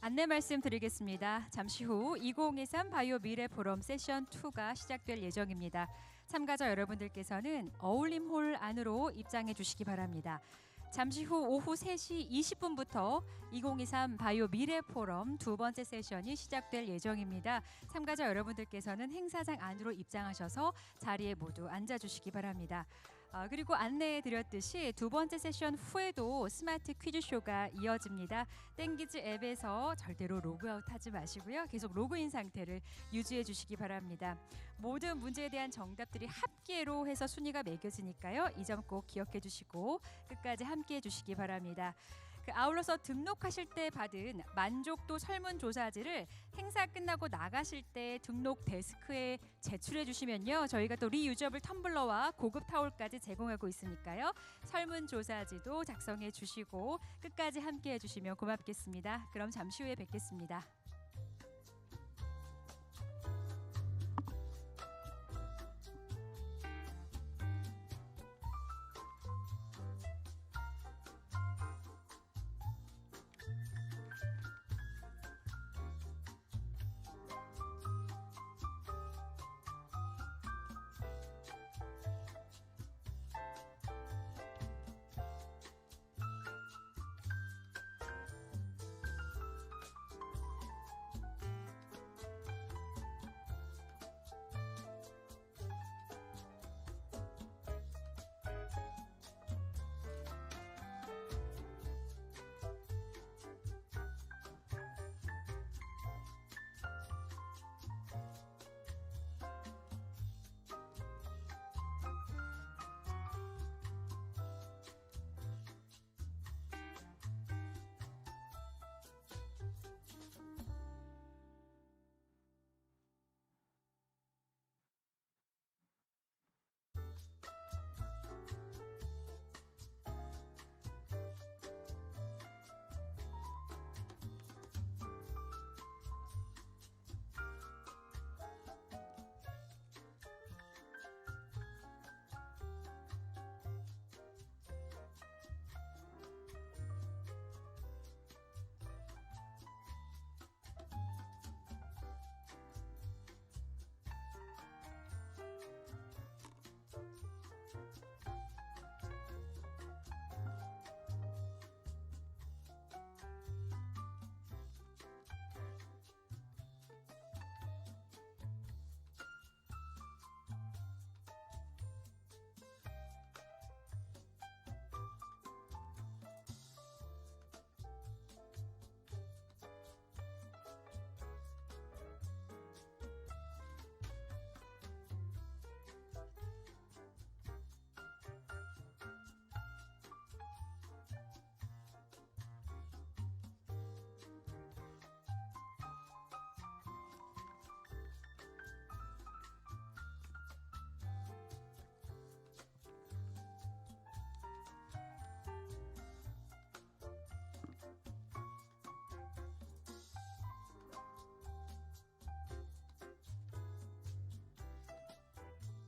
안내 말씀드리겠습니다. 잠시 후 2023 바이오 미래 포럼 세션 2가 시작될 예정입니다. 참가자 여러분들께서는 어울림홀 안으로 입장해 주시기 바랍니다. 잠시 후 오후 3시 20분부터 2023 바이오 미래 포럼 두 번째 세션이 시작될 예정입니다. 참가자 여러분들께서는 행사장 안으로 입장하셔서 자리에 모두 앉아주시기 바랍니다. 그리고 안내해 드렸듯이 두 번째 세션 후에도 스마트 퀴즈쇼가 이어집니다. 땡기즈 앱에서 절대로 로그아웃 하지 마시고요. 계속 로그인 상태를 유지해 주시기 바랍니다. 모든 문제에 대한 정답들이 합계로 해서 순위가 매겨지니까요. 이 점 꼭 기억해 주시고 끝까지 함께 해 주시기 바랍니다. 아울러서 등록하실 때 받은 만족도 설문조사지를 행사 끝나고 나가실 때 등록 데스크에 제출해 주시면요. 저희가 또 리유저블 텀블러와 고급 타올까지 제공하고 있으니까요. 설문조사지도 작성해 주시고 끝까지 함께 해주시면 고맙겠습니다. 그럼 잠시 후에 뵙겠습니다.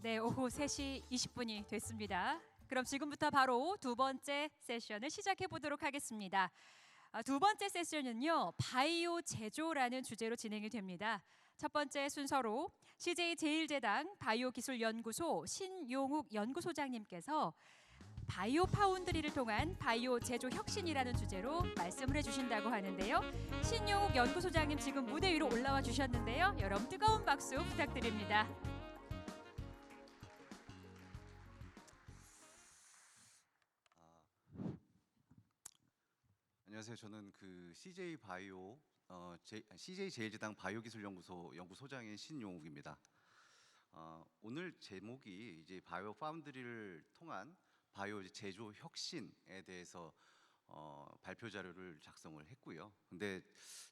네, 오후 3시 20분이 됐습니다. 그럼 지금부터 바로 두 번째 세션을 시작해 보도록 하겠습니다. 두 번째 세션은요, 바이오 제조라는 주제로 진행이 됩니다. 첫 번째 순서로 CJ 제일제당 바이오기술연구소 신용욱 연구소장님께서 바이오 파운드리를 통한 바이오 제조 혁신이라는 주제로 말씀을 해주신다고 하는데요. 신용욱 연구소장님 지금 무대 위로 올라와 주셨는데요. 여러분 뜨거운 박수 부탁드립니다. 안녕하세요. 저는 CJ 바이오 CJ 제일제당 바이오기술연구소 연구소장인 신용욱입니다. 오늘 제목이 이제 바이오 파운드리를 통한 바이오 제조 혁신에 대해서 발표 자료를 작성을 했고요. 근데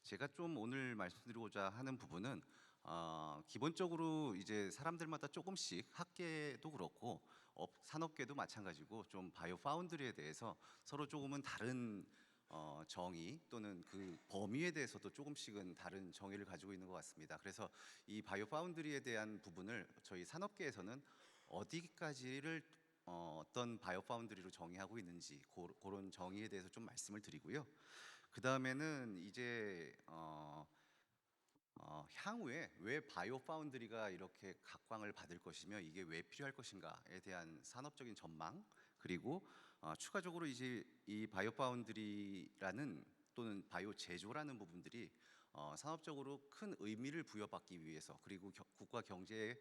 제가 좀 오늘 말씀드리고자 하는 부분은 기본적으로 이제 사람들마다 조금씩 학계도 그렇고 산업계도 마찬가지고 좀 바이오 파운드리에 대해서 서로 조금은 다른 정의 또는 그 범위에 대해서도 조금씩은 다른 정의를 가지고 있는 것 같습니다. 그래서 이 바이오 파운드리에 대한 부분을 저희 산업계에서는 어디까지를 어떤 바이오 파운드리로 정의하고 있는지 그런 정의에 대해서 좀 말씀을 드리고요. 그 다음에는 이제 향후에 왜 바이오 파운드리가 이렇게 각광을 받을 것이며 이게 왜 필요할 것인가에 대한 산업적인 전망, 그리고 추가적으로 이제 이 바이오 파운드리라는 또는 바이오 제조라는 부분들이 산업적으로 큰 의미를 부여받기 위해서, 그리고 국가 경제에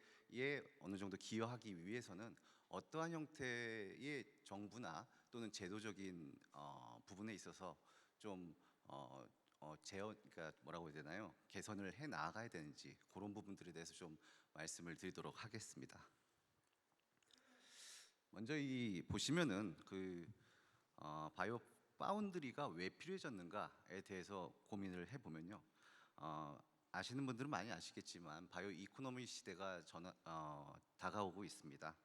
어느 정도 기여하기 위해서는 어떠한 형태의 정부나 또는 제도적인 부분에 있어서 좀 그러니까 뭐라고 해야 되나요? 개선을 해 나가야 되는지, 그런 부분들에 대해서 좀 말씀을 드리도록 하겠습니다. 먼저 이 보시면은 바이오 파운드리가 왜 필요해졌는가에 대해서 고민을 해보면요. 아시는 분들은 많이 아시겠지만 바이오 이코노미 시대가 다가오고 있습니다.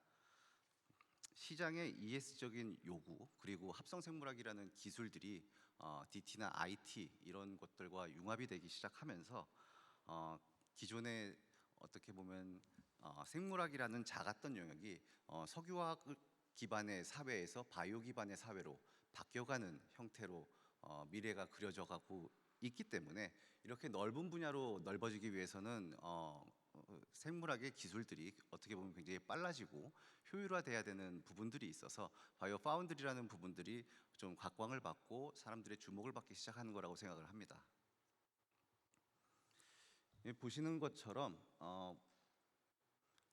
시장의 ES적인 요구, 그리고 합성생물학이라는 기술들이 DT나 IT 이런 것들과 융합이 되기 시작하면서 기존에 어떻게 보면 생물학이라는 작았던 영역이 석유화학 기반의 사회에서 바이오 기반의 사회로 바뀌어가는 형태로 미래가 그려져 가고 있기 때문에, 이렇게 넓은 분야로 넓어지기 위해서는 생물학의 기술들이 어떻게 보면 굉장히 빨라지고 효율화돼야 되는 부분들이 있어서 바이오 파운드리라는 부분들이 좀 각광을 받고 사람들의 주목을 받기 시작하는 거라고 생각을 합니다. 보시는 것처럼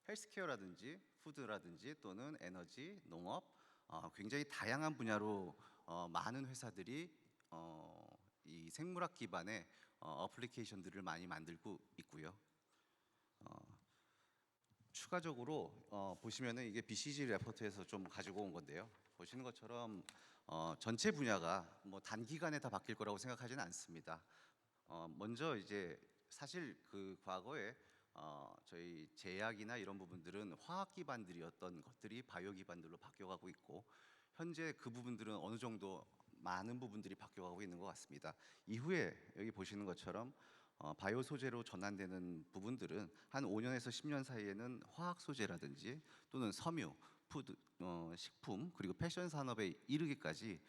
헬스케어라든지 푸드라든지 또는 에너지, 농업, 굉장히 다양한 분야로 많은 회사들이 이 생물학 기반의 어플리케이션들을 많이 만들고 있고요. 추가적으로 보시면은 이게 BCG 레포트에서 좀 가지고 온 건데요. 보시는 것처럼 전체 분야가 뭐 단기간에 다 바뀔 거라고 생각하지는 않습니다. 먼저 이제 사실 그 과거에 저희 제약이나 이런 부분들은 화학 기반들이었던 것들이 바이오 기반들로 바뀌어가고 있고, 현재 그 부분들은 어느 정도 많은 부분들이 바뀌어가고 있는 것 같습니다. 이후에 여기 보시는 것처럼 바이오 소재로 전환되는 부분들은 한 5년에서 10년 사이에는 화학 소재라든지 또는 섬유, 푸드, 식품, 그리고 패션 산업에 이르기까지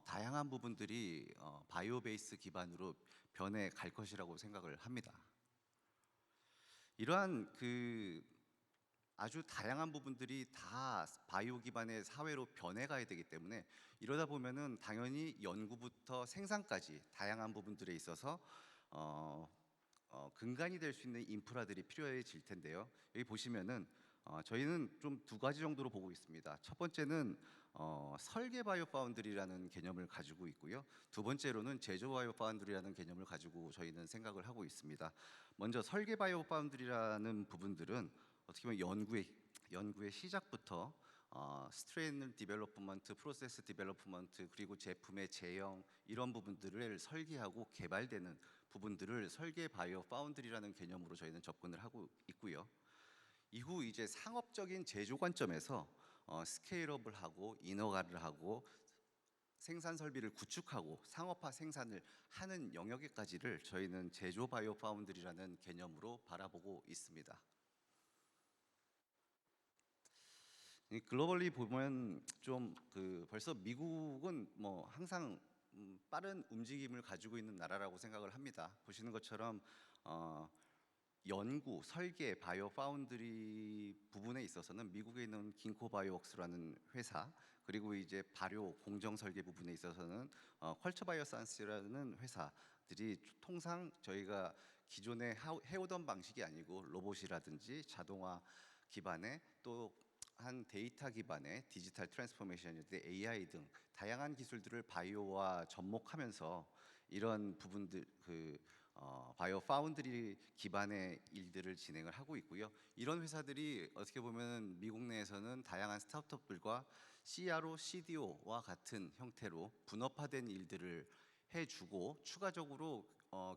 다양한 부분들이 바이오 베이스 기반으로 변해 갈 것이라고 생각을 합니다. 이러한 아주 다양한 부분들이 다 바이오 기반의 사회로 변해가야 되기 때문에, 이러다 보면은 당연히 연구부터 생산까지 다양한 부분들에 있어서 근간이 될 수 있는 인프라들이 필요해질 텐데요. 여기 보시면은 저희는 좀 두 가지 정도로 보고 있습니다. 첫 번째는 설계 바이오 파운드리라는 개념을 가지고 있고요. 두 번째로는 제조 바이오 파운드리라는 개념을 가지고 저희는 생각을 하고 있습니다. 먼저 설계 바이오 파운드리라는 부분들은 어떻게 보면 연구의 시작부터 스트레인 디벨로프먼트, 프로세스 디벨로프먼트, 그리고 제품의 제형, 이런 부분들을 설계하고 개발되는 부분들을 설계 바이오 파운드리라는 개념으로 저희는 접근을 하고 있고요. 이후 이제 상업적인 제조 관점에서 스케일업을 하고 인허가를 하고 생산 설비를 구축하고 상업화 생산을 하는 영역에까지를 저희는 제조 바이오 파운드리라는 개념으로 바라보고 있습니다. 글로벌리 보면 좀 벌써 미국은 뭐 항상 빠른 움직임을 가지고 있는 나라라고 생각을 합니다. 보시는 것처럼 연구, 설계, 바이오 파운드리 부분에 있어서는 미국에 있는 긴코 바이오웍스라는 회사, 그리고 이제 발효 공정 설계 부분에 있어서는 퀄처 바이오사이언스라는 회사들이 통상 저희가 기존에 해오던 방식이 아니고 로봇이라든지 자동화 기반의 또 한 데이터 기반의 디지털 트랜스포메이션인데 AI 등 다양한 기술들을 바이오와 접목하면서 이런 부분들 바이오 파운드리 기반의 일들을 진행을 하고 있고요. 이런 회사들이 어떻게 보면 미국 내에서는 다양한 스타트업들과 CRO, CDO와 같은 형태로 분업화된 일들을 해주고, 추가적으로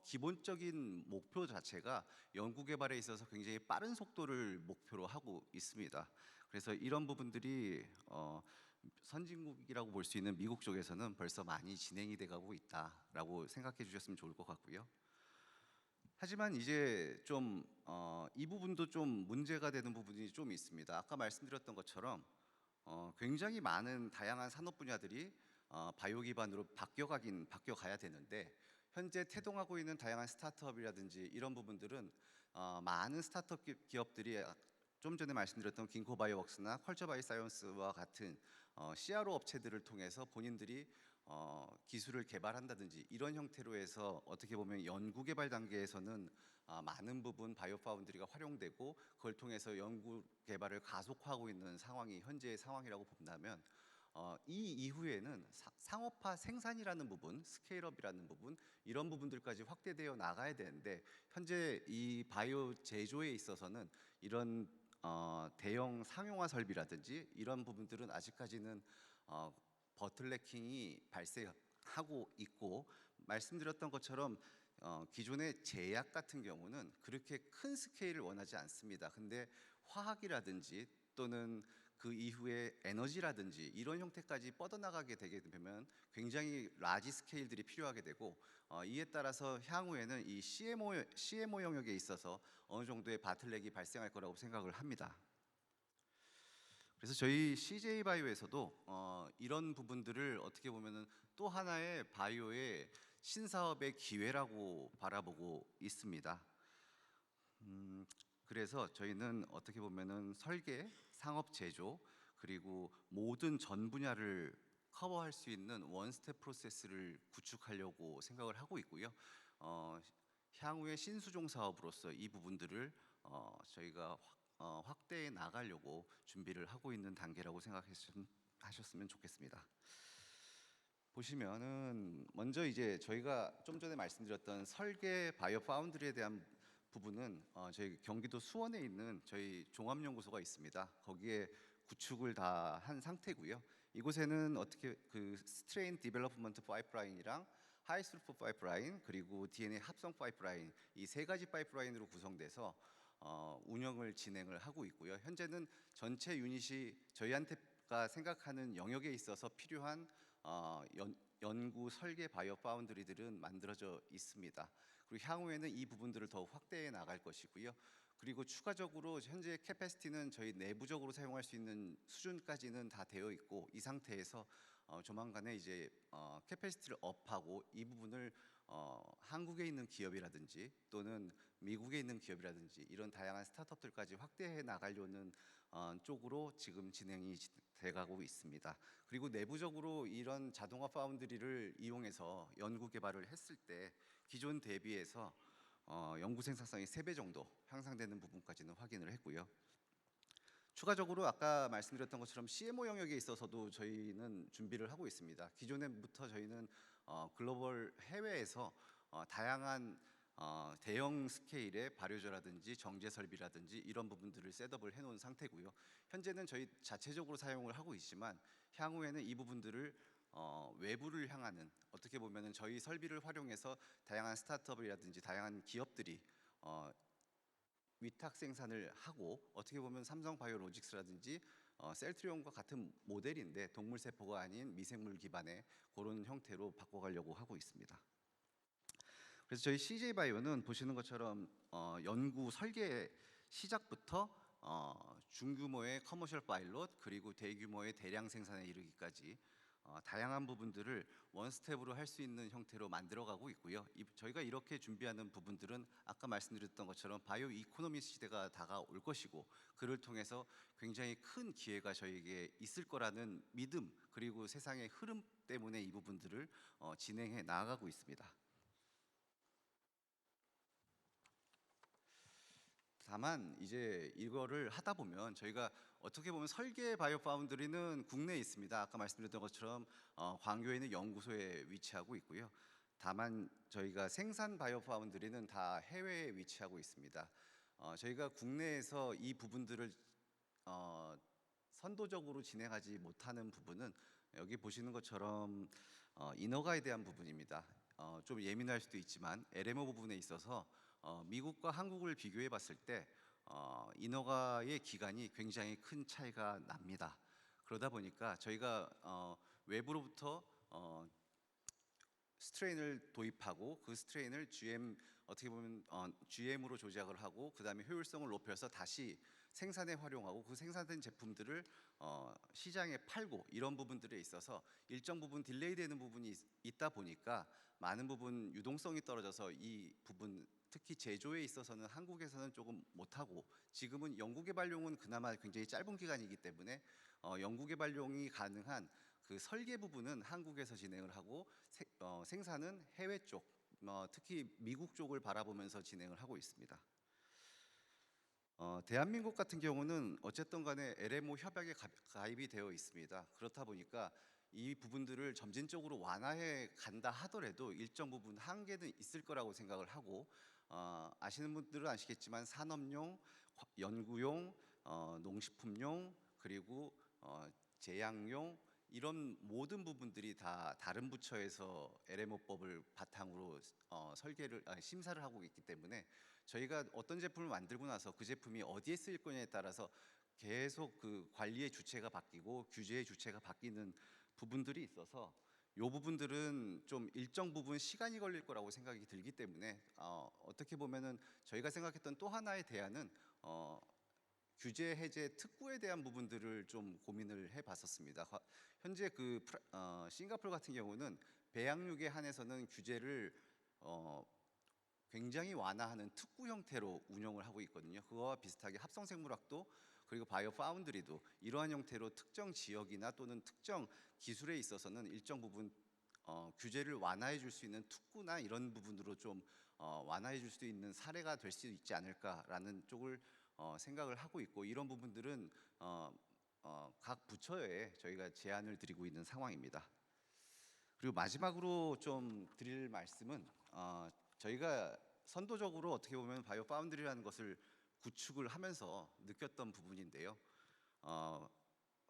기본적인 목표 자체가 연구개발에 있어서 굉장히 빠른 속도를 목표로 하고 있습니다. 그래서 이런 부분들이 선진국이라고 볼 수 있는 미국 쪽에서는 벌써 많이 진행이 돼가고 있다라고 생각해 주셨으면 좋을 것 같고요. 하지만 이제 좀 이 부분도 좀 문제가 되는 부분이 좀 있습니다. 아까 말씀드렸던 것처럼 굉장히 많은 다양한 산업 분야들이 바이오 기반으로 바뀌어가야 되는데 현재 태동하고 있는 다양한 스타트업이라든지 이런 부분들은 많은 스타트업 기업들이 좀 전에 말씀드렸던 긴코바이오웍스나 컬처바이사이언스와 같은 CRO 업체들을 통해서 본인들이 기술을 개발한다든지 이런 형태로 해서 어떻게 보면 연구 개발 단계에서는 많은 부분 바이오 파운드리가 활용되고 그걸 통해서 연구 개발을 가속화하고 있는 상황이 현재의 상황이라고 본다면 이 이후에는 상업화 생산이라는 부분, 스케일업이라는 부분 이런 부분들까지 확대되어 나가야 되는데 현재 이 바이오 제조에 있어서는 이런 대형 상용화 설비라든지 이런 부분들은 아직까지는 버틀레킹이 발생하고 있고 말씀드렸던 것처럼 기존의 제약 같은 경우는 그렇게 큰 스케일을 원하지 않습니다. 근데 화학이라든지 또는 그 이후에 에너지라든지 이런 형태까지 뻗어나가게 되게 되면 굉장히 라지 스케일들이 필요하게 되고 이에 따라서 향후에는 이 CMO 영역에 있어서 어느 정도의 바틀렉이 발생할 거라고 생각을 합니다. 그래서 저희 CJ 바이오에서도 이런 부분들을 어떻게 보면은 또 하나의 바이오의 신사업의 기회라고 바라보고 있습니다. 그래서 저희는 어떻게 보면은 설계, 상업 제조 그리고 모든 전 분야를 커버할 수 있는 원스텝 프로세스를 구축하려고 생각을 하고 있고요. 향후의 신수종 사업으로서 이 부분들을 저희가 확대해 나가려고 준비를 하고 있는 단계라고 생각하셨으면 좋겠습니다. 보시면은 먼저 이제 저희가 좀 전에 말씀드렸던 설계 바이오 파운드리에 대한 부분은 저희 경기도 수원에 있는 저희 종합연구소가 있습니다. 거기에 구축을 다 한 상태고요. 이곳에는 어떻게 그 스트레인 디벨롭먼트 파이프라인이랑 하이스루프 파이프라인 그리고 DNA 합성 파이프라인 이 세 가지 파이프라인으로 구성돼서 운영을 진행을 하고 있고요. 현재는 전체 유닛이 저희한테가 생각하는 영역에 있어서 필요한 연구 설계 바이오 파운드리들은 만들어져 있습니다. 그리고 향후에는 이 부분들을 더욱 확대해 나갈 것이고요. 그리고 추가적으로 현재 캐패시티는 저희 내부적으로 사용할 수 있는 수준까지는 다 되어 있고 이 상태에서 조만간에 이제 캐패시티를 업하고 이 부분을 한국에 있는 기업이라든지 또는 미국에 있는 기업이라든지 이런 다양한 스타트업들까지 확대해 나가려는 쪽으로 지금 진행이 돼가고 있습니다. 그리고 내부적으로 이런 자동화 파운드리를 이용해서 연구 개발을 했을 때 기존 대비해서 연구 생산성이 3배 정도 향상되는 부분까지는 확인을 했고요. 추가적으로 아까 말씀드렸던 것처럼 CMO 영역에 있어서도 저희는 준비를 하고 있습니다. 기존에부터 저희는 글로벌 해외에서 다양한 대형 스케일의 발효조라든지 정제 설비라든지 이런 부분들을 셋업을 해놓은 상태고요. 현재는 저희 자체적으로 사용을 하고 있지만 향후에는 이 부분들을 외부를 향하는 어떻게 보면은 저희 설비를 활용해서 다양한 스타트업이라든지 다양한 기업들이 위탁 생산을 하고 어떻게 보면 삼성 바이오로직스라든지 셀트리온과 같은 모델인데 동물 세포가 아닌 미생물 기반의 그런 형태로 바꿔가려고 하고 있습니다. 그래서 저희 CJ 바이오는 보시는 것처럼 연구 설계 시작부터 중규모의 커머셜 파일럿 그리고 대규모의 대량 생산에 이르기까지 다양한 부분들을 원스텝으로 할 수 있는 형태로 만들어가고 있고요. 저희가 이렇게 준비하는 부분들은 아까 말씀드렸던 것처럼 바이오 이코노미 시대가 다가올 것이고 그를 통해서 굉장히 큰 기회가 저희에게 있을 거라는 믿음 그리고 세상의 흐름 때문에 이 부분들을 진행해 나아가고 있습니다. 다만 이제 이거를 하다 보면 저희가 어떻게 보면 설계 바이오 파운드리는 국내에 있습니다. 아까 말씀드렸던 것처럼 광교에 있는 연구소에 위치하고 있고요. 다만 저희가 생산 바이오 파운드리는 다 해외에 위치하고 있습니다. 저희가 국내에서 이 부분들을 선도적으로 진행하지 못하는 부분은 여기 보시는 것처럼 인허가에 대한 부분입니다. 좀 예민할 수도 있지만 LMO 부분에 있어서 미국과 한국을 비교해 봤을 때 인허가의 기간이 굉장히 큰 차이가 납니다. 그러다 보니까 저희가 외부로부터 스트레인을 도입하고 그 스트레인을 GM 어떻게 보면 GM으로 조작을 하고 그 다음에 효율성을 높여서 다시 생산에 활용하고 그 생산된 제품들을 시장에 팔고 이런 부분들에 있어서 일정 부분 딜레이되는 부분이 있다 보니까 많은 부분 유동성이 떨어져서 이 부분 특히 제조에 있어서는 한국에서는 조금 못하고 지금은 연구개발용은 그나마 굉장히 짧은 기간이기 때문에 연구개발용이 가능한 그 설계 부분은 한국에서 진행을 하고 생산은 해외 쪽 특히 미국 쪽을 바라보면서 진행을 하고 있습니다. 대한민국 같은 경우는 어쨌든 간에 LMO 협약에 가입이 되어 있습니다. 그렇다 보니까 이 부분들을 점진적으로 완화해 간다 하더라도 일정 부분 한계는 있을 거라고 생각을 하고 아시는 분들은 아시겠지만 산업용, 연구용, 농식품용 그리고 제약용 이런 모든 부분들이 다 다른 부처에서 LMO법을 바탕으로 심사를 하고 있기 때문에 저희가 어떤 제품을 만들고 나서 그 제품이 어디에 쓰일 거냐에 따라서 계속 그 관리의 주체가 바뀌고 규제의 주체가 바뀌는 부분들이 있어서 이 부분들은 좀 일정 부분 시간이 걸릴 거라고 생각이 들기 때문에 어떻게 보면은 저희가 생각했던 또 하나의 대안은 규제 해제 특구에 대한 부분들을 좀 고민을 해봤었습니다. 현재 싱가포르 같은 경우는 배양육에 한해서는 규제를 굉장히 완화하는 특구 형태로 운영을 하고 있거든요. 그거와 비슷하게 합성생물학도 그리고 바이오 파운드리도 이러한 형태로 특정 지역이나 또는 특정 기술에 있어서는 일정 부분 규제를 완화해 줄 수 있는 특구나 이런 부분으로 좀 완화해 줄 수 있는 사례가 될 수 있지 않을까라는 쪽을 생각을 하고 있고 이런 부분들은 각 부처에 저희가 제안을 드리고 있는 상황입니다. 그리고 마지막으로 좀 드릴 말씀은 저희가 선도적으로 어떻게 보면 바이오 파운드리라는 것을 구축을 하면서 느꼈던 부분인데요.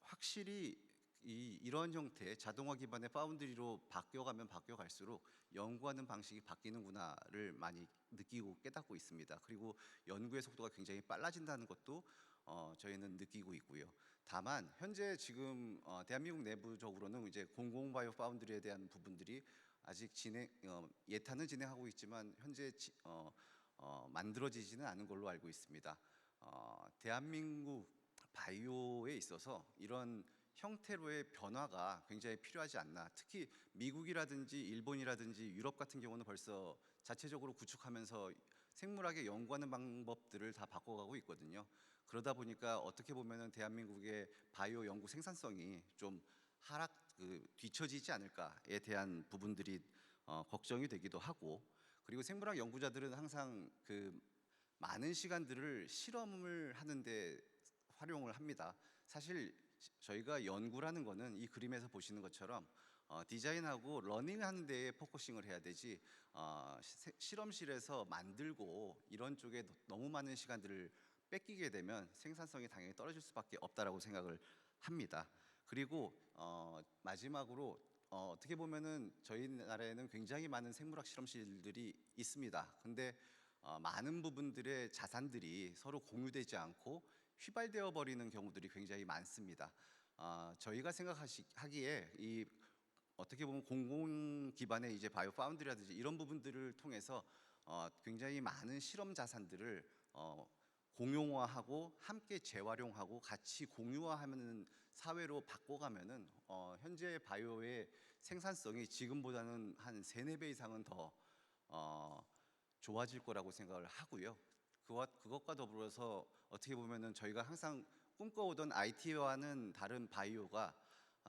확실히 이런 형태 자동화 기반의 파운드리로 바뀌어가면 바뀌어갈수록 연구하는 방식이 바뀌는구나를 많이 느끼고 깨닫고 있습니다. 그리고 연구의 속도가 굉장히 빨라진다는 것도 저희는 느끼고 있고요. 다만 현재 지금 대한민국 내부적으로는 이제 공공 바이오 파운드리에 대한 부분들이 아직 예탄은 진행하고 있지만 현재 만들어지지는 않은 걸로 알고 있습니다. 대한민국 바이오에 있어서 이런 형태로의 변화가 굉장히 필요하지 않나. 특히 미국이라든지 일본이라든지 유럽 같은 경우는 벌써 자체적으로 구축하면서 생물학에 연구하는 방법들을 다 바꿔가고 있거든요. 그러다 보니까 어떻게 보면은 대한민국의 바이오 연구 생산성이 좀 뒤처지지 않을까에 대한 부분들이 걱정이 되기도 하고 그리고 생물학 연구자들은 항상 많은 시간들을 실험을 하는데 활용을 합니다. 사실 저희가 연구라는 거는 이 그림에서 보시는 것처럼 디자인하고 러닝하는 데에 포커싱을 해야 되지 실험실에서 만들고 이런 쪽에 너무 많은 시간들을 뺏기게 되면 생산성이 당연히 떨어질 수밖에 없다라고 생각을 합니다. 그리고 마지막으로 어떻게 보면은 저희 나라에는 굉장히 많은 생물학 실험실들이 있습니다. 근데 많은 부분들의 자산들이 서로 공유되지 않고 휘발되어 버리는 경우들이 굉장히 많습니다. 저희가 생각하기에 어떻게 보면 공공 기반의 이제 바이오 파운드라든지 이런 부분들을 통해서 굉장히 많은 실험 자산들을 공용화하고 함께 재활용하고 같이 공유화하는 사회로 바꿔가면은 현재 바이오의 생산성이 지금보다는 한 3-4배 이상은 더 좋아질 거라고 생각을 하고요. 그것과 더불어서 어떻게 보면은 저희가 항상 꿈꿔오던 IT와는 다른 바이오가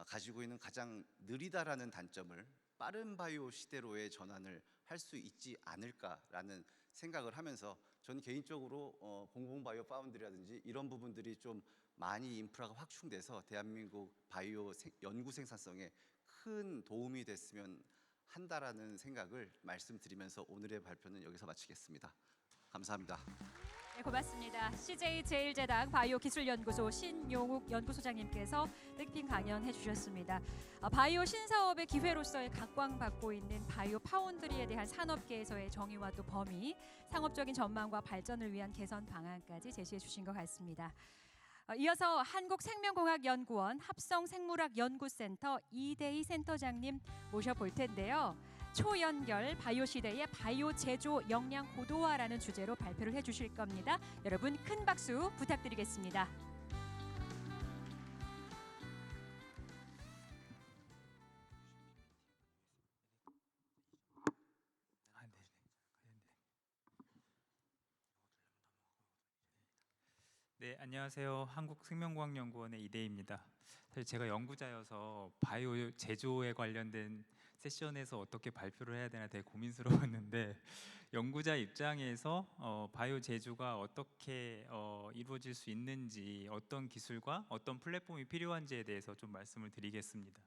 가지고 있는 가장 느리다라는 단점을 빠른 바이오 시대로의 전환을 할 수 있지 않을까라는 생각을 하면서 저는 개인적으로 공공 바이오 파운드라든지 이런 부분들이 좀 많이 인프라가 확충돼서 대한민국 바이오 연구 생산성에 큰 도움이 됐으면 한다라는 생각을 말씀드리면서 오늘의 발표는 여기서 마치겠습니다. 감사합니다. 네, 고맙습니다. CJ 제일제당 바이오기술연구소 신용욱 연구소장님께서 뜻깊은 강연해 주셨습니다. 바이오 신사업의 기회로서의 각광받고 있는 바이오 파운드리에 대한 산업계에서의 정의와 또 범위, 상업적인 전망과 발전을 위한 개선 방안까지 제시해 주신 것 같습니다. 이어서 한국생명공학연구원 합성생물학연구센터 이대희 센터장님 모셔볼 텐데요. 초연결 바이오 시대의 바이오 제조 역량 고도화라는 주제로 발표를 해주실 겁니다. 여러분 큰 박수 부탁드리겠습니다. 네, 안녕하세요. 한국생명과학연구원의 이대희입니다. 사실 제가 연구자여서 바이오 제조에 관련된 세션에서 어떻게 발표를 해야 되나 되게 고민스러웠는데 연구자 입장에서 바이오 제조가 어떻게 이루어질 수 있는지, 어떤 기술과 어떤 플랫폼이 필요한지에 대해서 좀 말씀을 드리겠습니다.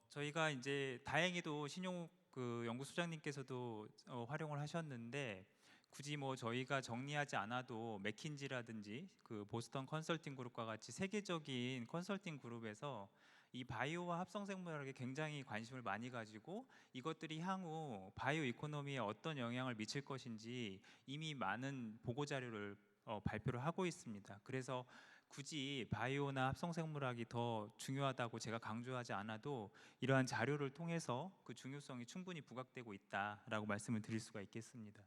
저희가 이제 다행히도 신용욱 그 연구소장님께서도 활용을 하셨는데 굳이 뭐 저희가 정리하지 않아도 맥킨지라든지 그 보스턴 컨설팅 그룹과 같이 세계적인 컨설팅 그룹에서 이 바이오와 합성생물학에 굉장히 관심을 많이 가지고 이것들이 향후 바이오 이코노미에 어떤 영향을 미칠 것인지 이미 많은 보고 자료를 발표를 하고 있습니다. 그래서 굳이 바이오나 합성생물학이 더 중요하다고 제가 강조하지 않아도 이러한 자료를 통해서 그 중요성이 충분히 부각되고 있다라고 말씀을 드릴 수가 있겠습니다.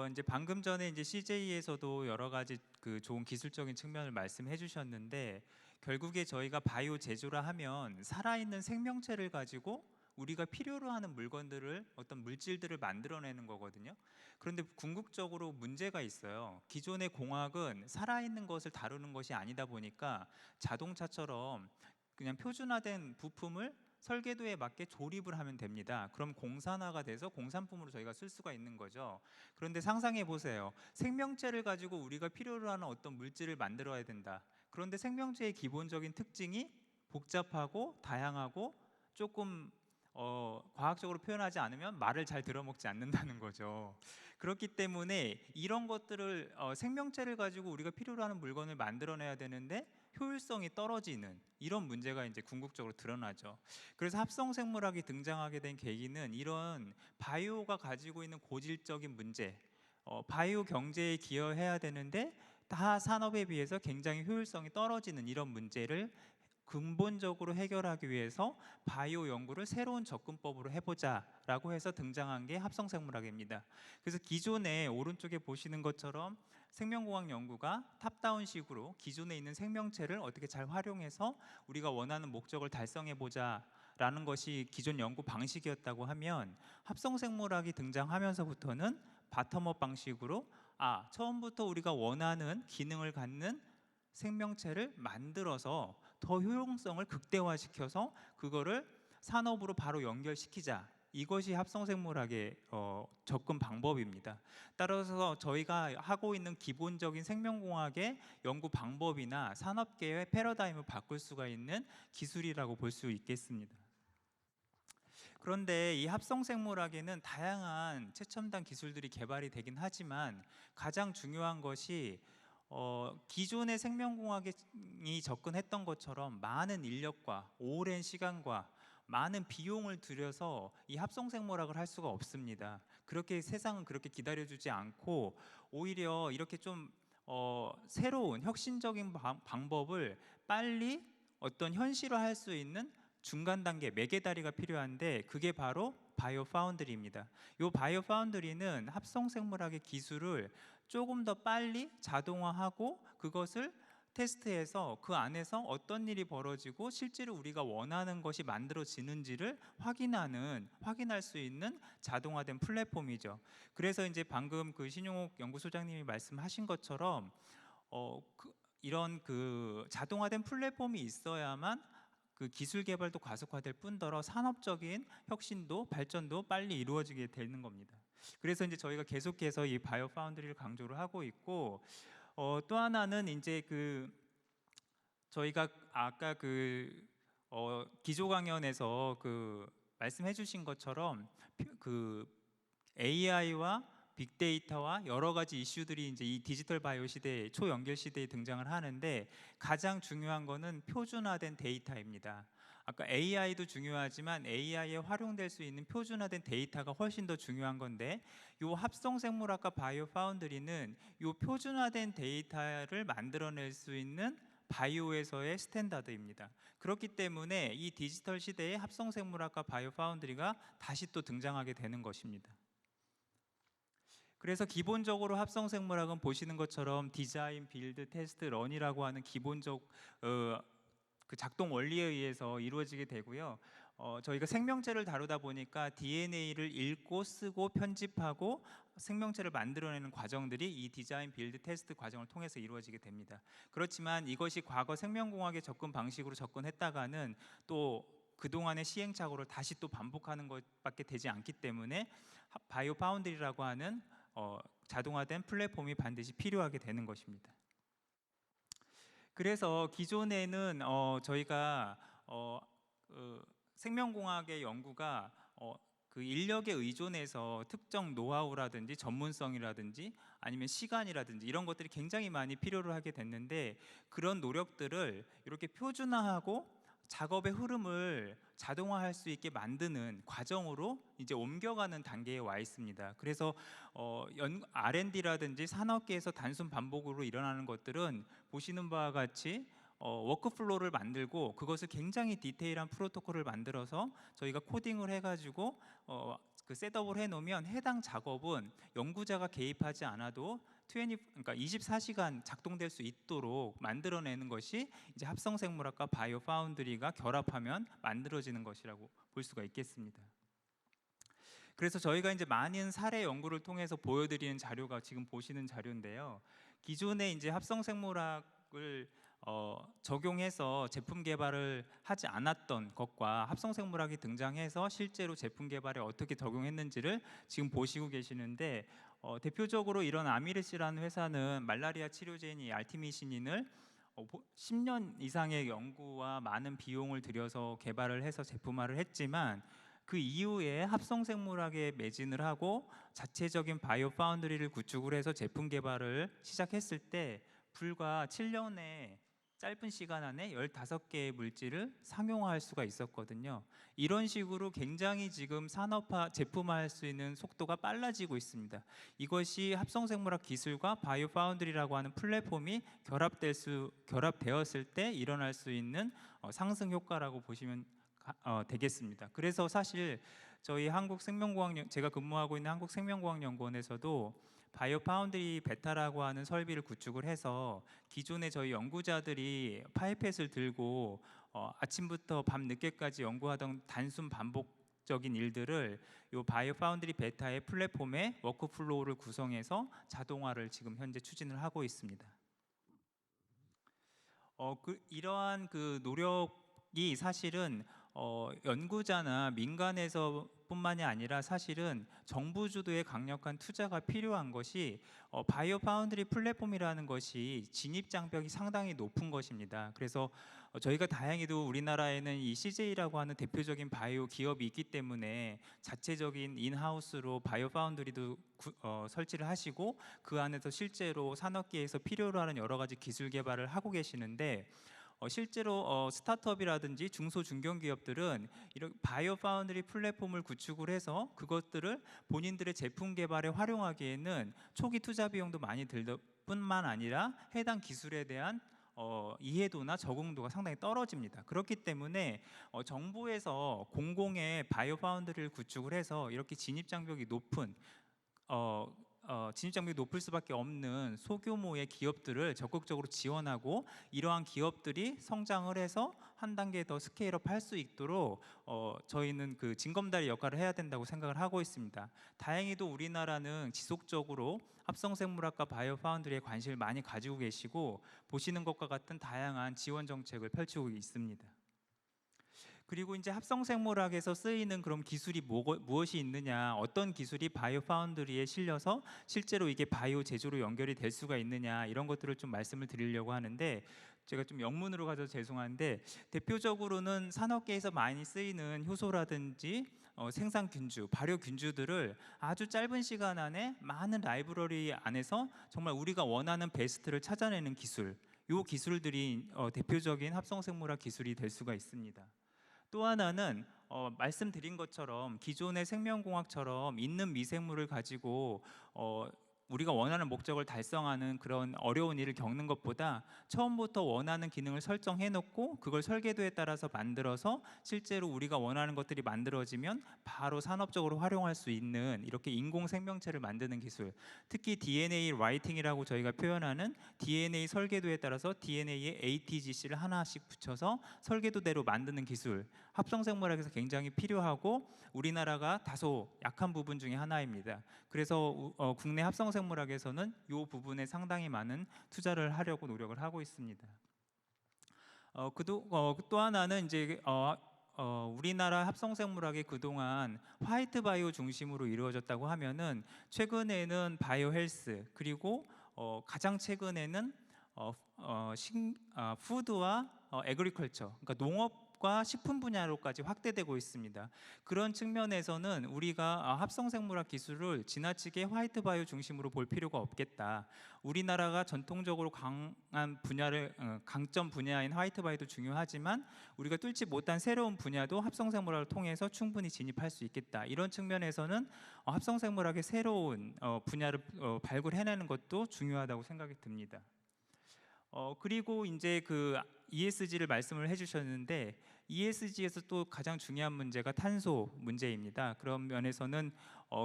이제 방금 전에 이제 CJ에서도 여러 가지 그 좋은 기술적인 측면을 말씀해 주셨는데 결국에 저희가 바이오 제조라 하면 살아있는 생명체를 가지고 우리가 필요로 하는 물건들을 어떤 물질들을 만들어내는 거거든요. 그런데 궁극적으로 문제가 있어요. 기존의 공학은 살아있는 것을 다루는 것이 아니다 보니까 자동차처럼 그냥 표준화된 부품을 설계도에 맞게 조립을 하면 됩니다. 그럼 공산화가 돼서 공산품으로 저희가 쓸 수가 있는 거죠. 그런데 상상해 보세요. 생명체를 가지고 우리가 필요로 하는 어떤 물질을 만들어야 된다. 그런데 생명체의 기본적인 특징이 복잡하고 다양하고 조금 과학적으로 표현하지 않으면 말을 잘 들어먹지 않는다는 거죠. 그렇기 때문에 이런 것들을 생명체를 가지고 우리가 필요로 하는 물건을 만들어내야 되는데 효율성이 떨어지는 이런 문제가 이제 궁극적으로 드러나죠. 그래서 합성생물학이 등장하게 된 계기는 이런 바이오가 가지고 있는 고질적인 문제, 바이오 경제에 기여해야 되는데 다 산업에 비해서 굉장히 효율성이 떨어지는 이런 문제를 근본적으로 해결하기 위해서 바이오 연구를 새로운 접근법으로 해보자라고 해서 등장한 게 합성생물학입니다. 그래서 기존에 오른쪽에 보시는 것처럼 생명공학 연구가 탑다운식으로 기존에 있는 생명체를 어떻게 잘 활용해서 우리가 원하는 목적을 달성해보자 라는 것이 기존 연구 방식이었다고 하면 합성생물학이 등장하면서부터는 바텀업 방식으로 처음부터 우리가 원하는 기능을 갖는 생명체를 만들어서 더 효용성을 극대화시켜서 그거를 산업으로 바로 연결시키자. 이것이 합성생물학의 접근 방법입니다. 따라서 저희가 하고 있는 기본적인 생명공학의 연구 방법이나 산업계의 패러다임을 바꿀 수가 있는 기술이라고 볼 수 있겠습니다. 그런데 이 합성생물학에는 다양한 최첨단 기술들이 개발이 되긴 하지만 가장 중요한 것이 기존의 생명공학이 접근했던 것처럼 많은 인력과 오랜 시간과 많은 비용을 들여서 이 합성생물학을 할 수가 없습니다. 그렇게 세상은 그렇게 기다려주지 않고 오히려 이렇게 좀 새로운 혁신적인 방법을 빨리 어떤 현실화할 수 있는 중간 단계 매개다리가 필요한데 그게 바로 바이오 파운드리입니다. 이 바이오 파운드리는 합성생물학의 기술을 조금 더 빨리 자동화하고 그것을 테스트해서 그 안에서 어떤 일이 벌어지고 실제로 우리가 원하는 것이 만들어지는지를 확인할 수 있는 자동화된 플랫폼이죠. 그래서 이제 방금 그 신용욱 연구소장님이 말씀하신 것처럼 이런 그 자동화된 플랫폼이 있어야만 그 기술 개발도 가속화될 뿐더러 산업적인 혁신도 발전도 빨리 이루어지게 되는 겁니다. 그래서 이제 저희가 계속해서 이 바이오 파운드리를 강조를 하고 있고 또 하나는 이제 그 저희가 아까 그 기조 강연에서 그 말씀해 주신 것처럼 그 AI와 빅데이터와 여러 가지 이슈들이 이제 이 디지털 바이오 시대, 초연결 시대에 등장을 하는데 가장 중요한 거는 표준화된 데이터입니다. 아까 AI도 중요하지만 AI에 활용될 수 있는 표준화된 데이터가 훨씬 더 중요한 건데 이 합성생물학과 바이오 파운드리는 이 표준화된 데이터를 만들어낼 수 있는 바이오에서의 스탠다드입니다. 그렇기 때문에 이 디지털 시대에 합성생물학과 바이오 파운드리가 다시 또 등장하게 되는 것입니다. 그래서 기본적으로 합성생물학은 보시는 것처럼 디자인, 빌드, 테스트, 런이라고 하는 기본적 그 작동 원리에 의해서 이루어지게 되고요. 저희가 생명체를 다루다 보니까 DNA를 읽고 쓰고 편집하고 생명체를 만들어내는 과정들이 이 디자인, 빌드, 테스트 과정을 통해서 이루어지게 됩니다. 그렇지만 이것이 과거 생명공학의 접근 방식으로 접근했다가는 또 그동안의 시행착오를 다시 또 반복하는 것밖에 되지 않기 때문에 바이오 파운드리라고 하는 자동화된 플랫폼이 반드시 필요하게 되는 것입니다. 그래서 기존에는 저희가 생명공학의 연구가 그 인력에 의존해서 특정 노하우라든지 전문성이라든지 아니면 시간이라든지 이런 것들이 굉장히 많이 필요로 하게 됐는데, 그런 노력들을 이렇게 표준화하고 작업의 흐름을 자동화할 수 있게 만드는 과정으로 이제 옮겨가는 단계에 와 있습니다. 그래서 R&D라든지 산업계에서 단순 반복으로 일어나는 것들은 보시는 바와 같이 워크플로우를 만들고 그것을 굉장히 디테일한 프로토콜을 만들어서 저희가 코딩을 해가지고 그 셋업을 해놓으면 해당 작업은 연구자가 개입하지 않아도 그러니까 24시간 작동될 수 있도록 만들어내는 것이 이제 합성생물학과 바이오 파운드리가 결합하면 만들어지는 것이라고 볼 수가 있겠습니다. 그래서 저희가 이제 많은 사례 연구를 통해서 보여드리는 자료가 지금 보시는 자료인데요. 기존에 이제 합성생물학을 적용해서 제품 개발을 하지 않았던 것과 합성생물학이 등장해서 실제로 제품 개발에 어떻게 적용했는지를 지금 보시고 계시는데, 대표적으로 이런 아미르시라는 회사는 말라리아 치료제인 이 알티미신인을 10년 이상의 연구와 많은 비용을 들여서 개발을 해서 제품화를 했지만, 그 이후에 합성생물학에 매진을 하고 자체적인 바이오 파운드리를 구축을 해서 제품 개발을 시작했을 때 불과 7년의 짧은 시간 안에 15개의 물질을 상용화할 수가 있었거든요. 이런 식으로 굉장히 지금 산업화, 제품화할 수 있는 속도가 빨라지고 있습니다. 이것이 합성생물학 기술과 바이오 파운드리라고 하는 플랫폼이 결합되었을 때 일어날 수 있는 상승 효과라고 보시면 되겠습니다. 그래서 사실 저희 제가 근무하고 있는 한국생명공학연구원에서도 바이오 파운드리 베타라고 하는 설비를 구축을 해서 기존에 저희 연구자들이 파이펫을 들고 아침부터 밤 늦게까지 연구하던 단순 반복적인 일들을 이 바이오 파운드리 베타의 플랫폼에 워크플로우를 구성해서 자동화를 지금 현재 추진을 하고 있습니다. 이러한 그 노력이 사실은 연구자나 민간에서 뿐만이 아니라 사실은 정부 주도의 강력한 투자가 필요한 것이 바이오 파운드리 플랫폼이라는 것이 진입 장벽이 상당히 높은 것입니다. 그래서 저희가 다행히도 우리나라에는 이 CJ라고 하는 대표적인 바이오 기업이 있기 때문에 자체적인 인하우스로 바이오 파운드리도 설치를 하시고 그 안에서 실제로 산업계에서 필요로 하는 여러 가지 기술 개발을 하고 계시는데, 실제로 스타트업이라든지 중소 중견기업들은 이런 바이오 파운드리 플랫폼을 구축을 해서 그것들을 본인들의 제품 개발에 활용하기에는 초기 투자 비용도 많이 들 뿐만 아니라 해당 기술에 대한 이해도나 적응도가 상당히 떨어집니다. 그렇기 때문에 정부에서 공공의 바이오 파운드리를 구축을 해서 이렇게 진입 장벽이 높은 진입 장벽이 높을 수밖에 없는 소규모의 기업들을 적극적으로 지원하고, 이러한 기업들이 성장을 해서 한 단계 더 스케일업 할 수 있도록 저희는 그 징검다리 역할을 해야 된다고 생각을 하고 있습니다. 다행히도 우리나라는 지속적으로 합성생물학과 바이오 파운드리에 관심을 많이 가지고 계시고 보시는 것과 같은 다양한 지원 정책을 펼치고 있습니다. 그리고 이제 합성생물학에서 쓰이는 그럼 기술이 무엇이 있느냐, 어떤 기술이 바이오 파운드리에 실려서 실제로 이게 바이오 제조로 연결이 될 수가 있느냐, 이런 것들을 좀 말씀을 드리려고 하는데, 제가 좀 영문으로 가져서 죄송한데, 대표적으로는 산업계에서 많이 쓰이는 효소라든지 생산균주, 발효균주들을 아주 짧은 시간 안에 많은 라이브러리 안에서 정말 우리가 원하는 베스트를 찾아내는 기술, 이 기술들이 대표적인 합성생물학 기술이 될 수가 있습니다. 또 하나는 말씀드린 것처럼 기존의 생명공학처럼 있는 미생물을 가지고 우리가 원하는 목적을 달성하는 그런 어려운 일을 겪는 것보다 처음부터 원하는 기능을 설정해 놓고 그걸 설계도에 따라서 만들어서 실제로 우리가 원하는 것들이 만들어지면 바로 산업적으로 활용할 수 있는 이렇게 인공 생명체를 만드는 기술, 특히 DNA 라이팅이라고 저희가 표현하는 DNA 설계도에 따라서 DNA에 ATGC를 하나씩 붙여서 설계도대로 만드는 기술, 합성생물학에서 굉장히 필요하고 우리나라가 다소 약한 부분 중에 하나입니다. 그래서 국내 합성생물학에서는 이 부분에 상당히 많은 투자를 하려고 노력을 하고 있습니다. 또 하나는 이제 우리나라 합성생물학이 그동안 화이트 바이오 중심으로 이루어졌다고 하면은 최근에는 바이오 헬스, 그리고 가장 최근에는 푸드와 에그리컬처, 그러니까 농업과 식품 분야로까지 확대되고 있습니다. 그런 측면에서는 우리가 합성생물학 기술을 지나치게 화이트 바이오 중심으로 볼 필요가 없겠다. 우리나라가 전통적으로 강한 분야를 강점 분야인 화이트 바이오도 중요하지만 우리가 뚫지 못한 새로운 분야도 합성생물학을 통해서 충분히 진입할 수 있겠다. 이런 측면에서는 합성생물학의 새로운 분야를 발굴해내는 것도 중요하다고 생각이 듭니다. 그리고 이제 그 ESG를 말씀을 해주셨는데 ESG에서 또 가장 중요한 문제가 탄소 문제입니다. 그런 면에서는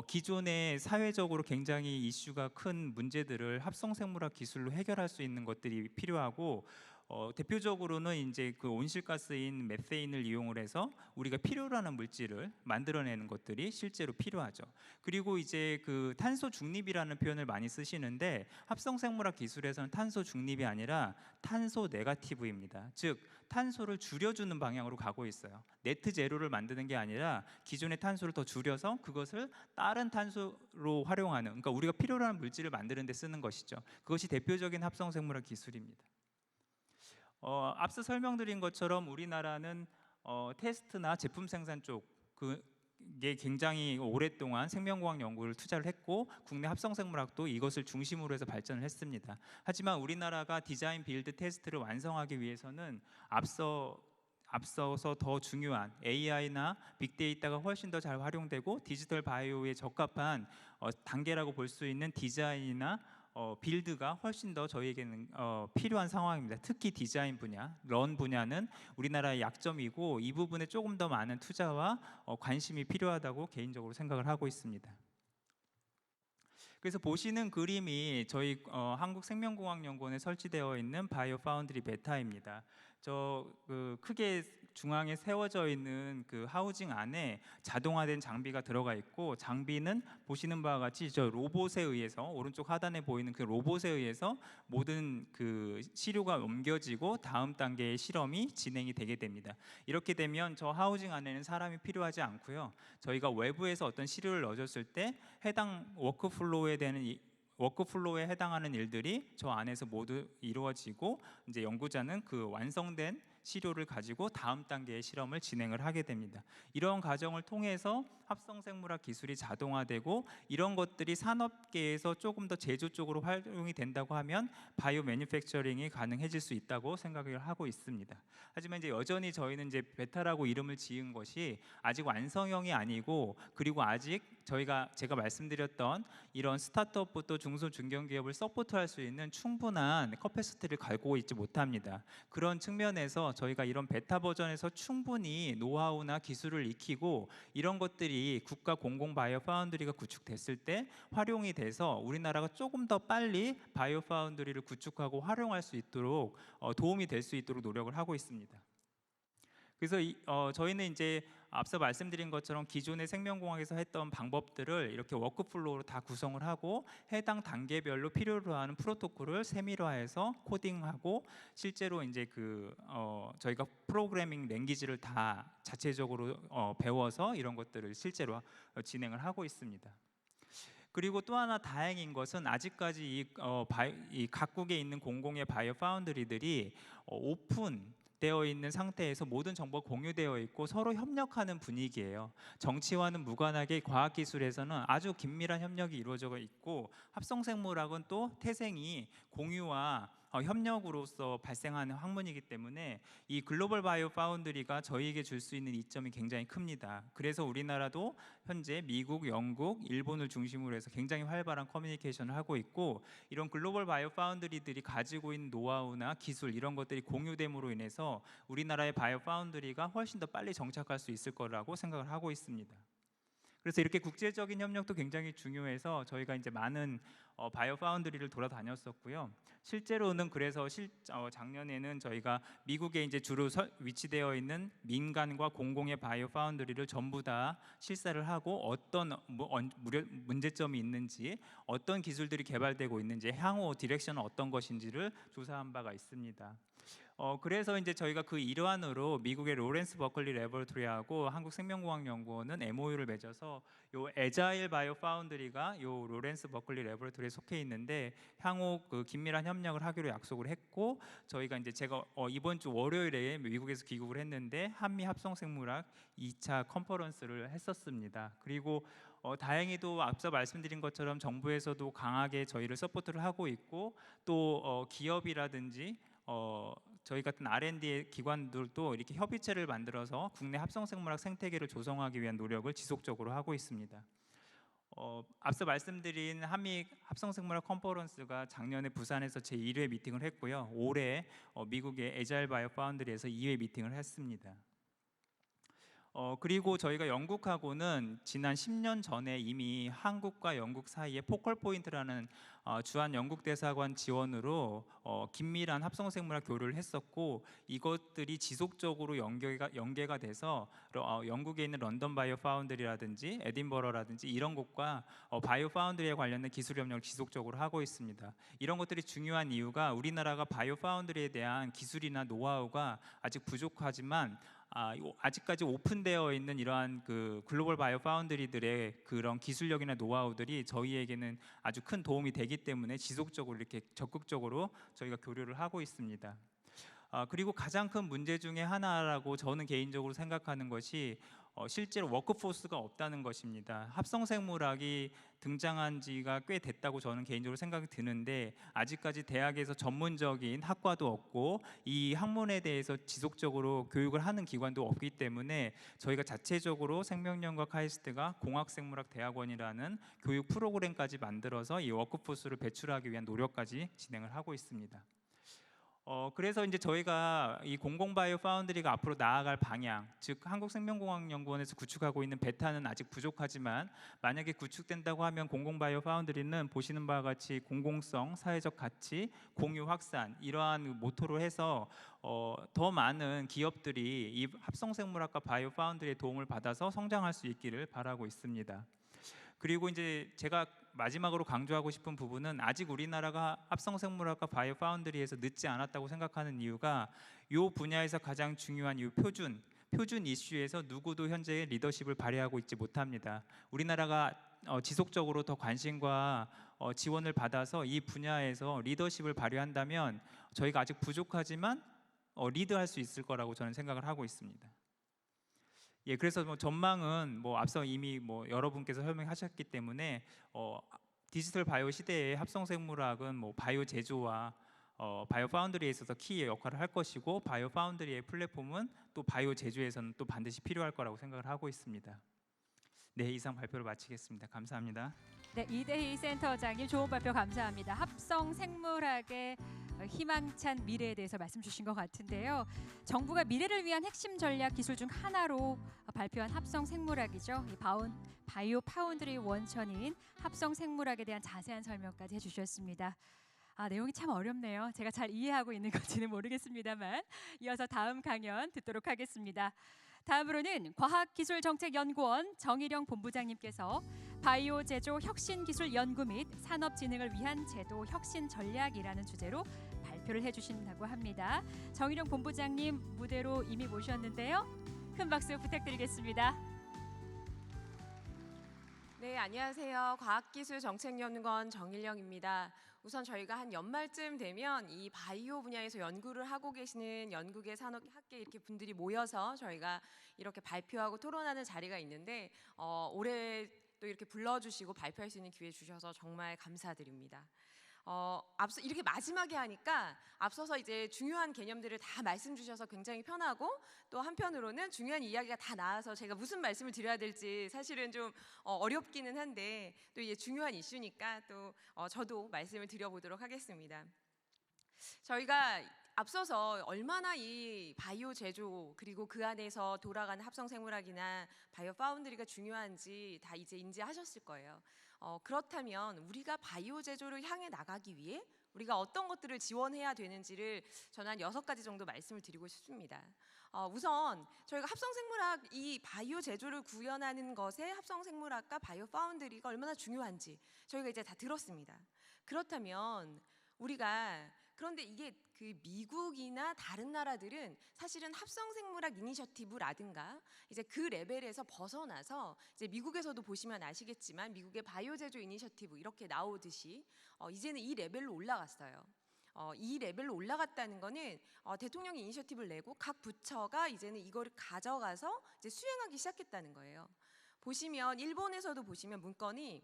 기존에 사회적으로 굉장히 이슈가 큰 문제들을 합성생물학 기술로 해결할 수 있는 것들이 필요하고 대표적으로는 이제 그 온실가스인 메세인을 이용을 해서 우리가 필요로 하는 물질을 만들어내는 것들이 실제로 필요하죠. 그리고 이제 그 탄소 중립이라는 표현을 많이 쓰시는데 합성생물학 기술에서는 탄소 중립이 아니라 탄소 네거티브입니다. 즉 탄소를 줄여주는 방향으로 가고 있어요. 네트 제로를 만드는 게 아니라 기존의 탄소를 더 줄여서 그것을 다른 탄소로 활용하는, 그러니까 우리가 필요로 하는 물질을 만드는 데 쓰는 것이죠. 그것이 대표적인 합성생물학 기술입니다. 앞서 설명드린 것처럼 우리나라는 테스트나 제품 생산 쪽 그게 굉장히 오랫동안 생명공학 연구를 투자를 했고 국내 합성생물학도 이것을 중심으로 해서 발전을 했습니다. 하지만 우리나라가 디자인, 빌드, 테스트를 완성하기 위해서는 앞서서 더 중요한 AI나 빅데이터가 훨씬 더 잘 활용되고 디지털 바이오에 적합한 단계라고 볼 수 있는 디자인이나 빌드가 훨씬 더 저희에게는 필요한 상황입니다. 특히 디자인 분야, 런 분야는 우리나라의 약점이고 이 부분에 조금 더 많은 투자와 관심이 필요하다고 개인적으로 생각을 하고 있습니다. 그래서 보시는 그림이 저희 한국생명공학연구원에 설치되어 있는 바이오 파운드리 베타입니다. 크게 중앙에 세워져 있는 그 하우징 안에 자동화된 장비가 들어가 있고 장비는 보시는 바와 같이 저 로봇에 의해서 오른쪽 하단에 보이는 그 로봇에 의해서 모든 그 시료가 옮겨지고 다음 단계의 실험이 진행이 되게 됩니다. 이렇게 되면 저 하우징 안에는 사람이 필요하지 않고요. 저희가 외부에서 어떤 시료를 넣어줬을 때 해당 워크플로우에 해당하는 일들이 저 안에서 모두 이루어지고 이제 연구자는 그 완성된 시료를 가지고 다음 단계의 실험을 진행을 하게 됩니다. 이런 과정을 통해서 합성생물학 기술이 자동화되고 이런 것들이 산업계에서 조금 더 제조 쪽으로 활용이 된다고 하면 바이오 매니팩처링이 가능해질 수 있다고 생각을 하고 있습니다. 하지만 이제 여전히 저희는 이제 베타라고 이름을 지은 것이 아직 완성형이 아니고 그리고 아직 제가 말씀드렸던 이런 스타트업부터 중소 중견기업을 서포트할 수 있는 충분한 커패시티를 갖고 있지 못합니다. 그런 측면에서 저희가 이런 베타 버전에서 충분히 노하우나 기술을 익히고 이런 것들이 국가 공공 바이오 파운드리가 구축됐을 때 활용이 돼서 우리나라가 조금 더 빨리 바이오 파운드리를 구축하고 활용할 수 있도록 도움이 될 수 있도록 노력을 하고 있습니다. 그래서 저희는 이제 앞서 말씀드린 것처럼 기존의 생명공학에서 했던 방법들을 이렇게 워크플로우로 다 구성을 하고 해당 단계별로 필요로 하는 프로토콜을 세밀화해서 코딩하고 실제로 이제 저희가 프로그래밍 랭귀지를 다 자체적으로 배워서 이런 것들을 실제로 진행을 하고 있습니다. 그리고 또 하나 다행인 것은 아직까지 이 각국에 있는 공공의 바이오 파운드리들이 오픈 되어 있는 상태에서 모든 정보가 공유되어 있고 서로 협력하는 분위기예요. 정치와는 무관하게 과학기술에서는 아주 긴밀한 협력이 이루어져 있고 합성생물학은 또 태생이 공유와 협력으로서 발생하는 학문이기 때문에 이 글로벌 바이오 파운드리가 저희에게 줄 수 있는 이점이 굉장히 큽니다. 그래서 우리나라도 현재 미국, 영국, 일본을 중심으로 해서 굉장히 활발한 커뮤니케이션을 하고 있고, 이런 글로벌 바이오 파운드리들이 가지고 있는 노하우나 기술 이런 것들이 공유됨으로 인해서 우리나라의 바이오 파운드리가 훨씬 더 빨리 정착할 수 있을 거라고 생각을 하고 있습니다. 그래서 이렇게 국제적인 협력도 굉장히 중요해서 저희가 이제 많은 바이오 파운드리를 돌아다녔었고요. 실제로는 그래서 작년에는 저희가 미국에 이제 주로 위치되어 있는 민간과 공공의 바이오 파운드리를 전부 다 실사를 하고 어떤 문제점이 있는지, 어떤 기술들이 개발되고 있는지, 향후 디렉션은 어떤 것인지를 조사한 바가 있습니다. 그래서 이제 저희가 그 일환으로 미국의 로렌스 버클리 레버토리하고 한국생명공학연구원은 MOU를 맺어서 요 에자일 바이오 파운드리가 요 로렌스 버클리 레버토리에 속해 있는데 향후 그 긴밀한 협력을 하기로 약속을 했고, 저희가 이제 제가 이번 주 월요일에 미국에서 귀국을 했는데 한미 합성생물학 2차 컨퍼런스를 했었습니다. 그리고 다행히도 앞서 말씀드린 것처럼 정부에서도 강하게 저희를 서포트를 하고 있고, 또 기업이라든지 저희 같은 R&D 기관들도 이렇게 협의체를 만들어서 국내 합성생물학 생태계를 조성하기 위한 노력을 지속적으로 하고 있습니다. 앞서 말씀드린 한미 합성생물학 컨퍼런스가 작년에 부산에서 제1회 미팅을 했고요. 올해 미국의 에자일 바이오 파운드리에서 2회 미팅을 했습니다. 그리고 저희가 영국하고는 지난 10년 전에 이미 한국과 영국 사이에 포컬 포인트라는 주한 영국 대사관 지원으로 긴밀한 합성생물학 교류를 했었고, 이것들이 지속적으로 연계가 돼서 영국에 있는 런던 바이오 파운드리라든지 에딘버러라든지 이런 곳과 바이오 파운드리에 관련된 기술 협력을 지속적으로 하고 있습니다. 이런 것들이 중요한 이유가 우리나라가 바이오 파운드리에 대한 기술이나 노하우가 아직 부족하지만 아직까지 오픈되어 있는 이러한 그 글로벌 바이오 파운드리들의 그런 기술력이나 노하우들이 저희에게는 아주 큰 도움이 되기 때문에 지속적으로 이렇게 적극적으로 저희가 교류를 하고 있습니다. 그리고 가장 큰 문제 중에 하나라고 저는 개인적으로 생각하는 것이 실제로 워크포스가 없다는 것입니다. 합성생물학이 등장한 지가 꽤 됐다고 저는 개인적으로 생각이 드는데 아직까지 대학에서 전문적인 학과도 없고 이 학문에 대해서 지속적으로 교육을 하는 기관도 없기 때문에 저희가 자체적으로 생명연구학 카이스트가 공학생물학대학원이라는 교육 프로그램까지 만들어서 이 워크포스를 배출하기 위한 노력까지 진행을 하고 있습니다. 그래서 이제 저희가 이 공공바이오 파운드리가 앞으로 나아갈 방향, 즉 한국생명공학연구원에서 구축하고 있는 베타는 아직 부족하지만 만약에 구축된다고 하면 공공바이오 파운드리는 보시는 바와 같이 공공성, 사회적 가치, 공유 확산 이러한 모토로 해서 더 많은 기업들이 이 합성생물학과 바이오 파운드리의 도움을 받아서 성장할 수 있기를 바라고 있습니다. 그리고 이제 제가 마지막으로 강조하고 싶은 부분은 아직 우리나라가 합성생물학과 바이오 파운드리에서 늦지 않았다고 생각하는 이유가 이 분야에서 가장 중요한 이 표준 이슈에서 누구도 현재 리더십을 발휘하고 있지 못합니다. 우리나라가 지속적으로 더 관심과 지원을 받아서 이 분야에서 리더십을 발휘한다면 저희가 아직 부족하지만 리드할 수 있을 거라고 저는 생각을 하고 있습니다. 예, 그래서 전망은 앞서 이미 여러분께서 설명하셨기 때문에 디지털 바이오 시대의 합성생물학은 바이오 제조와 바이오 파운드리에 있어서 키의 역할을 할 것이고, 바이오 파운드리의 플랫폼은 또 바이오 제조에서는 또 반드시 필요할 거라고 생각을 하고 있습니다. 네, 이상 발표를 마치겠습니다. 감사합니다. 네, 이대희 센터장님 좋은 발표 감사합니다. 합성 생물학의 희망찬 미래에 대해서 말씀 주신 것 같은데요. 정부가 미래를 위한 핵심 전략 기술 중 하나로 발표한 합성 생물학이죠. 이 바이오 파운드리 원천인 합성 생물학에 대한 자세한 설명까지 해주셨습니다. 내용이 참 어렵네요. 제가 잘 이해하고 있는 건지는 모르겠습니다만 이어서 다음 강연 듣도록 하겠습니다. 다음으로는 과학기술정책연구원 정일영 본부장님께서 바이오 제조 혁신 기술 연구 및 산업 진흥을 위한 제도 혁신 전략이라는 주제로 발표를 해주신다고 합니다. 정일영 본부장님 무대로 이미 모셨는데요. 큰 박수 부탁드리겠습니다. 네, 안녕하세요. 과학기술정책연구원 정일영입니다. 우선 저희가 한 연말쯤 되면 이 바이오 분야에서 연구를 하고 계시는 연구계 산업학계 이렇게 분들이 모여서 저희가 이렇게 발표하고 토론하는 자리가 있는데 올해 또 이렇게 불러주시고 발표할 수 있는 기회 주셔서 정말 감사드립니다. 앞서 이렇게 마지막에 하니까 앞서서 이제 중요한 개념들을 다 말씀 주셔서 굉장히 편하고, 또 한편으로는 중요한 이야기가 다 나와서 제가 무슨 말씀을 드려야 될지 사실은 좀 어렵기는 한데, 또 이게 중요한 이슈니까 또 저도 말씀을 드려보도록 하겠습니다. 저희가 앞서서 얼마나 이 바이오 제조 그리고 그 안에서 돌아가는 합성생물학이나 바이오 파운드리가 중요한지 다 이제 인지하셨을 거예요. 그렇다면 우리가 바이오 제조를 향해 나가기 위해 우리가 어떤 것들을 지원해야 되는지를 저는 한 6가지 정도 말씀을 드리고 싶습니다. 우선 저희가 합성생물학, 이 바이오 제조를 구현하는 것에 합성생물학과 바이오 파운드리가 얼마나 중요한지 저희가 이제 다 들었습니다. 그렇다면 우리가, 그런데 이게 그 미국이나 다른 나라들은 사실은 합성생물학 이니셔티브라든가 이제 그 레벨에서 벗어나서, 이제 미국에서도 보시면 아시겠지만 미국의 바이오 제조 이니셔티브 이렇게 나오듯이 이제는 이 레벨로 올라갔어요. 이 레벨로 올라갔다는 거는 대통령이 이니셔티브를 내고 각 부처가 이제는 이거를 가져가서 이제 수행하기 시작했다는 거예요. 보시면 일본에서도 보시면 문건이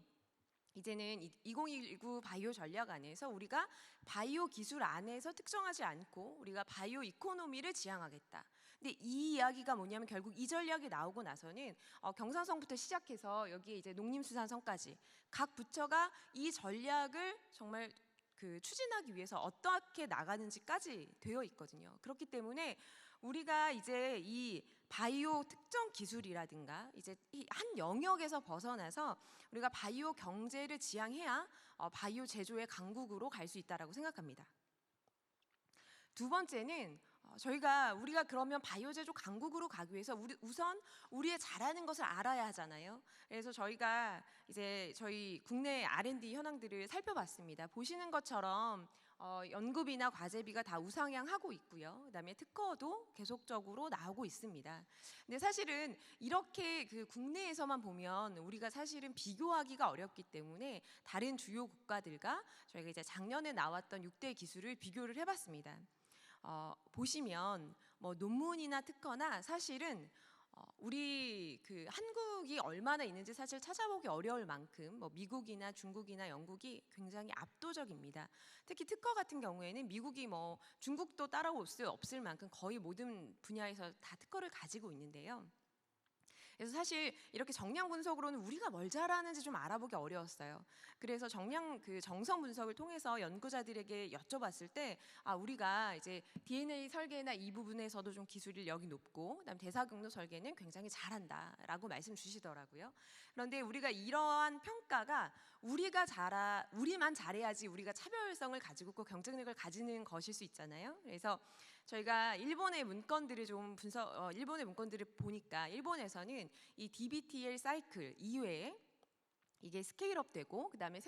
이제는 2019 바이오 전략 안에서 우리가 바이오 기술 안에서 특정하지 않고 우리가 바이오 이코노미를 지향하겠다. 근데 이 이야기가 뭐냐면 결국 이 전략이 나오고 나서는 경상성부터 시작해서 여기에 이제 농림수산성까지 각 부처가 이 전략을 정말 그 추진하기 위해서 어떻게 나가는지까지 되어 있거든요. 그렇기 때문에 우리가 이제 이 바이오 특정 기술이라든가 이제 이 한 영역에서 벗어나서 우리가 바이오 경제를 지향해야 바이오 제조의 강국으로 갈 수 있다라고 생각합니다. 두 번째는 우리가 그러면 바이오 제조 강국으로 가기 위해서 우선 우리의 잘하는 것을 알아야 하잖아요. 그래서 저희가 이제 저희 국내 R&D 현황들을 살펴봤습니다. 보시는 것처럼 연구비나 과제비가 다 우상향하고 있고요. 그다음에 특허도 계속적으로 나오고 있습니다. 근데 사실은 이렇게 그 국내에서만 보면 우리가 사실은 비교하기가 어렵기 때문에 다른 주요 국가들과 저희가 이제 작년에 나왔던 6대 기술을 비교를 해봤습니다. 보시면 뭐 논문이나 특허나 사실은 우리 그 한국이 얼마나 있는지 사실 찾아보기 어려울 만큼 뭐 미국이나 중국이나 영국이 굉장히 압도적입니다. 특히 특허 같은 경우에는 미국이 뭐 중국도 따라올 수 없을 만큼 거의 모든 분야에서 다 특허를 가지고 있는데요. 그래서 사실 이렇게 정량 분석으로는 우리가 뭘 잘하는지 좀 알아보기 어려웠어요. 그래서 정성 분석을 통해서 연구자들에게 여쭤봤을 때 우리가 이제 DNA 설계나 이 부분에서도 좀 기술력이 높고 그다음 대사경로 설계는 굉장히 잘한다라고 말씀 주시더라고요. 그런데 우리가 이러한 평가가 우리만 잘해야지 우리가 차별성을 가지고 있고 경쟁력을 가지는 것일 수 있잖아요. 그래서 저희가 일본의 문건들을 보니까 일본에서는 이 DBTL 사이클 이외에 이게 스케일업되고 그다음에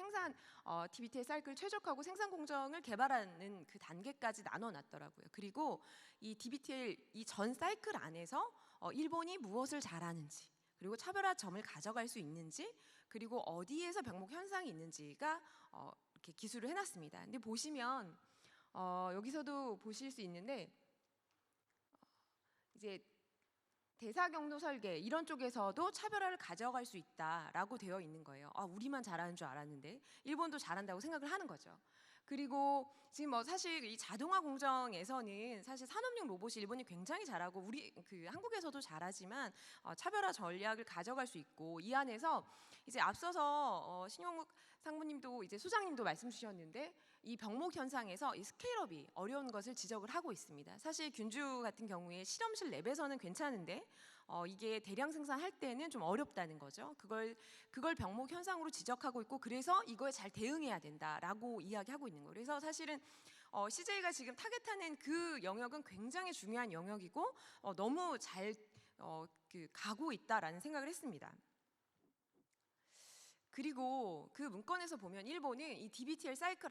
DBTL 사이클을 최적화하고 생산 공정을 개발하는 그 단계까지 나눠놨더라고요. 그리고 이 DBTL 이 전 사이클 안에서 일본이 무엇을 잘하는지, 그리고 차별화점을 가져갈 수 있는지, 그리고 어디에서 병목 현상이 있는지가 이렇게 기술을 해놨습니다. 근데 보시면 여기서도 보실 수 있는데 이제 대사경로 설계 이런 쪽에서도 차별화를 가져갈 수 있다라고 되어 있는 거예요. 우리만 잘하는 줄 알았는데 일본도 잘한다고 생각을 하는 거죠. 그리고 지금 뭐 사실 이 자동화 공정에서는 사실 산업용 로봇이 일본이 굉장히 잘하고 우리 그 한국에서도 잘하지만 차별화 전략을 가져갈 수 있고, 이 안에서 이제 앞서서 신용욱 상무님도 이제 소장님도 말씀 주셨는데 이 병목 현상에서 이 스케일업이 어려운 것을 지적을 하고 있습니다. 사실 균주 같은 경우에 실험실 랩에서는 괜찮은데 이게 대량 생산할 때는 좀 어렵다는 거죠. 그걸 병목 현상으로 지적하고 있고, 그래서 이거에 잘 대응해야 된다라고 이야기하고 있는 거예요. 그래서 사실은 CJ가 지금 타겟하는 그 영역은 굉장히 중요한 영역이고 너무 잘 가고 있다라는 생각을 했습니다. 그리고 그 문건에서 보면 일본은 이 DBTL 사이클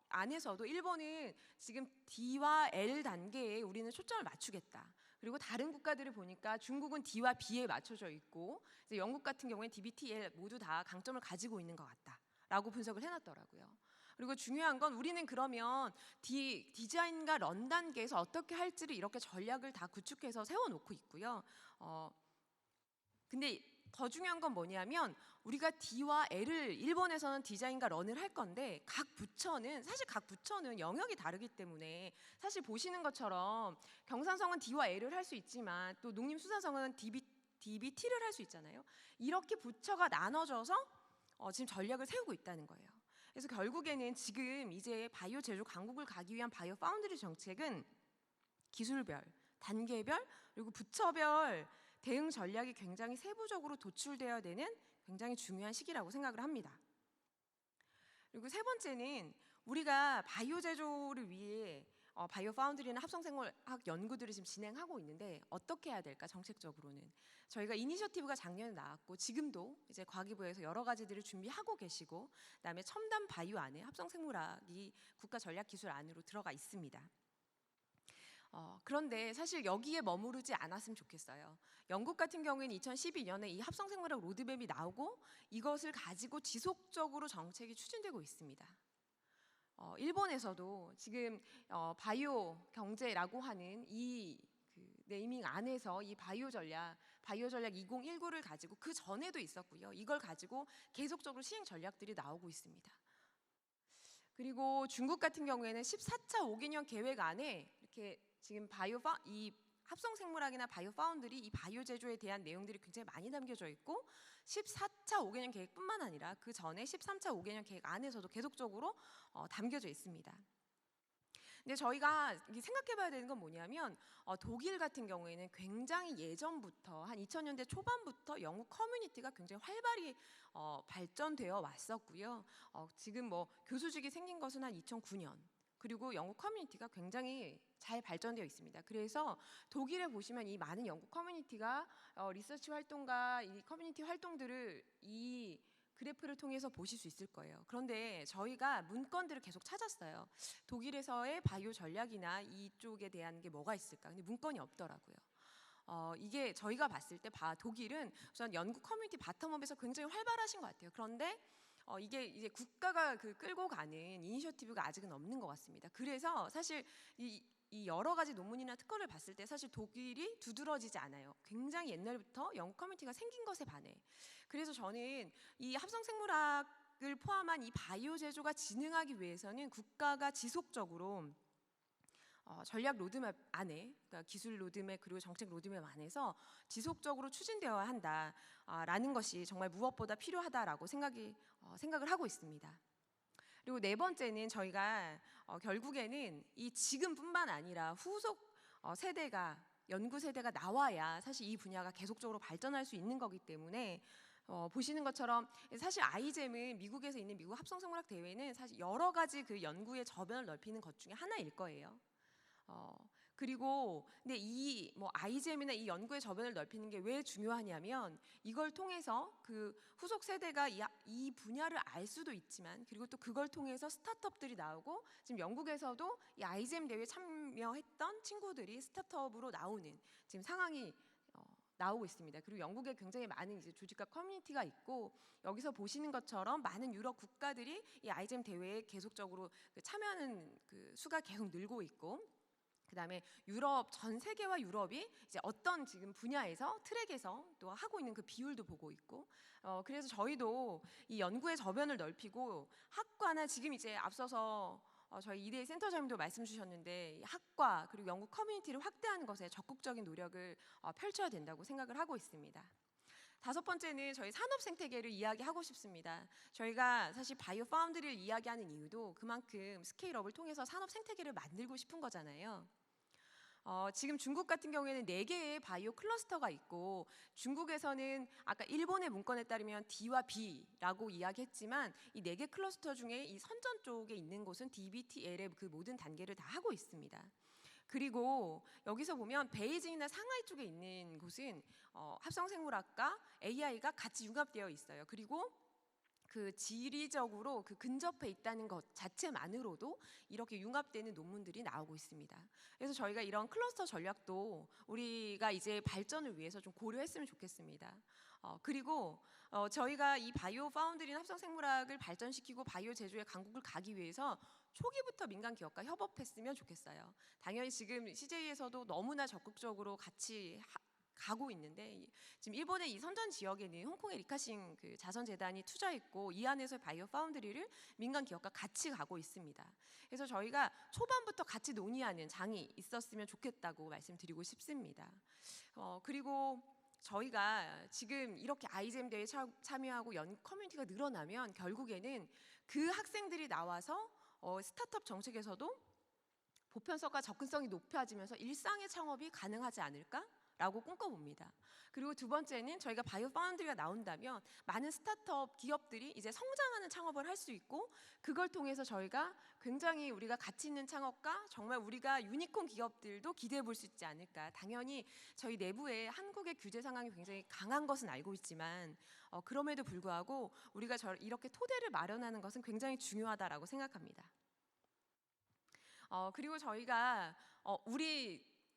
안에서도 일본은 지금 D와 L 단계에 우리는 초점을 맞추겠다. 그리고 다른 국가들을 보니까 중국은 D와 B에 맞춰져 있고 이제 영국 같은 경우에 DBTL 모두 다 강점을 가지고 있는 것 같다라고 분석을 해놨더라고요. 그리고 중요한 건 우리는 그러면 디자인과 런 단계에서 어떻게 할지를 이렇게 전략을 다 구축해서 세워놓고 있고요. 근데 더 중요한 건 뭐냐면 우리가 D와 L을 일본에서는 디자인과 런을 할 건데 각 부처는 영역이 다르기 때문에 사실 보시는 것처럼 경산성은 D와 L을 할 수 있지만 또 농림수산성은 DBT를 할 수 있잖아요. 이렇게 부처가 나눠져서 지금 전략을 세우고 있다는 거예요. 그래서 결국에는 지금 이제 바이오 제조 강국을 가기 위한 바이오 파운드리 정책은 기술별, 단계별, 그리고 부처별 대응 전략이 굉장히 세부적으로 도출되어야 되는 굉장히 중요한 시기라고 생각을 합니다. 그리고 세 번째는 우리가 바이오 제조를 위해 바이오 파운드리나 합성생물학 연구들을 지금 진행하고 있는데 어떻게 해야 될까 정책적으로는 저희가 이니셔티브가 작년에 나왔고 지금도 이제 과기부에서 여러 가지들을 준비하고 계시고 그다음에 첨단 바이오 안에 합성생물학이 국가전략기술 안으로 들어가 있습니다. 그런데 사실 여기에 머무르지 않았으면 좋겠어요. 영국 같은 경우에는 2012년에 이 합성생물학 로드맵이 나오고 이것을 가지고 지속적으로 정책이 추진되고 있습니다. 일본에서도 지금 바이오 경제라고 하는 이 네이밍 안에서 이 바이오 전략 2019를 가지고 그 전에도 있었고요. 이걸 가지고 계속적으로 시행 전략들이 나오고 있습니다. 그리고 중국 같은 경우에는 14차 5개년 계획 안에 이렇게 지금 이 합성생물학이나 바이오 파운드리 이 바이오 제조에 대한 내용들이 굉장히 많이 담겨져 있고 14차 5개년 계획뿐만 아니라 그 전에 13차 5개년 계획 안에서도 계속적으로 담겨져 있습니다. 근데 저희가 생각해봐야 되는 건 뭐냐면 독일 같은 경우에는 굉장히 예전부터 한 2000년대 초반부터 영국 커뮤니티가 굉장히 활발히 발전되어 왔었고요. 지금 뭐 교수직이 생긴 것은 한 2009년. 그리고 영국 커뮤니티가 굉장히 잘 발전되어 있습니다. 그래서 독일에 보시면 이 많은 영국 커뮤니티가 리서치 활동과 이 커뮤니티 활동들을 이 그래프를 통해서 보실 수 있을 거예요. 그런데 저희가 문건들을 계속 찾았어요. 독일에서의 바이오 전략이나 이쪽에 대한 게 뭐가 있을까? 근데 문건이 없더라고요. 이게 저희가 봤을 때 독일은 우선 연구 커뮤니티 바텀업에서 굉장히 활발하신 것 같아요. 그런데 이게 이제 국가가 끌고 가는 이니셔티브가 아직은 없는 것 같습니다. 그래서 사실 이 여러 가지 논문이나 특허를 봤을 때 사실 독일이 두드러지지 않아요. 굉장히 옛날부터 영국 커뮤니티가 생긴 것에 반해. 그래서 저는 이 합성생물학을 포함한 이 바이오 제조가 진행하기 위해서는 국가가 지속적으로 전략 로드맵 안에, 그러니까 기술 로드맵 그리고 정책 로드맵 안에서 지속적으로 추진되어야 한다라는 것이 정말 무엇보다 필요하다라고 생각을 하고 있습니다. 그리고 네 번째는 저희가 결국에는 이 지금뿐만 아니라 후속 연구 세대가 나와야 사실 이 분야가 계속적으로 발전할 수 있는 거기 때문에 보시는 것처럼 사실 아이잼은 미국에서 있는 미국 합성생물학 대회는 사실 여러 가지 그 연구의 저변을 넓히는 것 중에 하나일 거예요. 그리고 근데 이 아이잼이나 이 연구의 저변을 넓히는 게 왜 중요하냐면 이걸 통해서 그 후속 세대가 이 분야를 알 수도 있지만 그리고 또 그걸 통해서 스타트업들이 나오고 지금 영국에서도 이 아이잼 대회에 참여했던 친구들이 스타트업으로 나오는 지금 상황이 나오고 있습니다. 그리고 영국에 굉장히 많은 이제 조직과 커뮤니티가 있고 여기서 보시는 것처럼 많은 유럽 국가들이 이 아이잼 대회에 계속적으로 참여하는 그 수가 계속 늘고 있고 그다음에 유럽 전 세계와 유럽이 이제 어떤 지금 분야에서 트랙에서 또 하고 있는 그 비율도 보고 있고 그래서 저희도 이 연구의 저변을 넓히고 학과나 지금 이제 앞서서 저희 이대 센터장님도 말씀 주셨는데 학과 그리고 연구 커뮤니티를 확대하는 것에 적극적인 노력을 펼쳐야 된다고 생각을 하고 있습니다. 다섯 번째는 저희 산업 생태계를 이야기하고 싶습니다. 저희가 사실 바이오 파운드리를 이야기하는 이유도 그만큼 스케일업을 통해서 산업 생태계를 만들고 싶은 거잖아요. 지금 중국 같은 경우에는 4개의 바이오 클러스터가 있고 중국에서는 아까 일본의 문건에 따르면 D와 B라고 이야기했지만 이 4개 클러스터 중에 이 선전 쪽에 있는 곳은 DBT, LF 그 모든 단계를 다 하고 있습니다. 그리고 여기서 보면 베이징이나 상하이 쪽에 있는 곳은 합성생물학과 AI가 같이 융합되어 있어요. 그리고 그 지리적으로 그 근접해 있다는 것 자체만으로도 이렇게 융합되는 논문들이 나오고 있습니다. 그래서 저희가 이런 클러스터 전략도 우리가 이제 발전을 위해서 좀 고려했으면 좋겠습니다. 그리고 저희가 이 바이오 파운드리나 합성생물학을 발전시키고 바이오 제조의 강국을 가기 위해서 초기부터 민간 기업과 협업했으면 좋겠어요. 당연히 지금 CJ에서도 너무나 적극적으로 같이 가고 있는데 지금 일본의 이 선전 지역에는 홍콩의 리카싱 그 자선재단이 투자했고 이 안에서 바이오 파운드리를 민간 기업과 같이 가고 있습니다. 그래서 저희가 초반부터 같이 논의하는 장이 있었으면 좋겠다고 말씀드리고 싶습니다. 그리고 저희가 지금 이렇게 아이잼 대회에 참여하고 커뮤니티가 늘어나면 결국에는 그 학생들이 나와서 스타트업 정책에서도 보편성과 접근성이 높아지면서 일상의 창업이 가능하지 않을까라고 꿈꿔봅니다. 그리고 두 번째는 저희가 바이오 파운드리가 나온다면 많은 스타트업 기업들이 이제 성장하는 창업을 할 수 있고 그걸 통해서 저희가 굉장히 우리가 가치 있는 창업과 정말 우리가 유니콘 기업들도 기대해 볼 수 있지 않을까. 당연히 저희 내부에 한국의 규제 상황이 굉장히 강한 것은 알고 있지만 그럼에도 불구하고 우리가 이렇게 토대를 마련하는 것은 굉장히 중요하다라고 생각합니다. 그리고 저희가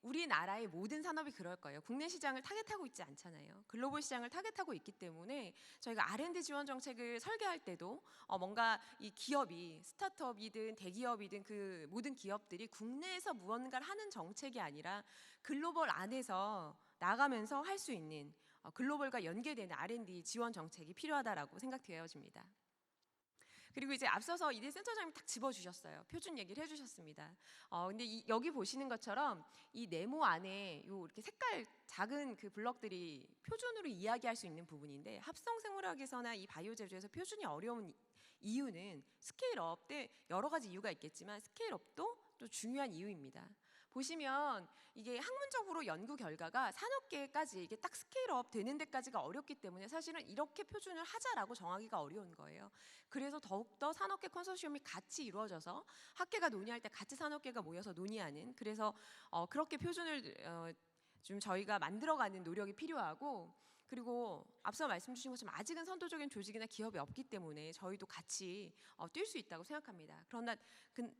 우리나라의 모든 산업이 그럴 거예요. 국내 시장을 타겟하고 있지 않잖아요. 글로벌 시장을 타겟하고 있기 때문에 저희가 R&D 지원 정책을 설계할 때도 뭔가 이 기업이 스타트업이든 대기업이든 그 모든 기업들이 국내에서 무언가를 하는 정책이 아니라 글로벌 안에서 나가면서 할 수 있는 글로벌과 연계되는 R&D 지원 정책이 필요하다라고 생각되어집니다. 그리고 이제 앞서서 이대 센터장님이 딱 짚어주셨어요. 표준 얘기를 해주셨습니다. 근데 여기 보시는 것처럼 이 네모 안에 요 이렇게 색깔 작은 그 블럭들이 표준으로 이야기할 수 있는 부분인데 합성 생물학에서나 이 바이오 제조에서 표준이 어려운 이유는 스케일업 때 여러 가지 이유가 있겠지만 스케일업도 또 중요한 이유입니다. 보시면 이게 학문적으로 연구 결과가 산업계까지 이게 딱 스케일업 되는 데까지가 어렵기 때문에 사실은 이렇게 표준을 하자라고 정하기가 어려운 거예요. 그래서 더욱더 산업계 컨소시엄이 같이 이루어져서 학계가 논의할 때 같이 산업계가 모여서 논의하는 그래서 그렇게 표준을 좀 저희가 만들어가는 노력이 필요하고 그리고 앞서 말씀 주신 것처럼 아직은 선도적인 조직이나 기업이 없기 때문에 저희도 같이 뛸 수 있다고 생각합니다. 그러나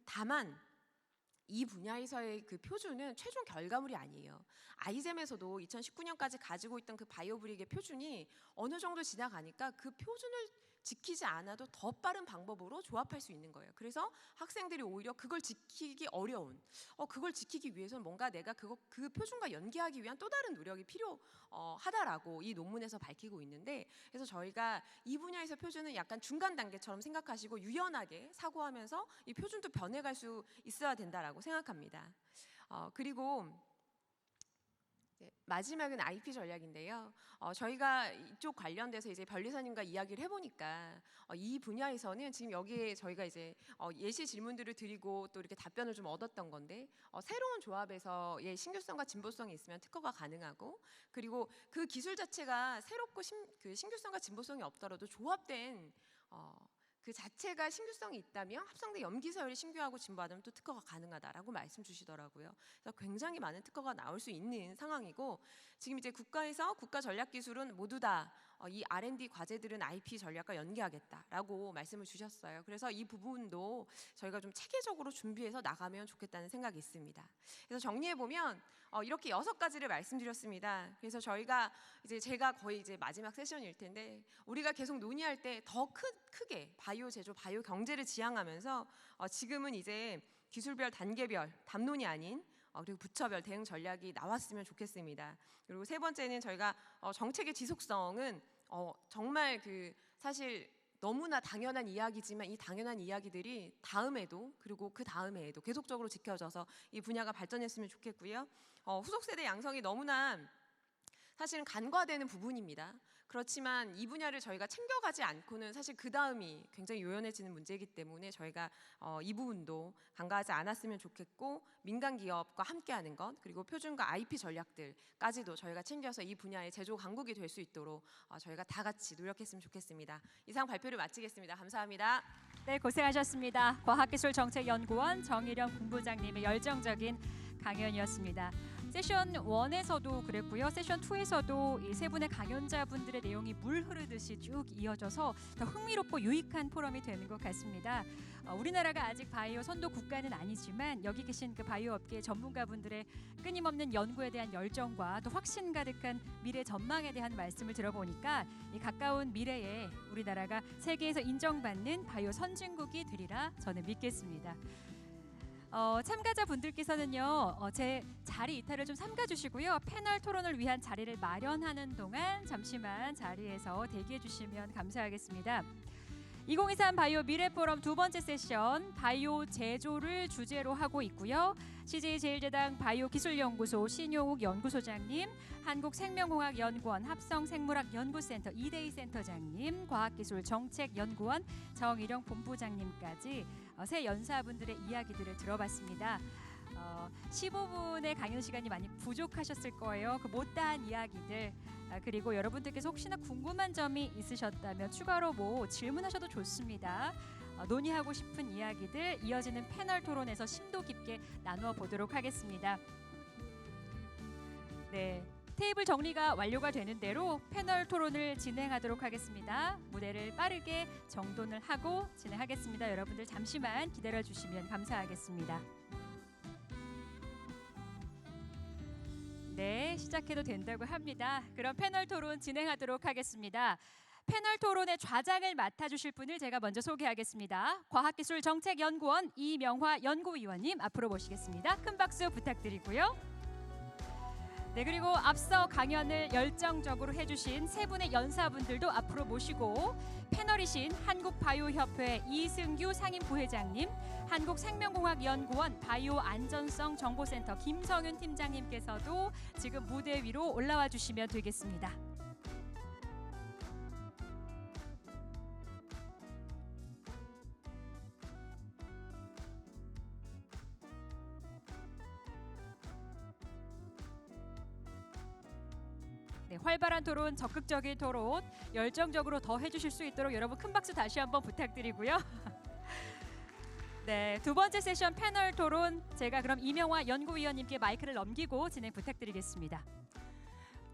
다만 이 분야에서의 그 표준은 최종 결과물이 아니에요. 아이잼에서도 2019년까지 가지고 있던 그 바이오브릭의 표준이 어느 정도 지나가니까 그 표준을 지키지 않아도 더 빠른 방법으로 조합할 수 있는 거예요. 그래서 학생들이 오히려 그걸 지키기 어려운, 그걸 지키기 위해서는 뭔가 내가 그 표준과 연계하기 위한 또 다른 노력이 필요하다라고 이 논문에서 밝히고 있는데, 그래서 저희가 이 분야에서 표준은 약간 중간 단계처럼 생각하시고 유연하게 사고하면서 이 표준도 변해갈 수 있어야 된다라고 생각합니다. 그리고 마지막은 IP 전략인데요. 저희가 이쪽 관련돼서 이제 변리사님과 이야기를 해보니까 이 분야에서는 지금 여기에 저희가 이제 예시 질문들을 드리고 또 이렇게 답변을 좀 얻었던 건데 새로운 조합에서의 신규성과 진보성이 있으면 특허가 가능하고 그리고 그 기술 자체가 새롭고 신규성과 진보성이 없더라도 조합된 그 자체가 신규성이 있다면 합성된 염기서열이 신규하고 진보하다면 또 특허가 가능하다라고 말씀 주시더라고요. 그래서 굉장히 많은 특허가 나올 수 있는 상황이고 지금 이제 국가에서 국가 전략 기술은 모두 다 이 R&D 과제들은 IP 전략과 연계하겠다라고 말씀을 주셨어요. 그래서 이 부분도 저희가 좀 체계적으로 준비해서 나가면 좋겠다는 생각이 있습니다. 그래서 정리해 보면 이렇게 6가지를 말씀드렸습니다. 그래서 저희가 이제 제가 거의 이제 마지막 세션일 텐데 우리가 계속 논의할 때 더 크게 바이오 제조, 바이오 경제를 지향하면서 지금은 이제 기술별, 단계별, 담론이 아닌 그리고 부처별 대응 전략이 나왔으면 좋겠습니다. 그리고 세 번째는 저희가 정책의 지속성은 정말 사실 너무나 당연한 이야기지만 이 당연한 이야기들이 다음에도 그리고 그 다음에도 계속적으로 지켜져서 이 분야가 발전했으면 좋겠고요. 후속 세대 양성이 너무나 사실은 간과되는 부분입니다. 그렇지만 이 분야를 저희가 챙겨가지 않고는 사실 그 다음이 굉장히 요연해지는 문제이기 때문에 저희가 이 부분도 간과하지 않았으면 좋겠고 민간 기업과 함께하는 것 그리고 표준과 IP 전략들까지도 저희가 챙겨서 이 분야의 제조 강국이 될 수 있도록 저희가 다 같이 노력했으면 좋겠습니다. 이상 발표를 마치겠습니다. 감사합니다. 네, 고생하셨습니다. 과학기술정책연구원 정일영 본부장님의 열정적인 강연이었습니다. 세션 1에서도 그랬고요. 세션 2에서도 이 세 분의 강연자분들의 내용이 물 흐르듯이 쭉 이어져서 더 흥미롭고 유익한 포럼이 되는 것 같습니다. 우리나라가 아직 바이오 선도 국가는 아니지만 여기 계신 그 바이오 업계 전문가분들의 끊임없는 연구에 대한 열정과 또 확신 가득한 미래 전망에 대한 말씀을 들어보니까 이 가까운 미래에 우리나라가 세계에서 인정받는 바이오 선진국이 되리라 저는 믿겠습니다. 참가자분들께서는요, 제 자리 이탈을 좀 삼가 주시고요. 패널 토론을 위한 자리를 마련하는 동안 잠시만 자리에서 대기해 주시면 감사하겠습니다. 2023 바이오 미래 포럼 두 번째 세션 바이오 제조를 주제로 하고 있고요. CJ제일제당 바이오기술연구소 신용욱 연구소장님, 한국생명공학연구원 합성생물학연구센터 이대희 센터장님, 과학기술정책연구원 정일영 본부장님까지 새 연사분들의 이야기들을 들어봤습니다. 15분의 강연 시간이 많이 부족하셨을 거예요. 그 못다한 이야기들, 그리고 여러분들께서 혹시나 궁금한 점이 있으셨다면 추가로 뭐 질문하셔도 좋습니다. 논의하고 싶은 이야기들 이어지는 패널 토론에서 심도 깊게 나누어 보도록 하겠습니다. 네, 테이블 정리가 완료가 되는 대로 패널 토론을 진행하도록 하겠습니다. 무대를 빠르게 정돈을 하고 진행하겠습니다. 여러분들 잠시만 기다려 주시면 감사하겠습니다. 네, 시작해도 된다고 합니다. 그럼 패널 토론 진행하도록 하겠습니다. 패널 토론의 좌장을 맡아주실 분을 제가 먼저 소개하겠습니다. 과학기술정책연구원 이명화 연구위원님 앞으로 모시겠습니다. 큰 박수 부탁드리고요. 네, 그리고 앞서 강연을 열정적으로 해주신 세 분의 연사분들도 앞으로 모시고 패널이신 한국바이오협회 이승규 상임부회장님, 한국생명공학연구원 바이오안전성 정보센터 김성윤 팀장님께서도 지금 무대 위로 올라와 주시면 되겠습니다. 네, 활발한 토론, 적극적인 토론, 열정적으로 더 해주실 수 있도록 여러분 큰 박수 다시 한번 부탁드리고요. 네, 두 번째 세션 패널 토론 제가 그럼 이명화 연구위원님께 마이크를 넘기고 진행 부탁드리겠습니다.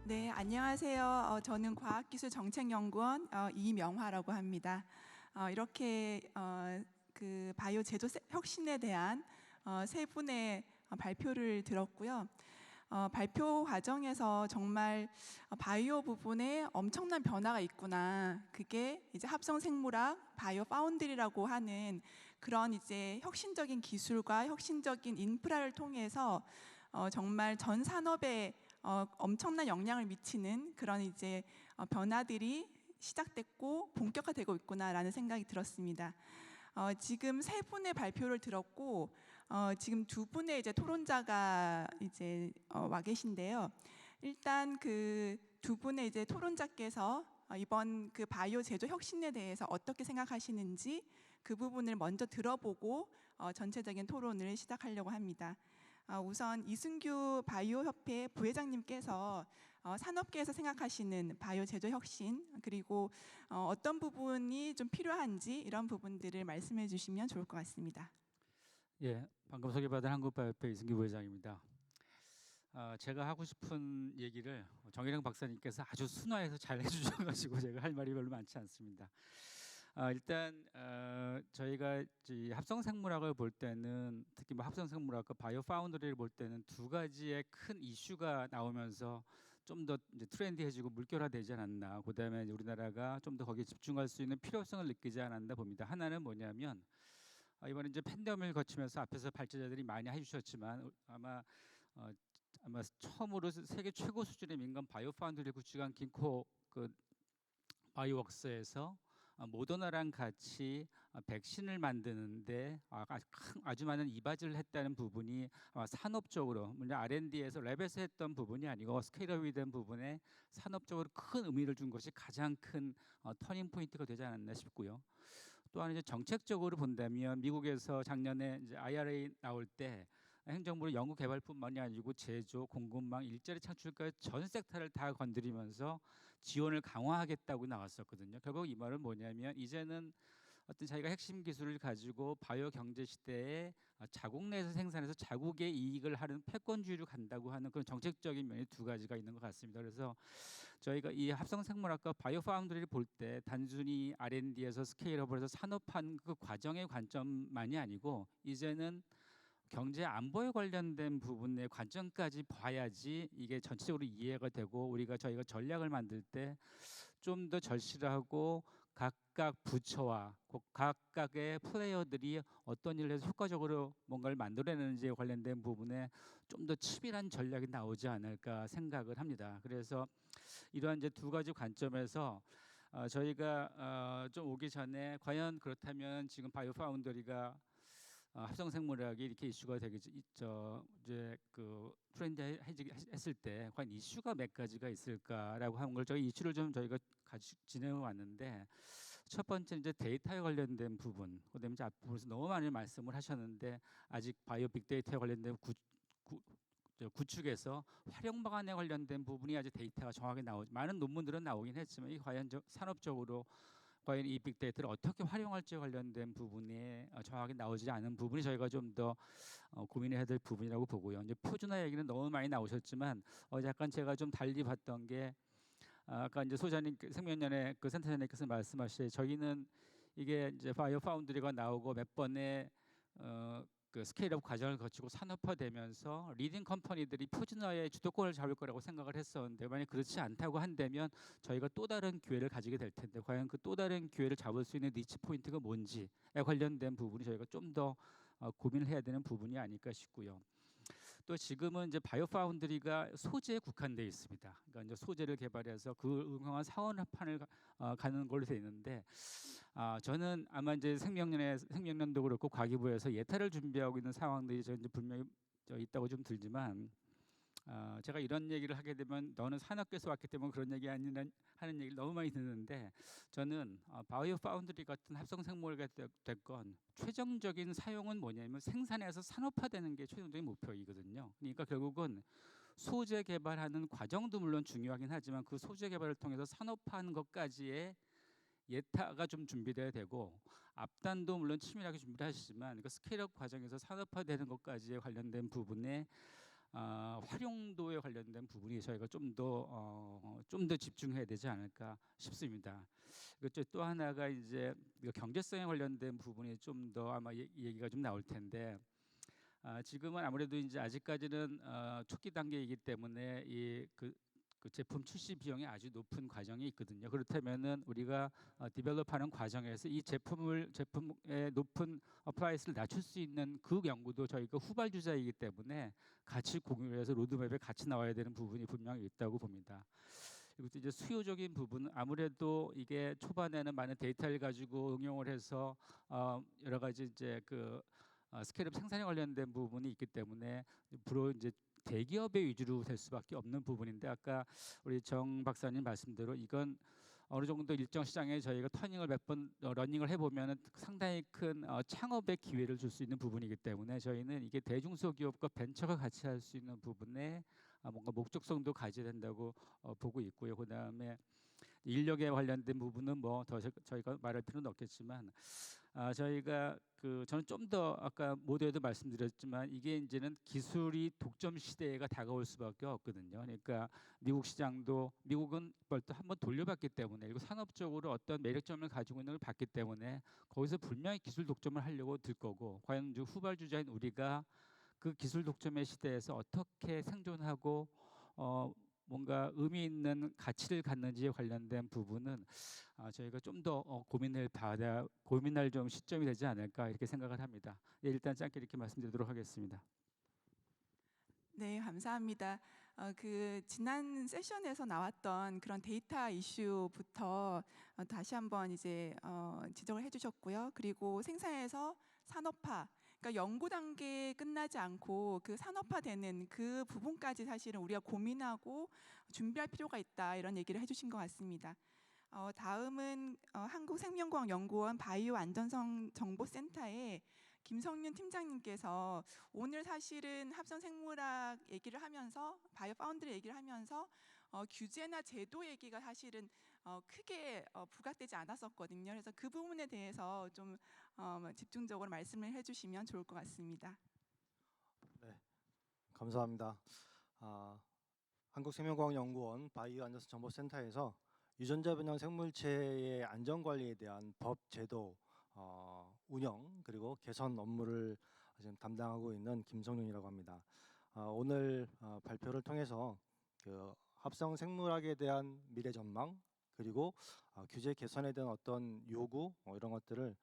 네, 안녕하세요. 저는 과학기술정책연구원 이명화라고 합니다. 이렇게 그 바이오 제조 혁신에 대한 세 분의 발표를 들었고요. 발표 과정에서 정말 바이오 부분에 엄청난 변화가 있구나. 그게 이제 합성생물학, 바이오 파운드리라고 하는 그런 이제 혁신적인 기술과 혁신적인 인프라를 통해서 정말 전 산업에 엄청난 영향을 미치는 그런 이제 변화들이 시작됐고 본격화되고 있구나라는 생각이 들었습니다. 지금 세 분의 발표를 들었고 지금 두 분의 이제 토론자가 이제 와 계신데요. 일단 그 두 분의 이제 토론자께서 이번 그 바이오 제조 혁신에 대해서 어떻게 생각하시는지 그 부분을 먼저 들어보고 전체적인 토론을 시작하려고 합니다. 우선 이승규 바이오협회 부회장님께서 산업계에서 생각하시는 바이오 제조 혁신 그리고 어떤 부분이 좀 필요한지 이런 부분들을 말씀해 주시면 좋을 것 같습니다. 예, 방금 소개받은 한국바이오협회 이승규 부회장입니다. 제가 하고 싶은 얘기를 정일영 박사님께서 아주 순화해서 잘 해주셔가지고 제가 할 말이 별로 많지 않습니다. 일단 저희가 합성생물학을 볼 때는 특히 뭐 합성생물학과 바이오 파운드리를 볼 때는 두 가지의 큰 이슈가 나오면서 좀 더 트렌디해지고 물결화되지 않았나. 그다음에 우리나라가 좀 더 거기에 집중할 수 있는 필요성을 느끼지 않았나 봅니다. 하나는 뭐냐면 이번에 이제 팬데믹을 거치면서 앞에서 발제자들이 많이 해주셨지만 아마 처음으로 세계 최고 수준의 민간 바이오 파운드리를 구축한 긴코 그 바이오웍스에서 모더나랑 같이 백신을 만드는데 아주 많은 이바지를 했다는 부분이 산업적으로 물론 R&D에서 랩에서 했던 부분이 아니고 스케일업이 된 부분에 산업적으로 큰 의미를 준 것이 가장 큰 터닝 포인트가 되지 않았나 싶고요. 또한 이제 정책적으로 본다면 미국에서 작년에 이제 IRA 나올 때 행정부는 연구 개발뿐만이 아니고 제조, 공급망, 일자리 창출까지 전 섹터를 다 건드리면서 지원을 강화하겠다고 나왔었거든요. 결국 이 말은 뭐냐면 이제는 어떤 자기가 핵심 기술을 가지고 바이오 경제 시대에 자국 내에서 생산해서 자국의 이익을 하는 패권주의로 간다고 하는 그런 정책적인 면이 두 가지가 있는 것 같습니다. 그래서 저희가 이 합성생물학과 바이오 파운드리를 볼 때 단순히 R&D에서 스케일업을 해서 산업화하는 그 과정의 관점만이 아니고 이제는 경제 안보에 관련된 부분의 관점까지 봐야지 이게 전체적으로 이해가 되고 저희가 전략을 만들 때 좀 더 절실하고 각각 부처와 각각의 플레이어들이 어떤 일을 해서 효과적으로 뭔가를 만들어내는지에 관련된 부분에 좀 더 치밀한 전략이 나오지 않을까 생각을 합니다. 그래서 이러한 이제 두 가지 관점에서 저희가 좀 오기 전에 과연 그렇다면 지금 바이오 파운더리가 합성생물학이 이렇게 이슈가 되기 이제 그 트렌드해지했을 때 과연 이슈가 몇 가지가 있을까라고 하는 걸 저희 이슈를 좀 저희가 같이 진행해 왔는데, 첫 번째 이제 데이터에 관련된 부분, 그다음에 이제 앞부분에서 너무 많이 말씀을 하셨는데 아직 바이오 빅데이터에 관련된 구축에서 활용 방안에 관련된 부분이 아직 데이터가 정확하게 많은 논문들은 나오긴 했지만 이 과연 산업적으로 과연 이 빅데이터를 어떻게 활용할지에 관련된 부분이 정확하게 나오지 않은 부분이 저희가 좀 더 고민해야 될 부분이라고 보고요. 이제 표준화 얘기는 너무 많이 나오셨지만 약간 제가 좀 달리 봤던 게 아까 이제 소장님 생명연의 그 센터장님께서 말씀하실 저희는 이게 이제 바이오 파운드리가 나오고 몇 번의 그 스케일업 과정을 거치고 산업화되면서 리딩 컴퍼니들이 표준화의 주도권을 잡을 거라고 생각을 했었는데, 만약 그렇지 않다고 한다면 저희가 또 다른 기회를 가지게 될 텐데 과연 그 또 다른 기회를 잡을 수 있는 니치 포인트가 뭔지에 관련된 부분이 저희가 좀 더 고민을 해야 되는 부분이 아닐까 싶고요. 또 지금은 이제 바이오 파운드리가 소재에 국한되어 있습니다. 그러니까 이제 소재를 개발해서 그 응용한 사원판을 가는 걸로 되어 있는데, 저는 아마 이제 생명연도 그렇고 과기부에서 예타를 준비하고 있는 상황들이 이제 분명히 있다고 좀 들지만, 제가 이런 얘기를 하게 되면 너는 산업계에서 왔기 때문에 그런 얘기 아니라 하는 얘기를 너무 많이 듣는데, 저는 바이오 파운드리 같은 합성생물가 됐건 최종적인 사용은 뭐냐면 생산해서 산업화되는 게 최종적인 목표이거든요. 그러니까 결국은 소재 개발하는 과정도 물론 중요하긴 하지만 그 소재 개발을 통해서 산업화하는 것까지의 예타가 좀 준비돼야 되고, 앞단도 물론 치밀하게 준비를 하시지만 그 스케일업 과정에서 산업화되는 것까지에 관련된 부분에 활용도에 관련된 부분이 저희가 좀 더 집중해야 되지 않을까 싶습니다. 그리고 또 하나가 이제 경제성에 관련된 부분이 좀 더 아마 얘기가 좀 나올 텐데, 지금은 아무래도 이제 아직까지는 초기 단계이기 때문에 그 제품 출시 비용이 아주 높은 과정이 있거든요. 그렇다면은 우리가 디벨롭하는 과정에서 이 제품의 높은 프라이스를 낮출 수 있는 그 연구도 저희가 후발주자이기 때문에 같이 공유를 해서 로드맵에 같이 나와야 되는 부분이 분명히 있다고 봅니다. 그리고 또 이제 수요적인 부분은 아무래도 이게 초반에는 많은 데이터를 가지고 응용을 해서 여러 가지 이제 그 스케일업 생산에 관련된 부분이 있기 때문에 주로 이제 대기업의 위주로 될 수밖에 없는 부분인데, 아까 우리 정 박사님 말씀대로 이건 어느 정도 일정 시장에 저희가 터닝을 몇 번 러닝을 해보면 상당히 큰 창업의 기회를 줄 수 있는 부분이기 때문에 저희는 이게 대중소기업과 벤처가 같이 할 수 있는 부분에 뭔가 목적성도 가져야 된다고 보고 있고요. 그다음에 인력에 관련된 부분은 뭐 더 저희가 말할 필요는 없겠지만, 저희가 저는 좀 더 아까 모두에도 말씀드렸지만 이게 이제는 기술이 독점 시대가 다가올 수밖에 없거든요. 그러니까 미국은 벌써 한번 돌려봤기 때문에, 그리고 산업적으로 어떤 매력점을 가지고 있는 걸 봤기 때문에 거기서 분명히 기술 독점을 하려고 들 거고, 과연 후발주자인 우리가 그 기술 독점의 시대에서 어떻게 생존하고 뭔가 의미 있는 가치를 갖는지에 관련된 부분은 저희가 좀 더 고민할 좀 시점이 되지 않을까 이렇게 생각을 합니다. 일단 짧게 이렇게 말씀드리도록 하겠습니다. 네, 감사합니다. 그 지난 세션에서 나왔던 그런 데이터 이슈부터 다시 한번 이제 지적을 해주셨고요. 그리고 생산에서 산업화, 그러니까 연구 단계에 끝나지 않고 그 산업화되는 그 부분까지 사실은 우리가 고민하고 준비할 필요가 있다, 이런 얘기를 해주신 것 같습니다. 다음은 한국생명과학연구원 바이오 안전성 정보센터의 김성윤 팀장님께서 오늘 사실은 합성생물학 얘기를 하면서 바이오 파운드리 얘기를 하면서 규제나 제도 얘기가 사실은 크게 부각되지 않았었거든요. 그래서 그 부분에 대해서 좀 집중적으로 말씀을 해주시면 좋을 것 같습니다. 네, 감사합니다. 한국생명과학연구원 바이오 안전성 정보센터에서 유전자 변형 생물체의 안전 관리에 대한 법, 제도, 운영 그리고 개선 업무를 지금 담당하고 있는 김성윤이라고 합니다. 오늘 발표를 통해서 그 합성 생물학에 대한 미래 전망, 그리고 규제 개선에 대한 어떤 요구 이런 것들을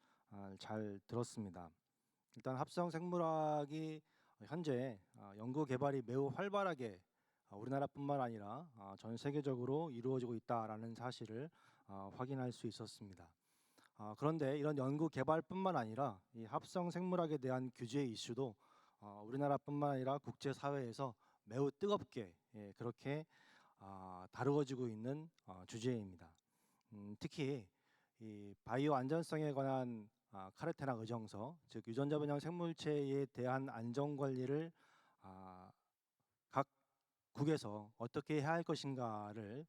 잘 들었습니다. 일단 합성 생물학이 현재 연구 개발이 매우 활발하게 우리나라뿐만 아니라 전 세계적으로 이루어지고 있다라는 사실을 확인할 수 있었습니다. 그런데 이런 연구 개발뿐만 아니라 이 합성 생물학에 대한 규제 이슈도 우리나라뿐만 아니라 국제 사회에서 매우 뜨겁게 그렇게 다루어지고 있는 주제입니다. 특히 이 바이오 안전성에 관한 카르테나 의정서, 즉 유전자 변형 생물체에 대한 안전 관리를 각 국에서 어떻게 해야 할 것인가를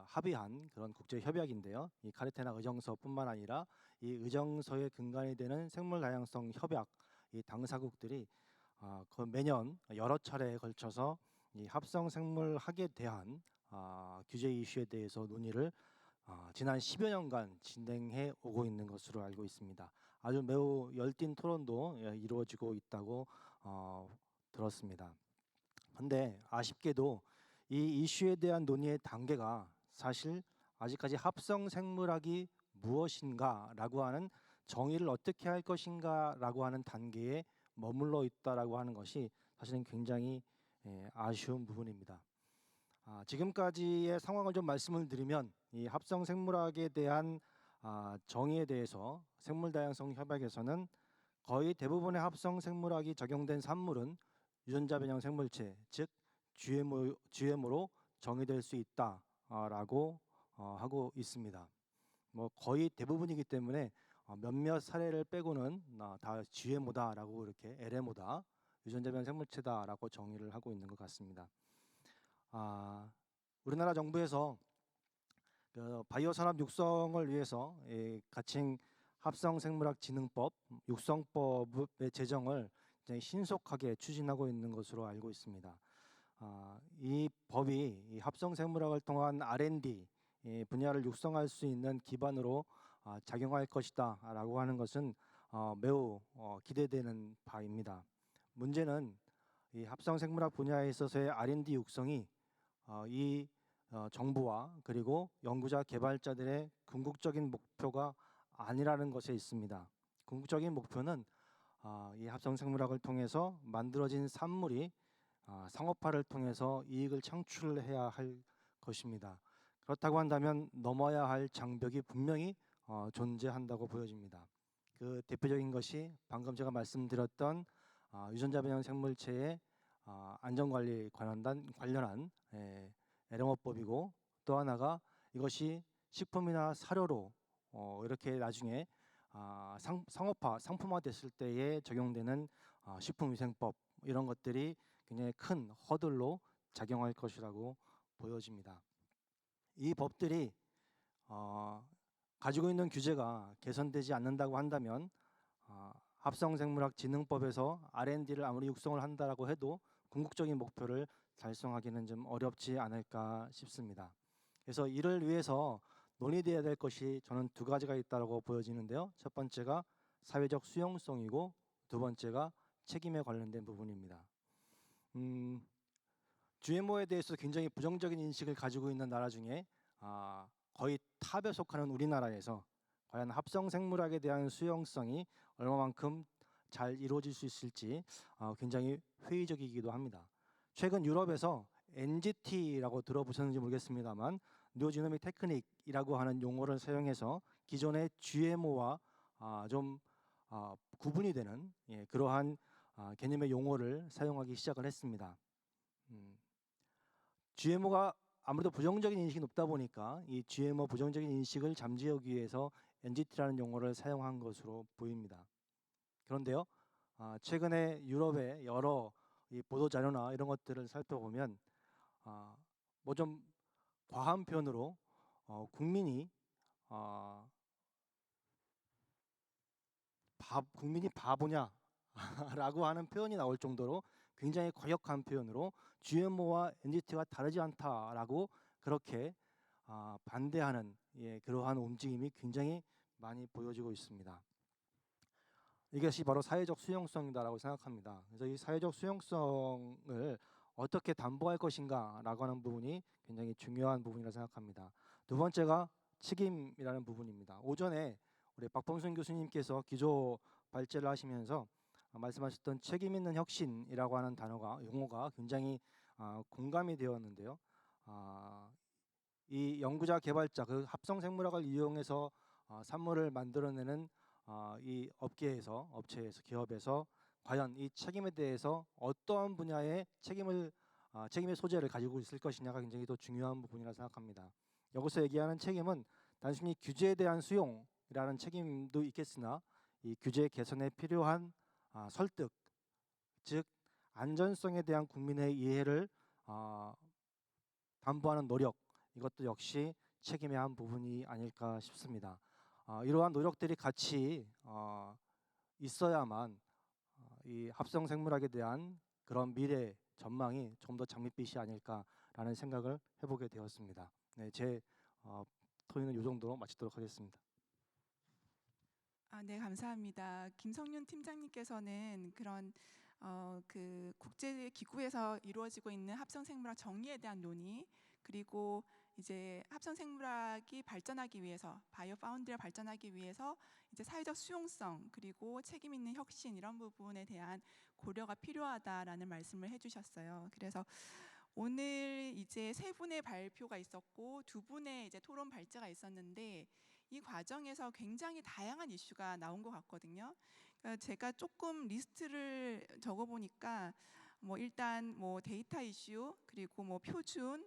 합의한 그런 국제 협약인데요. 이 카르테나 의정서뿐만 아니라 이 의정서의 근간이 되는 생물 다양성 협약, 이 당사국들이 그 매년 여러 차례에 걸쳐서 이 합성 생물학에 대한 규제 이슈에 대해서 논의를 지난 10여 년간 진행해 오고 있는 것으로 알고 있습니다. 아주 매우 열띤 토론도 이루어지고 있다고 들었습니다. 그런데 아쉽게도 이 이슈에 대한 논의의 단계가 사실 아직까지 합성 생물학이 무엇인가라고 하는 정의를 어떻게 할 것인가라고 하는 단계에 머물러 있다라고 하는 것이 사실은 굉장히 아쉬운 부분입니다. 지금까지의 상황을 좀 말씀을 드리면 이 합성 생물학에 대한 정의에 대해서 생물 다양성 협약에서는 거의 대부분의 합성 생물학이 적용된 산물은 유전자 변형 생물체, 즉 GMO로 정의될 수 있다라고 하고 있습니다. 뭐 거의 대부분이기 때문에 몇몇 사례를 빼고는 다 GMO다라고 이렇게 LMO다, 유전자 변형 생물체다라고 정의를 하고 있는 것 같습니다. 우리나라 정부에서 바이오 산업 육성을 위해서 가칭 합성생물학진흥법, 육성법의 제정을 신속하게 추진하고 있는 것으로 알고 있습니다. 이 법이 이 합성생물학을 통한 R&D 분야를 육성할 수 있는 기반으로 작용할 것이다라고 하는 것은 매우 기대되는 바입니다. 문제는 이 합성생물학 분야에 있어서의 R&D 육성이 이 정부와 그리고 연구자 개발자들의 궁극적인 목표가 아니라는 것에 있습니다. 궁극적인 목표는 이 합성생물학을 통해서 만들어진 산물이 상업화를 통해서 이익을 창출해야 할 것입니다. 그렇다고 한다면 넘어야 할 장벽이 분명히 존재한다고 보여집니다. 그 대표적인 것이 방금 제가 말씀드렸던 유전자 변형 생물체의 안전관리 관련한 LMO법이고, 또 하나가 이것이 식품이나 사료로 이렇게 나중에 상업화, 상품화 됐을 때에 적용되는 식품위생법, 이런 것들이 굉장히 큰 허들로 작용할 것이라고 보여집니다. 이 법들이 가지고 있는 규제가 개선되지 않는다고 한다면 합성생물학진흥법에서 R&D를 아무리 육성을 한다라고 해도 궁극적인 목표를 달성하기는 좀 어렵지 않을까 싶습니다. 그래서 이를 위해서 논의되어야 될 것이 저는 두 가지가 있다고 보여지는데요. 첫 번째가 사회적 수용성이고, 두 번째가 책임에 관련된 부분입니다. GMO에 대해서 굉장히 부정적인 인식을 가지고 있는 나라 중에 거의 탑에 속하는 우리나라에서 과연 합성생물학에 대한 수용성이 얼마만큼 잘 이루어질 수 있을지 굉장히 회의적이기도 합니다. 최근 유럽에서 NGT라고 들어보셨는지 모르겠습니다만 뉴지노믹 테크닉이라고 하는 용어를 사용해서 기존의 GMO와 좀 구분이 되는 그러한 개념의 용어를 사용하기 시작을 했습니다. GMO가 아무래도 부정적인 인식이 높다 보니까 이 GMO 부정적인 인식을 잠재우기 위해서 NGT라는 용어를 사용한 것으로 보입니다. 그런데요, 최근에 유럽의 여러 이 보도 자료나 이런 것들을 살펴보면 뭐 좀 과한 표현으로 국민이 바보냐라고 하는 표현이 나올 정도로 굉장히 과격한 표현으로 GMO와 NGT가 다르지 않다라고 그렇게 반대하는 그러한 움직임이 굉장히 많이 보여지고 있습니다. 이것이 바로 사회적 수용성이다라고 생각합니다. 그래서 이 사회적 수용성을 어떻게 담보할 것인가라고 하는 부분이 굉장히 중요한 부분이라고 생각합니다. 두 번째가 책임이라는 부분입니다. 오전에 우리 박범순 교수님께서 기조 발제를 하시면서 말씀하셨던 책임 있는 혁신이라고 하는 단어가 용어가 굉장히 공감이 되었는데요. 이 연구자 개발자 그 합성 생물학을 이용해서 산물을 만들어내는 이 업체에서 기업에서 과연 이 책임에 대해서 어떠한 분야의 책임의 소재를 가지고 있을 것이냐가 굉장히 더 중요한 부분이라 생각합니다. 여기서 얘기하는 책임은 단순히 규제에 대한 수용이라는 책임도 있겠으나 이 규제 개선에 필요한 설득, 즉 안전성에 대한 국민의 이해를 담보하는 노력, 이것도 역시 책임의 한 부분이 아닐까 싶습니다. 이러한 노력들이 같이 있어야만 이 합성 생물학에 대한 그런 미래 전망이 좀 더 장밋빛이 아닐까라는 생각을 해보게 되었습니다. 네, 제 토의는 이 정도로 마치도록 하겠습니다. 네, 감사합니다. 김성윤 팀장님께서는 그런 그 국제 기구에서 이루어지고 있는 합성 생물학 정의에 대한 논의, 그리고 이제 합성 생물학이 발전하기 위해서, 바이오 파운드리가 발전하기 위해서 이제 사회적 수용성 그리고 책임 있는 혁신 이런 부분에 대한 고려가 필요하다라는 말씀을 해주셨어요. 그래서 오늘 이제 세 분의 발표가 있었고 두 분의 이제 토론 발제가 있었는데 이 과정에서 굉장히 다양한 이슈가 나온 것 같거든요. 그러니까 제가 조금 리스트를 적어보니까 뭐 일단 뭐 데이터 이슈, 그리고 뭐 표준,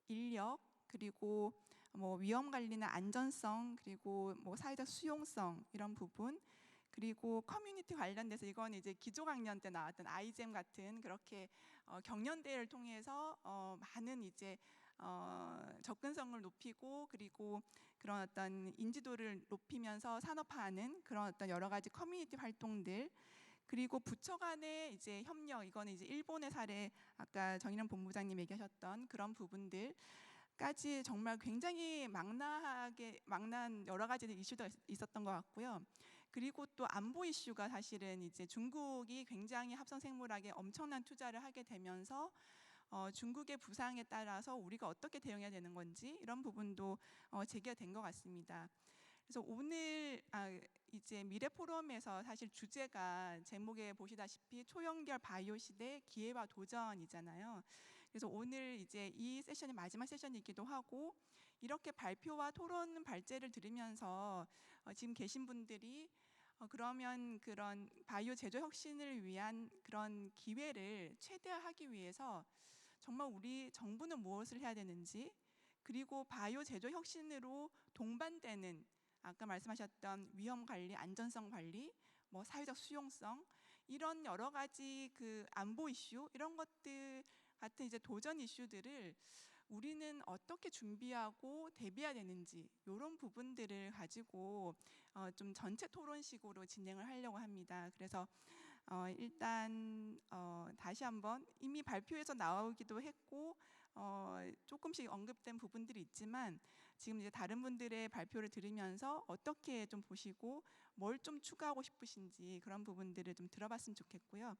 인력, 그리고 뭐 위험 관리나 안전성, 그리고 뭐 사회적 수용성 이런 부분, 그리고 커뮤니티 관련돼서 이건 이제 기조 강연 때 나왔던 아이잼 같은 그렇게 경연대회를 통해서 많은 이제 접근성을 높이고 그리고 그런 어떤 인지도를 높이면서 산업화하는 그런 어떤 여러 가지 커뮤니티 활동들, 그리고 부처 간의 이제 협력, 이거는 이제 일본의 사례, 아까 정인영 본부장님 얘기하셨던 그런 부분들까지 정말 굉장히 망나한 여러 가지 이슈도 있었던 것 같고요. 그리고 또 안보 이슈가 사실은 이제 중국이 굉장히 합성 생물학에 엄청난 투자를 하게 되면서 중국의 부상에 따라서 우리가 어떻게 대응해야 되는 건지 이런 부분도 제기가 된 것 같습니다. 그래서 오늘 이제 미래 포럼에서 사실 주제가 제목에 보시다시피 초연결 바이오 시대 기회와 도전이잖아요. 그래서 오늘 이제 이 세션이 마지막 세션이기도 하고 이렇게 발표와 토론 발제를 들으면서 지금 계신 분들이 그러면 그런 바이오 제조 혁신을 위한 그런 기회를 최대화하기 위해서 정말 우리 정부는 무엇을 해야 되는지, 그리고 바이오 제조 혁신으로 동반되는 아까 말씀하셨던 위험 관리, 안전성 관리, 뭐 사회적 수용성 이런 여러 가지 그 안보 이슈 이런 것들 같은 이제 도전 이슈들을 우리는 어떻게 준비하고 대비해야 되는지 이런 부분들을 가지고 좀 전체 토론식으로 진행을 하려고 합니다. 그래서 일단 다시 한번 이미 발표에서 나오기도 했고 조금씩 언급된 부분들이 있지만 지금 이제 다른 분들의 발표를 들으면서 어떻게 좀 보시고 뭘 좀 추가하고 싶으신지 그런 부분들을 좀 들어봤으면 좋겠고요.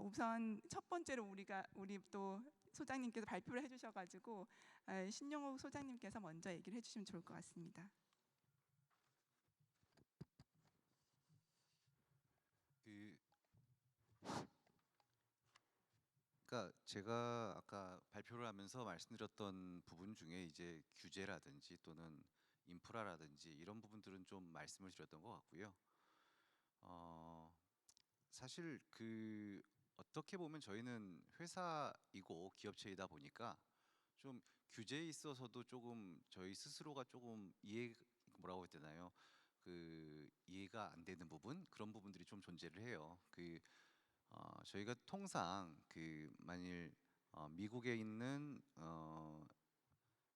우선 첫 번째로 우리 또 소장님께서 발표를 해주셔가지고 신용욱 소장님께서 먼저 얘기를 해주시면 좋을 것 같습니다. 그러니까 제가 아까 발표를 하면서 말씀드렸던 부분 중에 이제 규제라든지 또는 인프라라든지 이런 부분들은 좀 말씀을 드렸던 것 같고요. 사실 어떻게 보면 저희는 회사이고 기업체이다 보니까 좀 규제에 있어서도 조금 저희 스스로가 조금 뭐라고 해야 되나요? 이해가 안 되는 부분 그런 부분들이 좀 존재를 해요. 저희가 통상 만일 미국에 있는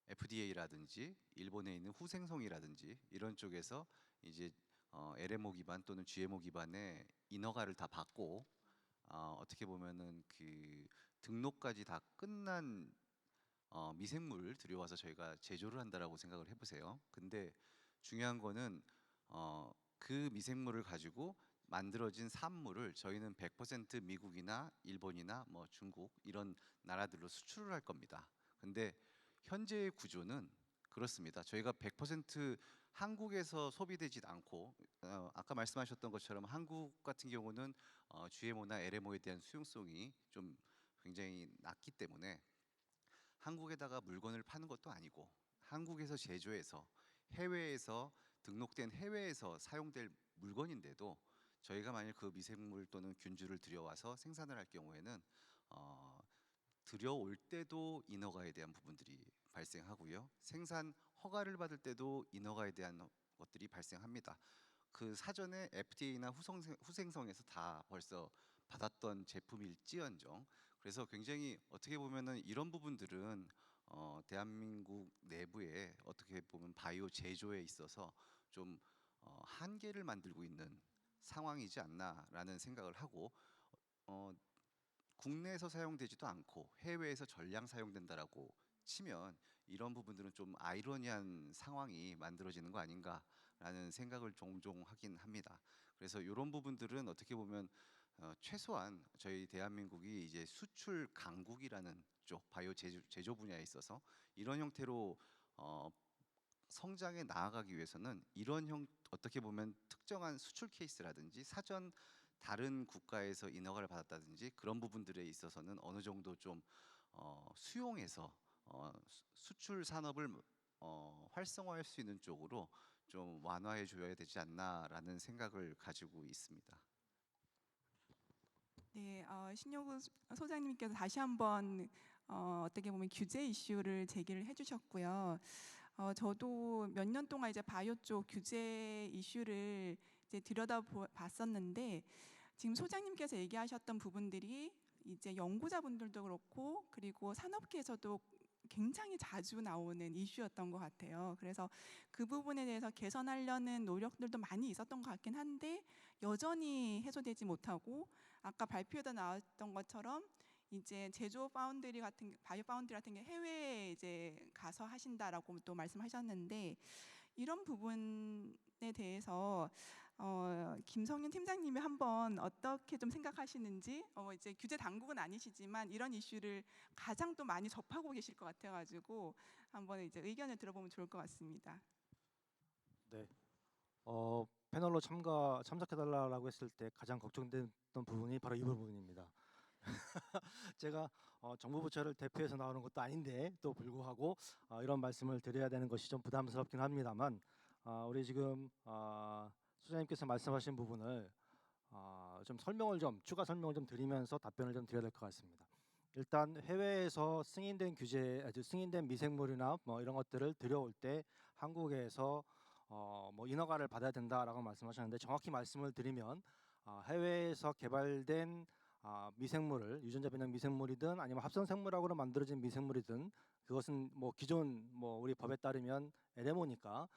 FDA라든지 일본에 있는 후생성이라든지 이런 쪽에서 이제 LMO 기반 또는 GMO 기반의 인허가를 다 받고 어떻게 보면은 등록까지 다 끝난 미생물을 들여와서 저희가 제조를 한다라고 생각을 해보세요. 근데 중요한 거는 그 미생물을 가지고 만들어진 산물을 저희는 100% 미국이나 일본이나 뭐 중국 이런 나라들로 수출을 할 겁니다. 근데 현재의 구조는 그렇습니다. 저희가 100% 한국에서 소비되지 않고 아까 말씀하셨던 것처럼 한국 같은 경우는 GMO나 LMO에 대한 수용성이 좀 굉장히 낮기 때문에 한국에다가 물건을 파는 것도 아니고 한국에서 제조해서 해외에서 등록된 해외에서 사용될 물건인데도 저희가 만약 그 미생물 또는 균주를 들여와서 생산을 할 경우에는 들여올 때도 인허가에 대한 부분들이 발생하고요. 생산 허가를 받을 때도 인허가에 대한 것들이 발생합니다. 그 사전에 FDA나 후생성에서 다 벌써 받았던 제품일지언정 그래서 굉장히 어떻게 보면은 이런 부분들은 대한민국 내부에 어떻게 보면 바이오 제조에 있어서 좀 한계를 만들고 있는 상황이지 않나라는 생각을 하고 국내에서 사용되지도 않고 해외에서 전량 사용된다라고 치면 이런 부분들은 좀 아이러니한 상황이 만들어지는 거 아닌가라는 생각을 종종 하긴 합니다. 그래서 이런 부분들은 어떻게 보면 최소한 저희 대한민국이 이제 수출 강국이라는 쪽 바이오 제조 분야에 있어서 이런 형태로 성장해 나아가기 위해서는 이런 어떻게 보면 특정한 수출 케이스라든지 사전 다른 국가에서 인허가를 받았다든지 그런 부분들에 있어서는 어느 정도 좀 수용해서 수출 산업을 활성화할 수 있는 쪽으로 좀 완화해 줘야 되지 않나라는 생각을 가지고 있습니다. 네, 신용구 소장님께서 다시 한번 어떻게 보면 규제 이슈를 제기를 해주셨고요. 저도 몇 년 동안 이제 바이오 쪽 규제 이슈를 이제 들여다봤었는데 지금 소장님께서 얘기하셨던 부분들이 이제 연구자분들도 그렇고 그리고 산업계에서도 굉장히 자주 나오는 이슈였던 것 같아요. 그래서 그 부분에 대해서 개선하려는 노력들도 많이 있었던 것 같긴 한데 여전히 해소되지 못하고 아까 발표에도 나왔던 것처럼 이제 제조 파운드리 같은 바이오 파운드리 같은 게 해외에 이제 가서 하신다라고 또 말씀하셨는데 이런 부분에 대해서 김성윤 팀장님이 한번 어떻게 좀 생각하시는지 이제 규제 당국은 아니시지만 이런 이슈를 가장 또 많이 접하고 계실 것 같아가지고 한번 이제 의견을 들어보면 좋을 것 같습니다. 네. 패널로 참석해달라고 했을 때 가장 걱정됐던 부분이 바로 이 부분입니다. 제가 정부 부처를 대표해서 나오는 것도 아닌데 또 불구하고 이런 말씀을 드려야 되는 것이 좀 부담스럽긴 합니다만 우리 지금 소장님께서 말씀하신 부분을 좀 추가 설명을 좀 드리면서 답변을 좀 드려야 될 것 같습니다. 일단 해외에서 승인된 미생물이나 뭐 이런 것들을 들여올 때 한국에서 뭐 인허가를 받아야 된다라고 말씀하셨는데 정확히 말씀을 드리면 해외에서 개발된 미생물을 유전자 변형 미생물이든 아니면 합성 생물학으로 만들어진 미생물이든 그것은 뭐 기존 뭐 우리 법에 따르면 LMO니까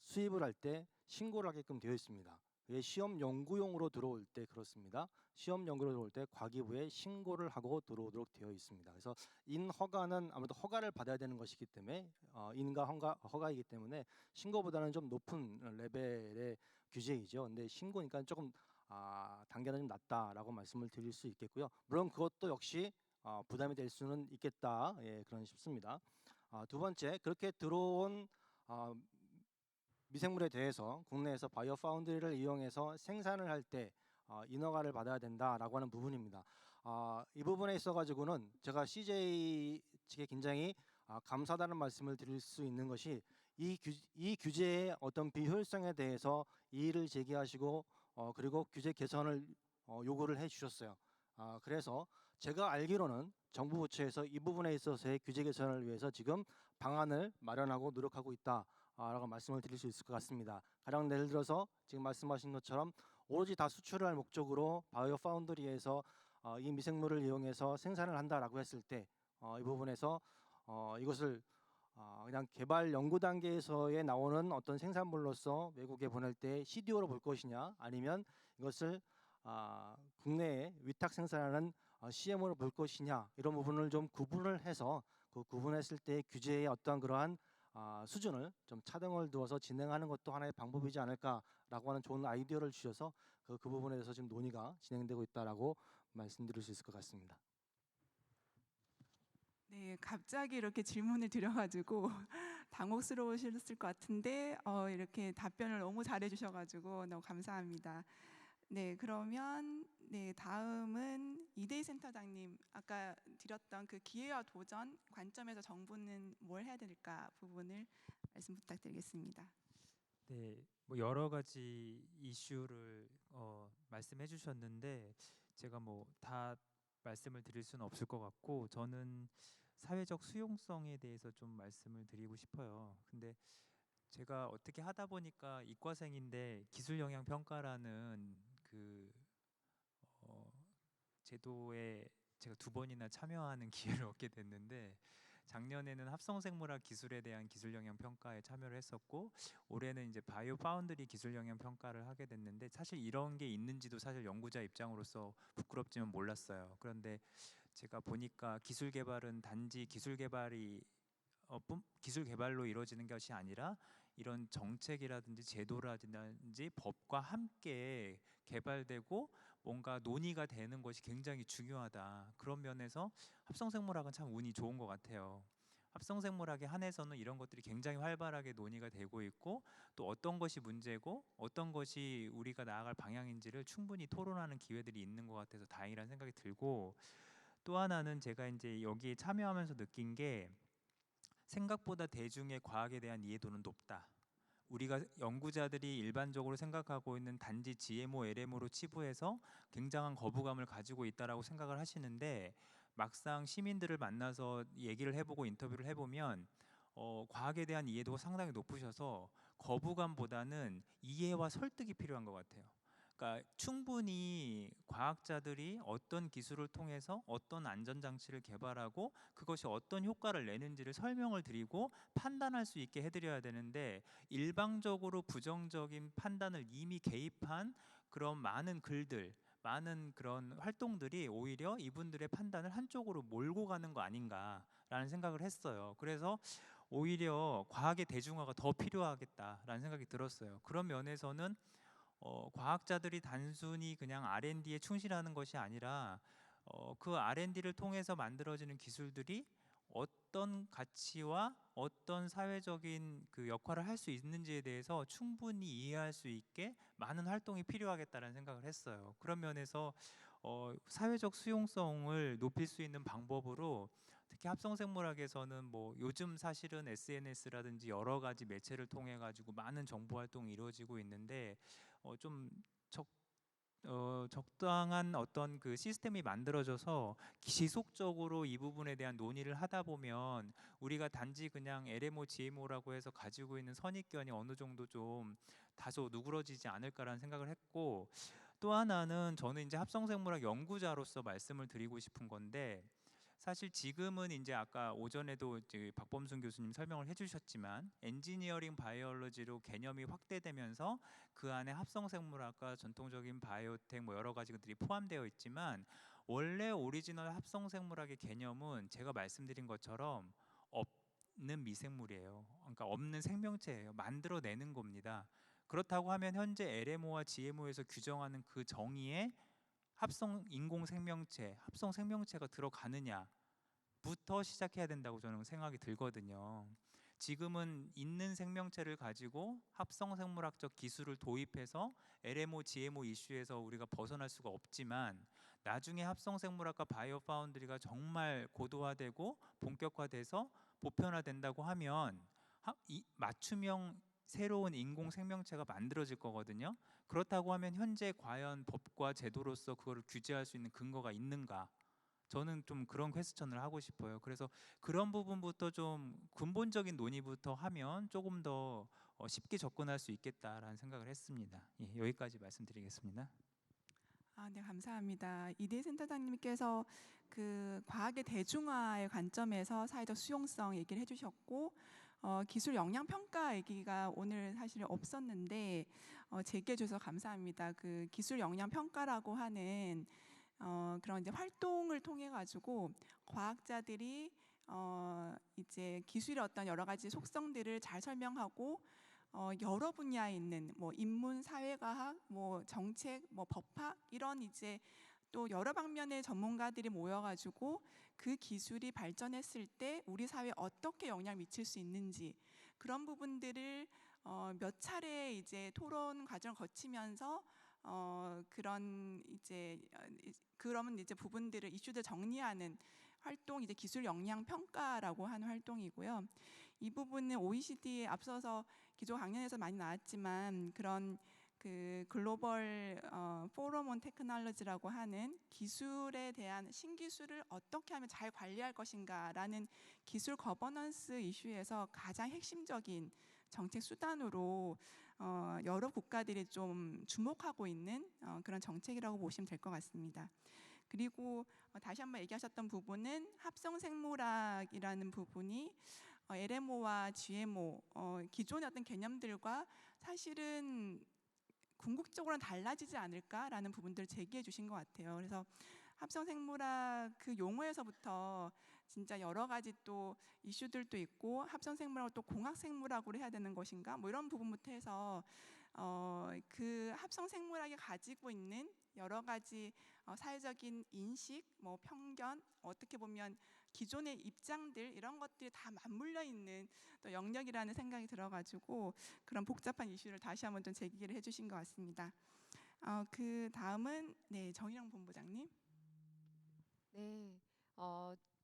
수입을 할 때 신고를 하게끔 되어 있습니다. 그게 시험 연구용으로 들어올 때 그렇습니다. 시험 연구로 들어올 때 과기부에 신고를 하고 들어오도록 되어 있습니다. 그래서 인허가는 아무래도 허가를 받아야 되는 것이기 때문에 인가 허가이기 때문에 신고보다는 좀 높은 레벨의 규제이죠. 근데 신고니까 조금 단계는 좀 낮다라고 말씀을 드릴 수 있겠고요. 물론 그것도 역시 부담이 될 수는 있겠다. 예, 그런 싶습니다. 두 번째, 그렇게 들어온 미생물에 대해서 국내에서 바이오 파운드리를 이용해서 생산을 할 때 인허가를 받아야 된다라고 하는 부분입니다. 이 부분에 있어 가지고는 제가 CJ 측에 굉장히 감사하다는 말씀을 드릴 수 있는 것이 이 규제의 어떤 비효율성에 대해서 이의를 제기하시고 그리고 규제 개선을 요구를 해주셨어요. 그래서 제가 알기로는 정부 부처에서 이 부분에 있어서의 규제 개선을 위해서 지금 방안을 마련하고 노력하고 있다라고 말씀을 드릴 수 있을 것 같습니다. 가령 예를 들어서 지금 말씀하신 것처럼 오로지 다 수출을 할 목적으로 바이오 파운드리에서 이 미생물을 이용해서 생산을 한다라고 했을 때 이 부분에서 이것을 그냥 개발 연구 단계에서의 나오는 어떤 생산물로서 외국에 보낼 때 CDO로 볼 것이냐 아니면 이것을 국내에 위탁 생산하는 CM으로 볼 것이냐 이런 부분을 좀 구분을 해서 그 구분했을 때 규제의 어떤 그러한 수준을 좀 차등을 두어서 진행하는 것도 하나의 방법이지 않을까라고 하는 좋은 아이디어를 주셔서 그 부분에 대해서 지금 논의가 진행되고 있다라고 말씀드릴 수 있을 것 같습니다. 네, 갑자기 이렇게 질문을 드려가지고 당혹스러우셨을 것 같은데 이렇게 답변을 너무 잘해주셔가지고 너무 감사합니다. 네, 그러면 네, 다음은 이대희 센터장님 아까 드렸던 그 기회와 도전 관점에서 정부는 뭘 해야 될까 부분을 말씀 부탁드리겠습니다. 네, 뭐 여러 가지 이슈를 말씀해 주셨는데 제가 뭐 다 말씀을 드릴 수는 없을 것 같고 저는 사회적 수용성에 대해서 좀 말씀을 드리고 싶어요. 근데 제가 어떻게 하다 보니까 이과생인데 기술 영향 평가라는 그 제도에 제가 2번이나 참여하는 기회를 얻게 됐는데 작년에는 합성생물학 기술에 대한 기술 영향 평가에 참여를 했었고 올해는 이제 바이오 파운드리 기술 영향 평가를 하게 됐는데 사실 이런 게 있는지도 사실 연구자 입장으로서 부끄럽지만 몰랐어요. 그런데 제가 보니까 기술 개발은 단지 기술 개발로 이루어지는 것이 아니라 이런 정책이라든지 제도라든지 법과 함께 개발되고 뭔가 논의가 되는 것이 굉장히 중요하다. 그런 면에서 합성생물학은 참 운이 좋은 것 같아요. 합성생물학에 한해서는 이런 것들이 굉장히 활발하게 논의가 되고 있고 또 어떤 것이 문제고 어떤 것이 우리가 나아갈 방향인지를 충분히 토론하는 기회들이 있는 것 같아서 다행이라는 생각이 들고 또 하나는 제가 이제 여기에 참여하면서 느낀 게 생각보다 대중의 과학에 대한 이해도는 높다. 우리가 연구자들이 일반적으로 생각하고 있는 단지 GMO, LMO로 치부해서 굉장한 거부감을 가지고 있다라고 생각을 하시는데 막상 시민들을 만나서 얘기를 해보고 인터뷰를 해보면 과학에 대한 이해도가 상당히 높으셔서 거부감보다는 이해와 설득이 필요한 것 같아요. 그러니까 충분히 과학자들이 어떤 기술을 통해서 어떤 안전장치를 개발하고 그것이 어떤 효과를 내는지를 설명을 드리고 판단할 수 있게 해드려야 되는데 일방적으로 부정적인 판단을 이미 개입한 그런 많은 글들 많은 그런 활동들이 오히려 이분들의 판단을 한쪽으로 몰고 가는 거 아닌가라는 생각을 했어요. 그래서 오히려 과학의 대중화가 더 필요하겠다라는 생각이 들었어요. 그런 면에서는 과학자들이 단순히 그냥 R&D에 충실하는 것이 아니라 그 R&D를 통해서 만들어지는 기술들이 어떤 가치와 어떤 사회적인 그 역할을 할 수 있는지에 대해서 충분히 이해할 수 있게 많은 활동이 필요하겠다는 생각을 했어요. 그런 면에서 사회적 수용성을 높일 수 있는 방법으로 특히 합성생물학에서는 뭐 요즘 사실은 SNS라든지 여러 가지 매체를 통해 가지고 많은 정보 활동이 이루어지고 있는데 좀 적당한 어떤 그 시스템이 만들어져서 지속적으로 이 부분에 대한 논의를 하다 보면 우리가 단지 그냥 LMO, GMO라고 해서 가지고 있는 선입견이 어느 정도 좀 다소 누그러지지 않을까라는 생각을 했고 또 하나는 저는 이제 합성생물학 연구자로서 말씀을 드리고 싶은 건데 사실 지금은 이제 아까 오전에도 이제 박범순 교수님 설명을 해주셨지만 엔지니어링 바이올로지로 개념이 확대되면서 그 안에 합성생물학과 전통적인 바이오텍 뭐 여러 가지 것들이 포함되어 있지만 원래 오리지널 합성생물학의 개념은 제가 말씀드린 것처럼 없는 미생물이에요. 그러니까 없는 생명체예요. 만들어내는 겁니다. 그렇다고 하면 현재 LMO와 GMO에서 규정하는 그 정의에 합성 인공 생명체, 합성 생명체가 들어가느냐부터 시작해야 된다고 저는 생각이 들거든요. 지금은 있는 생명체를 가지고 합성 생물학적 기술을 도입해서 LMO, GMO 이슈에서 우리가 벗어날 수가 없지만 나중에 합성 생물학과 바이오 파운드리가 정말 고도화되고 본격화돼서 보편화된다고 하면 이 맞춤형 새로운 인공 생명체가 만들어질 거거든요. 그렇다고 하면 현재 과연 법과 제도로서 그거를 규제할 수 있는 근거가 있는가? 저는 좀 그런 퀘스천을 하고 싶어요. 그래서 그런 부분부터 좀 근본적인 논의부터 하면 조금 더 쉽게 접근할 수 있겠다라는 생각을 했습니다. 예, 여기까지 말씀드리겠습니다. 네, 감사합니다. 이대희 센터장님께서 그 과학의 대중화의 관점에서 사회적 수용성 얘기를 해주셨고 기술 역량 평가 얘기가 오늘 사실 없었는데 제기해 주셔서 감사합니다. 그 기술 역량 평가라고 하는 그런 이제 활동을 통해 가지고 과학자들이 이제 기술의 어떤 여러 가지 속성들을 잘 설명하고 여러 분야에 있는 뭐 인문, 사회과학, 뭐 정책, 뭐 법학 이런 이제 또 여러 방면의 전문가들이 모여가지고 그 기술이 발전했을 때 우리 사회에 어떻게 영향을 미칠 수 있는지 그런 부분들을 몇 차례 이제 토론 과정을 거치면서 그러면 이제 부분들을 이슈들 정리하는 활동, 이제 기술 역량 평가라고 하는 활동이고요. 이 부분은 OECD에 앞서서 기존 강연에서 많이 나왔지만 그런 그 글로벌 포럼 온 테크놀로지라고 하는 기술에 대한 신기술을 어떻게 하면 잘 관리할 것인가라는 기술 거버넌스 이슈에서 가장 핵심적인 정책 수단으로 여러 국가들이 좀 주목하고 있는 그런 정책이라고 보시면 될 것 같습니다. 그리고 다시 한번 얘기하셨던 부분은 합성생물학이라는 부분이 LMO와 GMO 기존의 어떤 개념들과 사실은 궁극적으로는 달라지지 않을까라는 부분들을 제기해 주신 것 같아요. 그래서 합성생물학 그 용어에서부터 진짜 여러 가지 또 이슈들도 있고 합성생물학을 또 공학생물학으로 해야 되는 것인가 뭐 이런 부분부터 해서 그 합성생물학이 가지고 있는 여러 가지 사회적인 인식, 뭐 편견, 어떻게 보면 기존의 입장들 이런 것들이 다 맞물려 있는 또 영역이라는 생각이 들어가지고 그런 복잡한 이슈를 다시 한번 좀 제기를 해주신 것 같습니다. 그 다음은 네 정일영 본부장님. 네.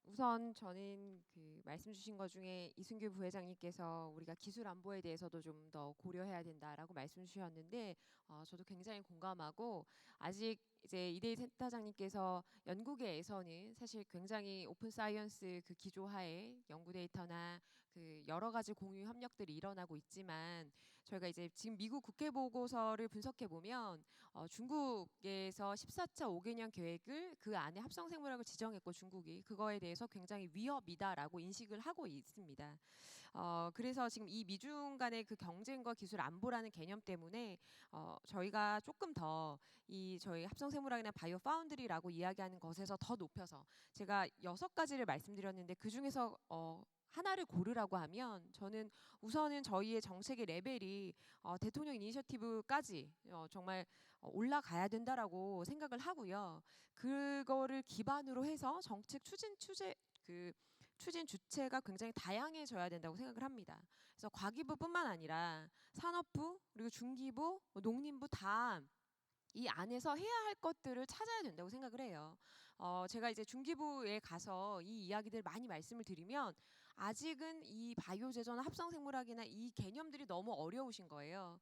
우선 저는 그 말씀 주신 것 중에 이순규 부회장님께서 우리가 기술 안보에 대해서도 좀 더 고려해야 된다라고 말씀 주셨는데 저도 굉장히 공감하고 아직 이제 이대희 센터장님께서 연구계에서는 사실 굉장히 오픈 사이언스 그 기조하에 연구 데이터나 그 여러 가지 공유 협력들이 일어나고 있지만 저희가 이제 지금 미국 국회 보고서를 분석해 보면 중국에서 14차 5개년 계획을 그 안에 합성생물학을 지정했고 중국이 그거에 대해서 굉장히 위협이다라고 인식을 하고 있습니다. 그래서 지금 이 미중 간의 그 경쟁과 기술 안보라는 개념 때문에 저희가 조금 더 이 저희 합성생물학이나 바이오 파운드리라고 이야기하는 것에서 더 높여서 제가 6가지를 말씀드렸는데 그 중에서 하나를 고르라고 하면 저는 우선은 저희의 정책의 레벨이 대통령 이니셔티브까지 정말 올라가야 된다라고 생각을 하고요. 그거를 기반으로 해서 정책 추진 주체가 굉장히 다양해져야 된다고 생각을 합니다. 그래서 과기부뿐만 아니라 산업부 그리고 중기부, 농림부 다 이 안에서 해야 할 것들을 찾아야 된다고 생각을 해요. 제가 이제 중기부에 가서 이 이야기들 많이 말씀을 드리면 아직은 이 바이오 제조나 합성 생물학이나 이 개념들이 너무 어려우신 거예요.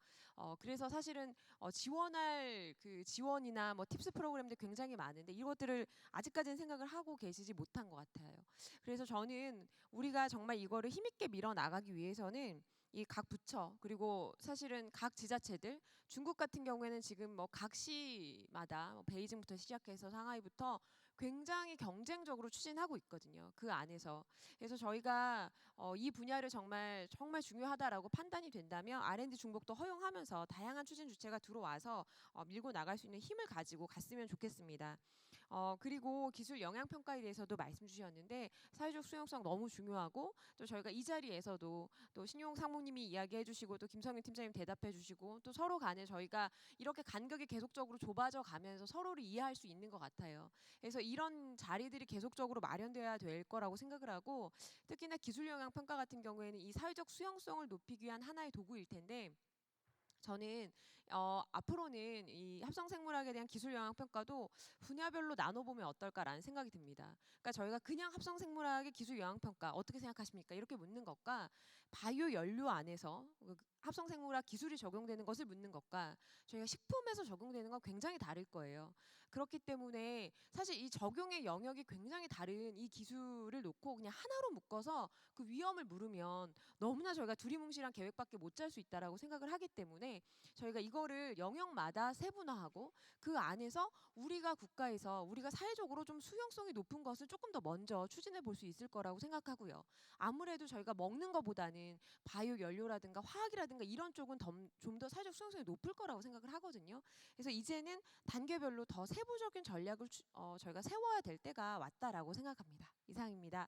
그래서 사실은 지원할 그 지원이나 뭐 팁스 프로그램들 굉장히 많은데 이것들을 아직까지는 생각을 하고 계시지 못한 것 같아요. 그래서 저는 우리가 정말 이거를 힘있게 밀어 나가기 위해서는 이 각 부처 그리고 사실은 각 지자체들 중국 같은 경우에는 지금 뭐 각 시마다 베이징부터 시작해서 상하이부터 굉장히 경쟁적으로 추진하고 있거든요. 그 안에서 그래서 저희가 이 분야를 정말 중요하다라고 판단이 된다면 R&D 중복도 허용하면서 다양한 추진 주체가 들어와서 밀고 나갈 수 있는 힘을 가지고 갔으면 좋겠습니다. 그리고 기술 영향 평가에 대해서도 말씀 주셨는데 사회적 수용성 너무 중요하고 또 저희가 이 자리에서도 또 신용 상무님이 이야기해 주시고 또 김성윤 팀장님 대답해 주시고 또 서로 간에 저희가 이렇게 간격이 계속적으로 좁아져 가면서 서로를 이해할 수 있는 것 같아요. 그래서 이런 자리들이 계속적으로 마련돼야 될 거라고 생각을 하고 특히나 기술 영향 평가 같은 경우에는 이 사회적 수용성을 높이기 위한 하나의 도구일 텐데 저는 앞으로는 이 합성생물학에 대한 기술 영향 평가도 분야별로 나눠보면 어떨까라는 생각이 듭니다. 그러니까 저희가 그냥 합성생물학의 기술 영향 평가 어떻게 생각하십니까? 이렇게 묻는 것과 바이오 연료 안에서 합성생물학 기술이 적용되는 것을 묻는 것과 저희가 식품에서 적용되는 건 굉장히 다를 거예요. 그렇기 때문에 사실 이 적용의 영역이 굉장히 다른 이 기술을 놓고 그냥 하나로 묶어서 그 위험을 물으면 너무나 저희가 두리뭉실한 계획밖에 못 짤 수 있다라고 생각을 하기 때문에 저희가 이거를 영역마다 세분화하고 그 안에서 우리가 국가에서 우리가 사회적으로 좀 수용성이 높은 것을 조금 더 먼저 추진해 볼 수 있을 거라고 생각하고요. 아무래도 저희가 먹는 것보다는 바이오 연료라든가 화학이라든가 이런 쪽은 좀 더 사회적 수용성이 높을 거라고 생각을 하거든요. 그래서 이제는 단계별로 더 세부적인 전략을 저희가 세워야 될 때가 왔다라고 생각합니다. 이상입니다.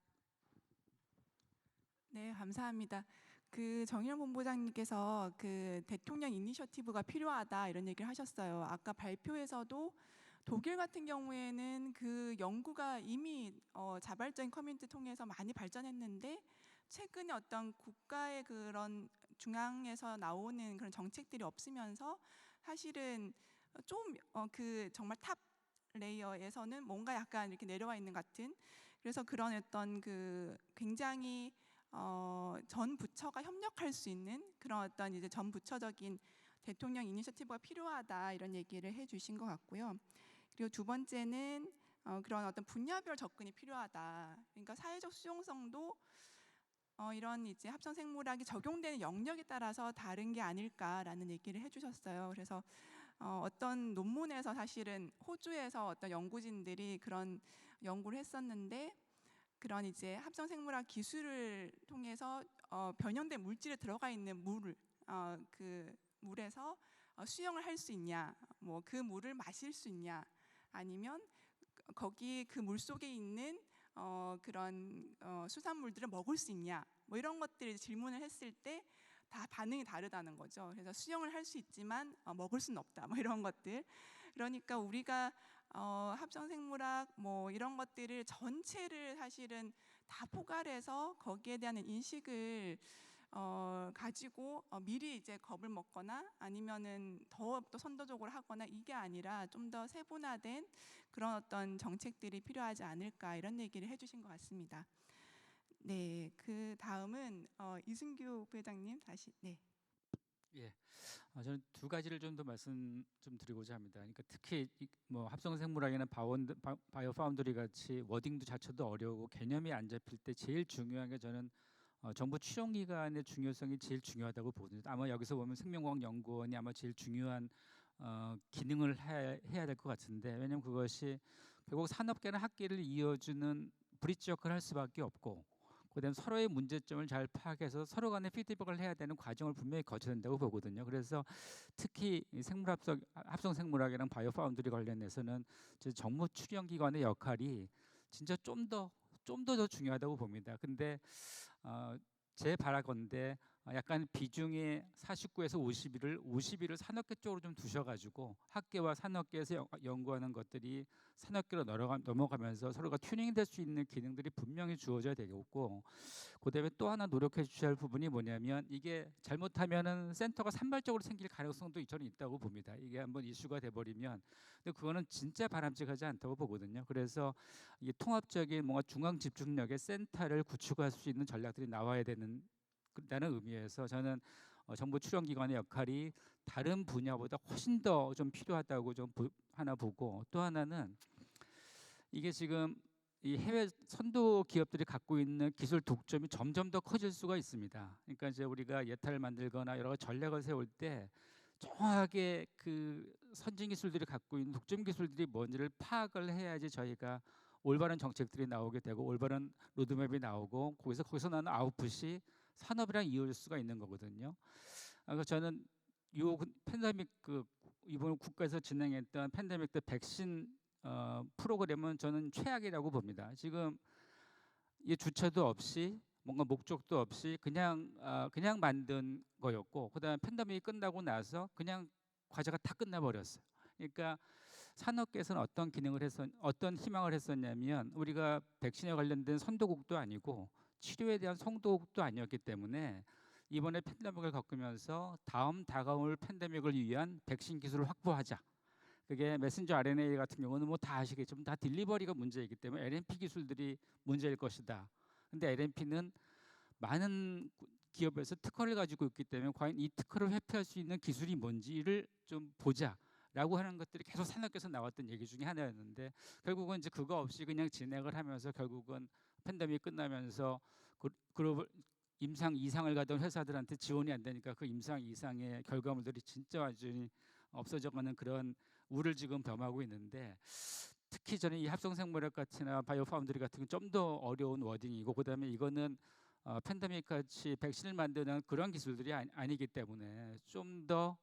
네, 감사합니다. 그 정일영 본부장님께서 그 대통령 이니셔티브가 필요하다 이런 얘기를 하셨어요. 아까 발표에서도 독일 같은 경우에는 그 연구가 이미 자발적인 커뮤니티 통해서 많이 발전했는데 최근에 어떤 국가의 그런 중앙에서 나오는 그런 정책들이 없으면서 사실은 좀 그 정말 탑 레이어에서는 뭔가 약간 이렇게 내려와 있는 것 같은, 그래서 그런 어떤 그 굉장히 전 부처가 협력할 수 있는 그런 어떤 이제 전 부처적인 대통령 이니셔티브가 필요하다, 이런 얘기를 해주신 것 같고요. 그리고 두 번째는 그런 어떤 분야별 접근이 필요하다. 그러니까 사회적 수용성도 이런 이제 합성 생물학이 적용되는 영역에 따라서 다른 게 아닐까라는 얘기를 해주셨어요. 그래서 어떤 논문에서 사실은 호주에서 어떤 연구진들이 그런 연구를 했었는데, 그런 이제 합성 생물학 기술을 통해서 변형된 물질이 들어가 있는 물을 그 물에서 수영을 할 수 있냐, 뭐 그 물을 마실 수 있냐, 아니면 거기 그 물 속에 있는 그런 수산물들을 먹을 수 있냐, 뭐 이런 것들 질문을 했을 때 다 반응이 다르다는 거죠. 그래서 수영을 할 수 있지만 먹을 수는 없다, 뭐 이런 것들. 그러니까 우리가 합성 생물학 뭐 이런 것들을 전체를 사실은 다 포괄해서 거기에 대한 인식을 가지고 미리 이제 겁을 먹거나 아니면은 더 선도적으로 하거나, 이게 아니라 좀 더 세분화된 그런 어떤 정책들이 필요하지 않을까, 이런 얘기를 해주신 것 같습니다. 네, 그 다음은 이승규 부회장님 다시. 네. 예, 저는 두 가지를 좀 더 말씀 좀 드리고자 합니다. 그러니까 특히 뭐 합성생물학이나 바이오 파운드리 같이 워딩도 자체도 어려우고 개념이 안 잡힐 때 제일 중요한 게 저는 정부 추종기관의 중요성이 제일 중요하다고 보거든요. 아마 여기서 보면 생명과학연구원이 아마 제일 중요한 기능을 해야 될 것 같은데, 왜냐하면 그것이 결국 산업계나 학계를 이어주는 브릿지 역할을 할 수밖에 없고, 그다음 서로의 문제점을 잘 파악해서 서로 간에 피드백을 해야 되는 과정을 분명히 거쳐야 된다고 보거든요. 그래서 특히 합성 생물학이랑 바이오 파운드리 관련해서는 정부 추경기관의 역할이 진짜 좀 더 중요하다고 봅니다. 근데 제 바라건대 약간 비중이 49에서 51을 산업계 쪽으로 좀 두셔가지고 학계와 산업계에서 연구하는 것들이 산업계로 넘어가면서 서로가 튜닝될 수 있는 기능들이 분명히 주어져야 되겠고, 그다음에 또 하나 노력해 주셔야 할 부분이 뭐냐면, 이게 잘못하면은 센터가 산발적으로 생길 가능성도 저는 있다고 봅니다. 이게 한번 이슈가 돼버리면, 근데 그거는 진짜 바람직하지 않다고 보거든요. 그래서 이 통합적인 뭔가 중앙 집중력의 센터를 구축할 수 있는 전략들이 나와야 된다는 의미에서 저는 정부 추경기관의 역할이 다른 분야보다 훨씬 더 좀 필요하다고 좀 하나 보고, 또 하나는 이게 지금 이 해외 선도 기업들이 갖고 있는 기술 독점이 점점 더 커질 수가 있습니다. 그러니까 이제 우리가 예타를 만들거나 여러 가지 전략을 세울 때 정확하게 그 선진 기술들이 갖고 있는 독점 기술들이 뭔지를 파악을 해야지 저희가 올바른 정책들이 나오게 되고 올바른 로드맵이 나오고 거기서 나는 아웃풋이 산업이랑 이어질 수가 있는 거거든요. 그래서 저는 요 팬데믹 이번 국가에서 진행했던 팬데믹 때 백신 프로그램은 저는 최악이라고 봅니다. 지금 이 주체도 없이 뭔가 목적도 없이 그냥 만든 거였고, 그다음에 팬데믹이 끝나고 나서 그냥 과제가 다 끝나버렸어요. 그러니까 산업계에서는 어떤 희망을 했었냐면, 우리가 백신에 관련된 선도국도 아니고 치료에 대한 선도국도 아니었기 때문에 이번에 팬데믹을 겪으면서 다가올 팬데믹을 위한 백신 기술을 확보하자. 그게 메신저 RNA 같은 경우는 뭐 다 아시겠지만 다 딜리버리가 문제이기 때문에 LNP 기술들이 문제일 것이다. 근데 LNP는 많은 기업에서 특허를 가지고 있기 때문에 과연 이 특허를 회피할 수 있는 기술이 뭔지를 좀 보자라고 하는 것들이 계속 산업계에서 나왔던 얘기 중에 하나였는데, 결국은 이제 그거 없이 그냥 진행을 하면서 결국은 팬데믹 끝나면서 글로벌 임상 이상을 가던 회사들한테 지원이 안 되니까 그 임상 이상의 결과물들이 진짜 완전히 없어져가는 그런 우를 지금 범하고 있는데, 특히 저는 이 합성생물학 같이나 바이오 파운드리 같은 건 좀 더 어려운 워딩이고, 그다음에 이거는 팬데믹 같이 백신을 만드는 그런 기술들이 아니기 때문에 좀 더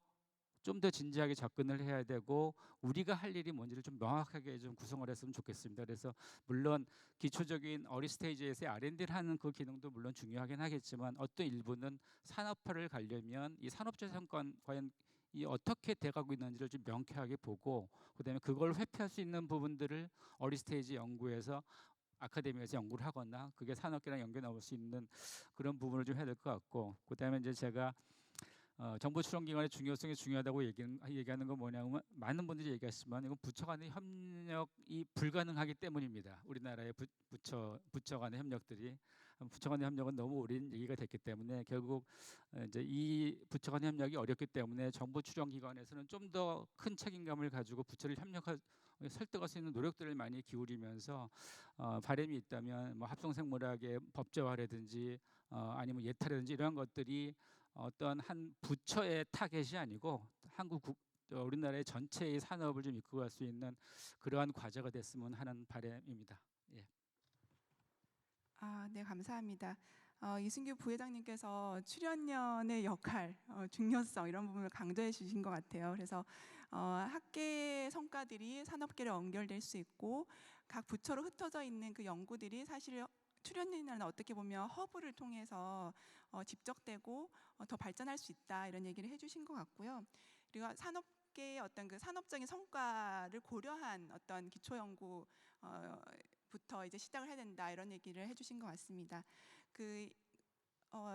진지하게 접근을 해야 되고, 우리가 할 일이 뭔지를 좀 명확하게 좀 구성을 했으면 좋겠습니다. 그래서 물론 기초적인 어리 스테이지에서 R&D를 하는 그 기능도 물론 중요하긴 하겠지만, 어떤 일부는 산업화를 가려면 이 산업재생권 과연 이 어떻게 돼가고 있는지를 좀 명쾌하게 보고 그다음에 그걸 회피할 수 있는 부분들을 어리 스테이지 연구에서 아카데미에서 연구를 하거나 그게 산업계랑 연결 나올 수 있는 그런 부분을 좀 해야 될 것 같고 그다음에 이제 제가 정부 출원기관의 중요성이 중요하다고 얘기하는 건 뭐냐면 많은 분들이 얘기하시지만 이건 부처 간의 협력이 불가능하기 때문입니다. 우리나라의 부처 간의 협력들이 부처 간의 협력은 너무 오랜 얘기가 됐기 때문에 결국 이제 이 부처 간의 협력이 어렵기 때문에 정부 출원기관에서는 좀 더 큰 책임감을 가지고 부처를 설득할 수 있는 노력들을 많이 기울이면서 바람이 있다면 뭐 합성생물학의 법제화라든지 아니면 예탈이라든지 이런 것들이 어떤 한 부처의 타겟이 아니고 우리나라의 전체의 산업을 좀 이끌어갈 수 있는 그러한 과제가 됐으면 하는 바람입니다. 예. 네, 감사합니다. 이승규 부회장님께서 출연연의 역할, 중요성 이런 부분을 강조해 주신 것 같아요. 그래서 학계의 성과들이 산업계로 연결될 수 있고 각 부처로 흩어져 있는 그 연구들이 사실 출연연이라는 어떻게 보면 허브를 통해서 집적되고 더 발전할 수 있다 이런 얘기를 해주신 것 같고요. 그리고 산업계의 어떤 그 산업적인 성과를 고려한 어떤 기초 연구 부터 이제 시작을 해야 된다 이런 얘기를 해주신 것 같습니다.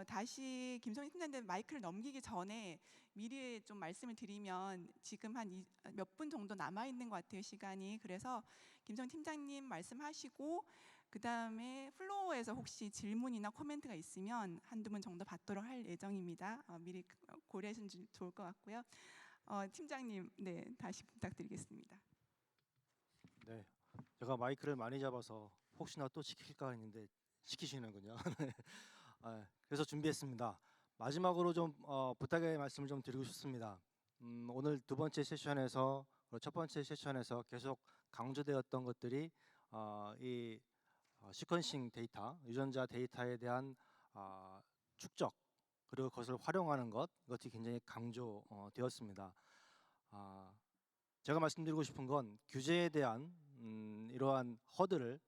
다시 김성희 팀장님 마이크를 넘기기 전에 미리 좀 말씀을 드리면 지금 한 몇 분 정도 남아 있는 것 같아요 시간이. 그래서 김성희 팀장님 말씀하시고 그 다음에 플로어에서 혹시 질문이나 코멘트가 있으면 한두 분 정도 받도록 할 예정입니다. 미리 고려해 주시면 좋을 것 같고요. 팀장님, 네, 다시 부탁드리겠습니다. 네, 제가 마이크를 많이 잡아서 혹시나 또 시킬까 했는데 시키시는군요. 그래서 준비했습니다. 마지막으로 좀 부탁의 말씀을 좀 드리고 싶습니다. 오늘 두 번째 세션에서 첫 번째 세션에서 계속 강조되었던 것들이 이 시퀀싱 데이터, 유전자 데이터에 대한 축적 그리고 그것을 활용하는 것 이것이 굉장히 강조되었습니다. 제가 말씀드리고 싶은 건 규제에 대한 이러한 허들을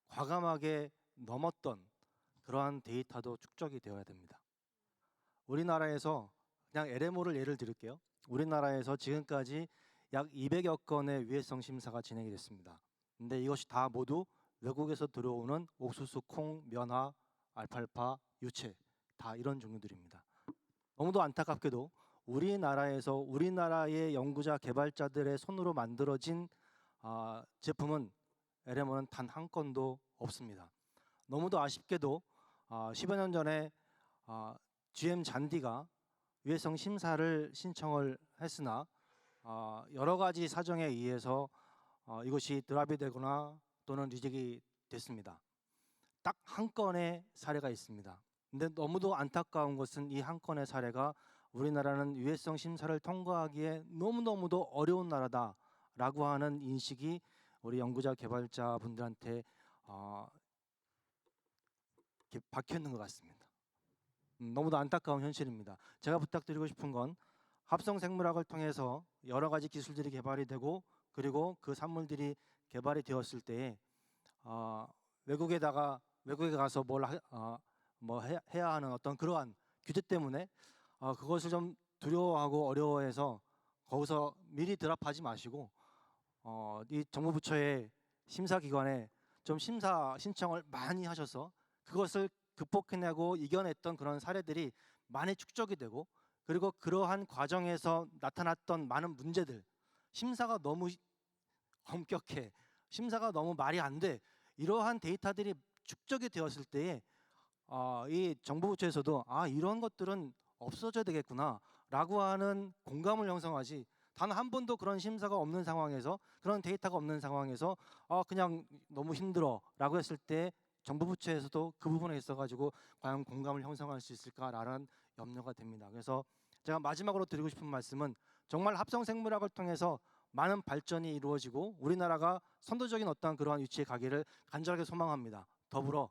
과감하게 넘었던 그러한 데이터도 축적이 되어야 됩니다. 우리나라에서 그냥 LMO를 예를 들을게요. 우리나라에서 지금까지 약 200여 건의 위해성 심사가 진행이 됐습니다. 근데 이것이 다 모두 외국에서 들어오는 옥수수, 콩, 면화, 알팔파, 유채 다 이런 종류들입니다. 너무도 안타깝게도 우리나라에서 우리나라의 연구자 개발자들의 손으로 만들어진 제품은 LMO는 단 한 건도 없습니다. 너무도 아쉽게도 10여 년 전에 GM 잔디가 위해성 심사를 신청을 했으나 여러 가지 사정에 의해서 이것이 드랍이 되거나 또는 리젝이 됐습니다. 딱 한 건의 사례가 있습니다. 근데 너무도 안타까운 것은 이 한 건의 사례가 우리나라는 위해성 심사를 통과하기에 너무너무도 어려운 나라다라고 하는 인식이 우리 연구자 개발자 분들한테 이렇게 박혀 있는 것 같습니다. 너무도 안타까운 현실입니다. 제가 부탁드리고 싶은 건 합성생물학을 통해서 여러 가지 기술들이 개발이 되고 그리고 그 산물들이 개발이 되었을 때 외국에 가서 해야 하는 어떤 그러한 규제 때문에 그것을 좀 두려워하고 어려워해서 거기서 미리 드랍하지 마시고 이 정부 부처의 심사기관에 좀 심사 신청을 많이 하셔서 그것을 극복해내고 이겨냈던 그런 사례들이 많이 축적이 되고 그리고 그러한 과정에서 나타났던 많은 문제들 심사가 너무 엄격해 심사가 너무 말이 안 돼 이러한 데이터들이 축적이 되었을 때에 이 정부 부처에서도 이런 것들은 없어져야 되겠구나 라고 하는 공감을 형성하지 단 한 번도 그런 심사가 없는 상황에서 그런 데이터가 없는 상황에서 그냥 너무 힘들어 라고 했을 때 정부 부처에서도 그 부분에 있어가지고 과연 공감을 형성할 수 있을까라는 염려가 됩니다. 그래서 제가 마지막으로 드리고 싶은 말씀은 정말 합성생물학을 통해서 많은 발전이 이루어지고 우리나라가 선도적인 어떤 그러한 위치에 가기를 간절하게 소망합니다. 더불어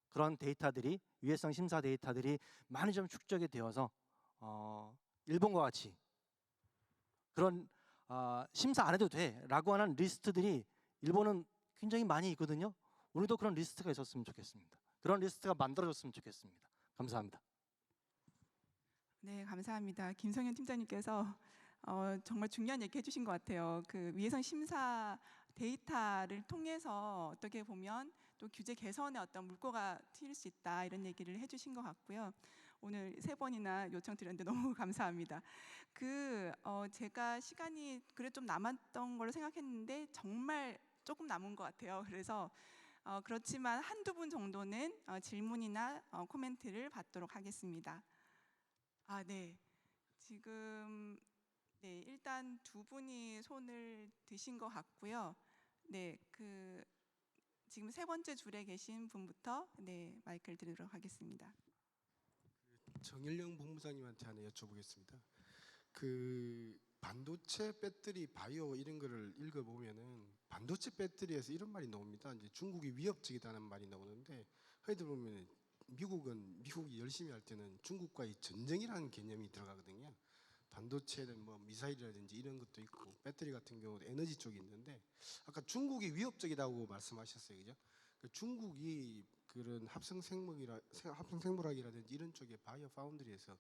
그런 데이터들이 유해성 심사 데이터들이 많이 좀 축적이 되어서 일본과 같이 그런 심사 안 해도 돼라고 하는 리스트들이 일본은 굉장히 많이 있거든요. 우리도 그런 리스트가 있었으면 좋겠습니다. 그런 리스트가 만들어졌으면 좋겠습니다. 감사합니다. 네, 감사합니다. 김성현 팀장님께서 정말 중요한 얘기 해주신 것 같아요. 그 위해성 심사 데이터를 통해서 어떻게 보면 또 규제 개선의 어떤 물꼬가 트일 수 있다 이런 얘기를 해주신 것 같고요. 오늘 3번이나 요청드렸는데 너무 감사합니다. 제가 시간이 그래 좀 남았던 걸로 생각했는데 정말 조금 남은 것 같아요. 그래서 그렇지만 한두 분 정도는 질문이나 코멘트를 받도록 하겠습니다. 네. 지금 일단 두 분이 손을 드신 것 같고요. 지금 3번째 줄에 계신 분부터 마이크를 드리도록 하겠습니다. 정일영 본부장님한테 하나 여쭤보겠습니다. 그 반도체 배터리 바이오 이런 거를 읽어보면은 반도체 배터리에서 이런 말이 나옵니다. 이제 중국이 위협적이다는 말이 나오는데 거기들 보면 미국이 열심히 할 때는 중국과의 전쟁이라는 개념이 들어가거든요. 반도체는 뭐 미사일이라든지 이런 것도 있고 배터리 같은 경우도 에너지 쪽이 있는데 아까 중국이 위협적이라고 말씀하셨어요, 그죠? 중국이 그런 합성생물학이라든지 이런 쪽에 바이오 파운드리에서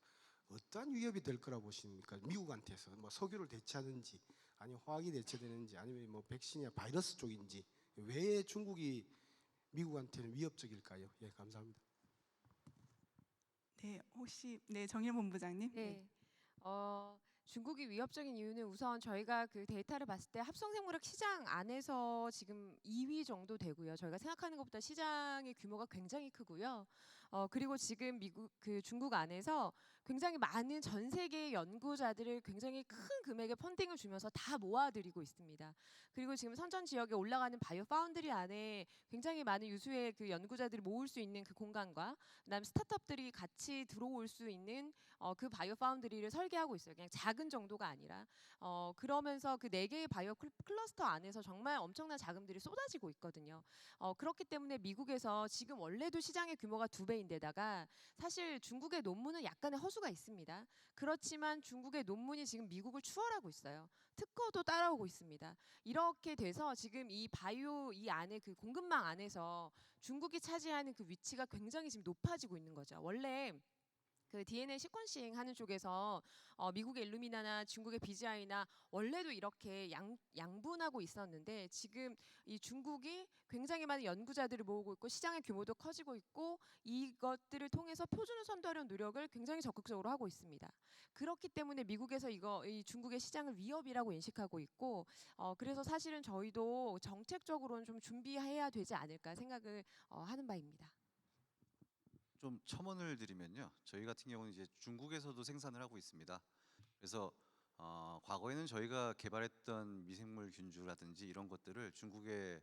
어떤 위협이 될 거라 보십니까? 미국한테서 뭐 석유를 대체하는지 아니면 화학이 대체되는지 아니면 뭐 백신이나 바이러스 쪽인지 왜 중국이 미국한테는 위협적일까요? 예, 감사합니다. 네, 혹시 정일 본부장님? 네. 중국이 위협적인 이유는 우선 저희가 그 데이터를 봤을 때 합성생물학 시장 안에서 지금 2위 정도 되고요. 저희가 생각하는 것보다 시장의 규모가 굉장히 크고요. 그리고 지금 중국 안에서 굉장히 많은 전 세계 연구자들을 굉장히 큰 금액의 펀딩을 주면서 다 모아들이고 있습니다. 그리고 지금 선전 지역에 올라가는 바이오 파운드리 안에 굉장히 많은 유수의 그 연구자들이 모을 수 있는 그 공간과 그다음 스타트업들이 같이 들어올 수 있는 그 바이오 파운드리를 설계하고 있어요. 그냥 작은 정도가 아니라 그러면서 그 4개의 바이오 클러스터 안에서 정말 엄청난 자금들이 쏟아지고 있거든요. 그렇기 때문에 미국에서 지금 원래도 시장의 규모가 2배인데다가 사실 중국의 논문은 약간의 허수가 있습니다. 그렇지만 중국의 논문이 지금 미국을 추월하고 있어요. 특허도 따라오고 있습니다. 이렇게 돼서 지금 이 바이오 이 안에 그 공급망 안에서 중국이 차지하는 그 위치가 굉장히 지금 높아지고 있는 거죠. 원래 그 DNA 시퀀싱 하는 쪽에서 미국의 일루미나나 중국의 BGI나 원래도 이렇게 양분하고 있었는데 지금 이 중국이 굉장히 많은 연구자들을 모으고 있고 시장의 규모도 커지고 있고 이것들을 통해서 표준을 선도하려는 노력을 굉장히 적극적으로 하고 있습니다. 그렇기 때문에 미국에서 이 중국의 시장을 위협이라고 인식하고 있고 그래서 사실은 저희도 정책적으로는 좀 준비해야 되지 않을까 생각을 하는 바입니다. 좀 첨언을 드리면요, 저희 같은 경우는 이제 중국에서도 생산을 하고 있습니다. 그래서 과거에는 저희가 개발했던 미생물 균주라든지 이런 것들을 중국에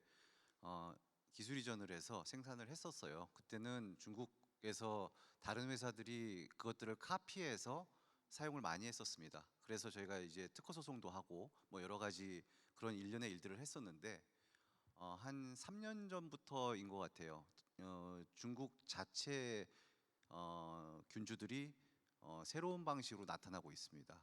기술 이전을 해서 생산을 했었어요. 그때는 중국에서 다른 회사들이 그것들을 카피해서 사용을 많이 했었습니다. 그래서 저희가 이제 특허 소송도 하고 뭐 여러 가지 그런 일련의 일들을 했었는데 한 3년 전부터인 것 같아요. 중국 자체 균주들이 새로운 방식으로 나타나고 있습니다.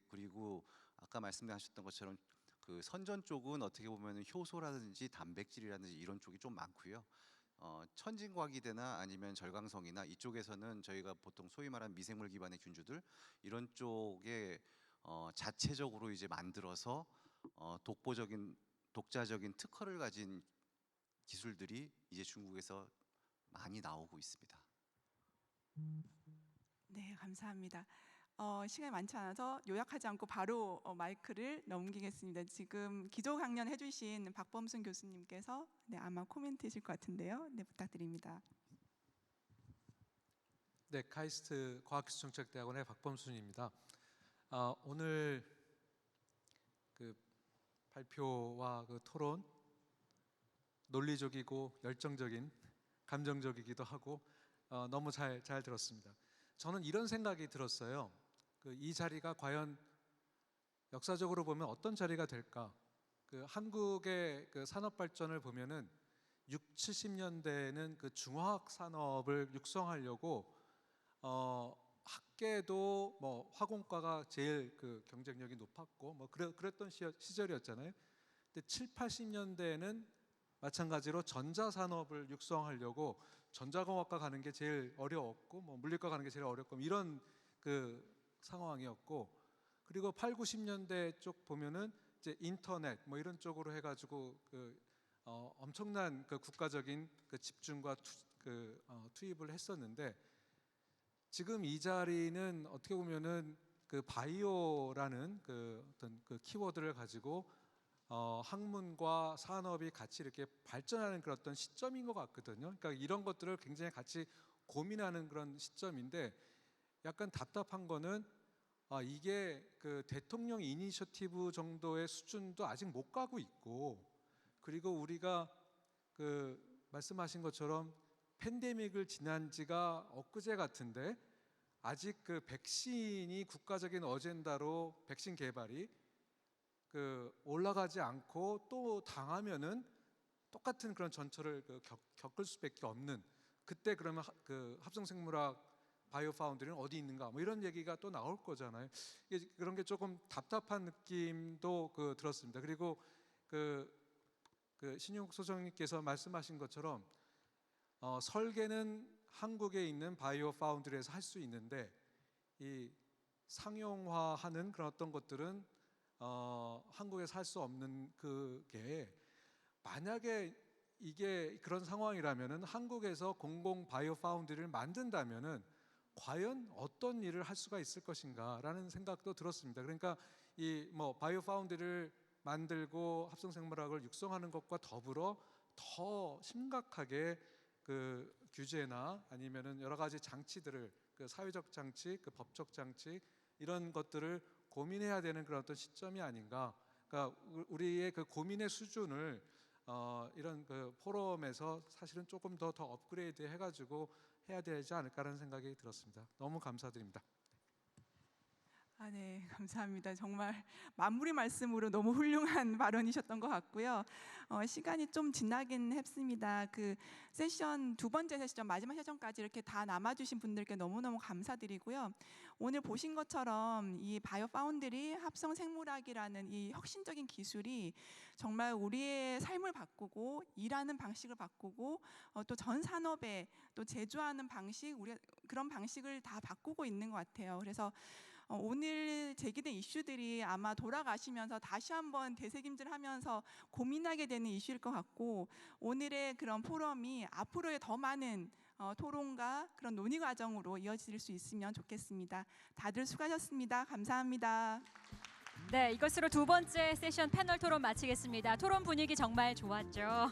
그리고 아까 말씀하셨던 것처럼 그 선전 쪽은 어떻게 보면 효소라든지 단백질이라든지 이런 쪽이 좀 많고요. 천진과기대나 아니면 절강성이나 이쪽에서는 저희가 보통 소위 말하는 미생물 기반의 균주들 이런 쪽에 자체적으로 이제 만들어서 독자적인 특허를 가진 기술들이 이제 중국에서 많이 나오고 있습니다. 네, 감사합니다. 시간이 많지 않아서 요약하지 않고 바로 마이크를 넘기겠습니다. 지금 기조 강연 해주신 박범순 교수님께서 아마 코멘트이실 것 같은데요. 네, 부탁드립니다. 네, 카이스트 과학기술정책대학원의 박범순입니다. 오늘 그 발표와 그 토론 논리적이고 열정적인 감정적이기도 하고 너무 잘 들었습니다. 저는 이런 생각이 들었어요. 이 자리가 과연 역사적으로 보면 어떤 자리가 될까? 한국의 그 산업 발전을 보면은 6, 70년대에는 그 중화학 산업을 육성하려고 학계도 뭐 화공과가 제일 그 경쟁력이 높았고 뭐 그랬던 시절이었잖아요. 근데 7, 80년대에는 마찬가지로 전자산업을 육성하려고 전자공학과 가는 게 제일 어려웠고 뭐 물리과 가는 게 제일 어렵고 이런 그 상황이었고, 그리고 8, 90년대 쪽 보면은 이제 인터넷 뭐 이런 쪽으로 해가지고 엄청난 그 국가적인 그 집중과 투입을 했었는데, 지금 이 자리는 어떻게 보면은 그 바이오라는 그 어떤 그 키워드를 가지고 학문과 산업이 같이 이렇게 발전하는 그런 어떤 시점인 것 같거든요. 그러니까 이런 것들을 굉장히 같이 고민하는 그런 시점인데, 약간 답답한 거는 이게 그 대통령 이니셔티브 정도의 수준도 아직 못 가고 있고, 그리고 우리가 그 말씀하신 것처럼 팬데믹을 지난 지가 엊그제 같은데 아직 그 백신이 국가적인 어젠다로 백신 개발이 그 올라가지 않고 또 당하면은 똑같은 그런 전철을 겪을 수밖에 없는, 그때 그러면 그 합성생물학 바이오 파운드리는 어디 있는가 뭐 이런 얘기가 또 나올 거잖아요. 그런 게 조금 답답한 느낌도 들었습니다. 그리고 그 신용국 소장님께서 말씀하신 것처럼 설계는 한국에 있는 바이오 파운드리에서 할 수 있는데, 이 상용화하는 그런 어떤 것들은 한국에서 할 수 없는 그게, 만약에 이게 그런 상황이라면은 한국에서 공공 바이오 파운드리를 만든다면은 과연 어떤 일을 할 수가 있을 것인가라는 생각도 들었습니다. 그러니까 이 뭐 바이오 파운드리를 만들고 합성생물학을 육성하는 것과 더불어 더 심각하게 그 규제나 아니면은 여러 가지 장치들을, 그 사회적 장치, 그 법적 장치, 이런 것들을 고민해야 되는 그런 어떤 시점이 아닌가. 그러니까 우리의 그 고민의 수준을 이런 그 포럼에서 사실은 조금 더 업그레이드 해가지고 해야 되지 않을까라는 생각이 들었습니다. 너무 감사드립니다. 네, 감사합니다. 정말 마무리 말씀으로 너무 훌륭한 발언이셨던 것 같고요. 시간이 좀 지나긴 했습니다. 그 세션, 두 번째 세션, 마지막 세션까지 이렇게 다 남아주신 분들께 너무너무 감사드리고요. 오늘 보신 것처럼 이 바이오 파운드리 합성생물학이라는 이 혁신적인 기술이 정말 우리의 삶을 바꾸고 일하는 방식을 바꾸고 또 전 산업에 또 제조하는 방식, 우리 그런 방식을 다 바꾸고 있는 것 같아요. 그래서 오늘 제기된 이슈들이 아마 돌아가시면서 다시 한번 되새김질하면서 고민하게 되는 이슈일 것 같고, 오늘의 그런 포럼이 앞으로의 더 많은 토론과 그런 논의 과정으로 이어질 수 있으면 좋겠습니다. 다들 수고하셨습니다. 감사합니다. 네, 이것으로 두 번째 세션 패널 토론 마치겠습니다. 토론 분위기 정말 좋았죠.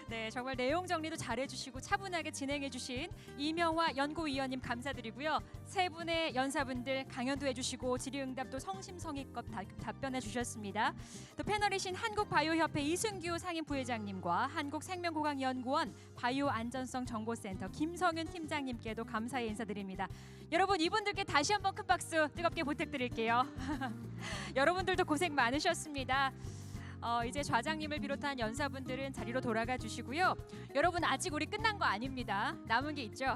네, 정말 내용 정리도 잘해주시고 차분하게 진행해주신 이명화 연구위원님 감사드리고요. 세 분의 연사분들 강연도 해주시고 질의응답도 성심성의껏 답변해 주셨습니다. 또 패널이신 한국바이오협회 이승규 상임부회장님과 한국생명고강연구원 바이오안전성정보센터 김성윤 팀장님께도 감사의 인사드립니다. 여러분, 이분들께 다시 한번 큰 박수 뜨겁게 부탁드릴게요. 여러분들도 고생 많으셨습니다. 이제 좌장님을 비롯한 연사분들은 자리로 돌아가 주시고요. 여러분, 아직 우리 끝난 거 아닙니다. 남은 게 있죠.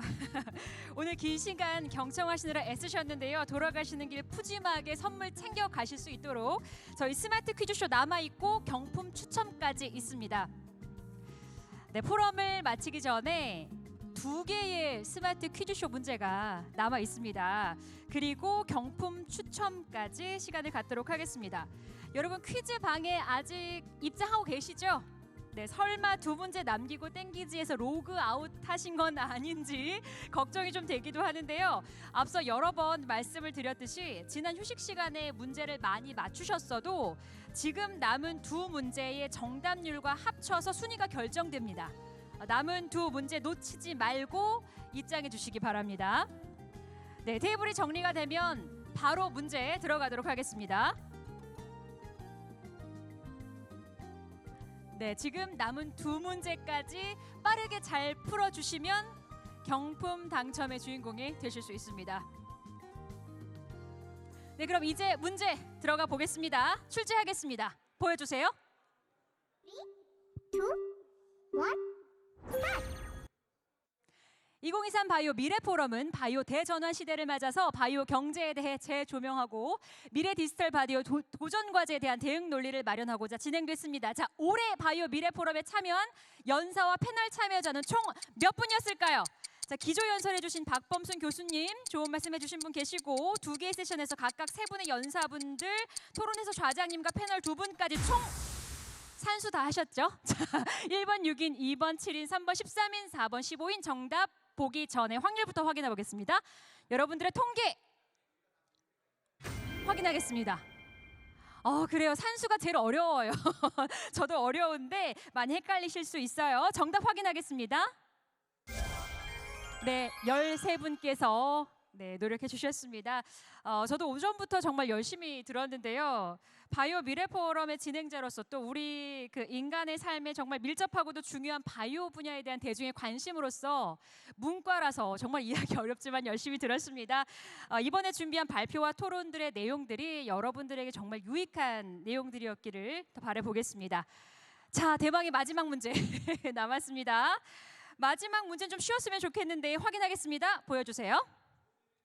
오늘 긴 시간 경청하시느라 애쓰셨는데요. 돌아가시는 길 푸짐하게 선물 챙겨 가실 수 있도록 저희 스마트 퀴즈쇼 남아있고 경품 추첨까지 있습니다. 네, 포럼을 마치기 전에 2개의 스마트 퀴즈쇼 문제가 남아 있습니다. 그리고 경품 추첨까지 시간을 갖도록 하겠습니다. 여러분, 퀴즈 방에 아직 입장하고 계시죠? 네, 설마 2문제 남기고 땡기지에서 로그 아웃 하신 건 아닌지 걱정이 좀 되기도 하는데요. 앞서 여러 번 말씀을 드렸듯이 지난 휴식 시간에 문제를 많이 맞추셨어도 지금 남은 2문제의 정답률과 합쳐서 순위가 결정됩니다. 남은 2문제 놓치지 말고 입장해 주시기 바랍니다. 네, 테이블이 정리가 되면 바로 문제 들어가도록 하겠습니다. 네, 지금 남은 2문제까지 빠르게 잘 풀어주시면 경품 당첨의 주인공이 되실 수 있습니다. 네, 그럼 이제 문제 들어가 보겠습니다. 출제하겠습니다. 보여주세요. 3, 2, 1. 2023 바이오 미래 포럼은 바이오 대전환 시대를 맞아서 바이오 경제에 대해 재조명하고 미래 디지털 바이오 도전 과제에 대한 대응 논리를 마련하고자 진행됐습니다. 자, 올해 바이오 미래 포럼에 참여한 연사와 패널 참여자는 총 몇 분이었을까요? 자, 기조 연설해주신 박범순 교수님 좋은 말씀해주신 분 계시고 2개의 세션에서 각각 3분의 연사분들, 토론에서 좌장님과 패널 2분까지 총 산수 다 하셨죠? 자, 1번 6인, 2번 7인, 3번 13인, 4번 15인 정답 보기 전에 확률부터 확인해 보겠습니다. 여러분들의 통계 확인하겠습니다. 그래요. 산수가 제일 어려워요. 저도 어려운데 많이 헷갈리실 수 있어요. 정답 확인하겠습니다. 네, 13분께서 노력해 주셨습니다. 저도 오전부터 정말 열심히 들었는데요. 바이오 미래 포럼의 진행자로서 또 우리 그 인간의 삶에 정말 밀접하고도 중요한 바이오 분야에 대한 대중의 관심으로서 문과라서 정말 이해하기 어렵지만 열심히 들었습니다. 이번에 준비한 발표와 토론들의 내용들이 여러분들에게 정말 유익한 내용들이었기를 더 바라보겠습니다. 자, 대망의 마지막 문제 남았습니다. 마지막 문제는 좀 쉬웠으면 좋겠는데 확인하겠습니다. 보여주세요.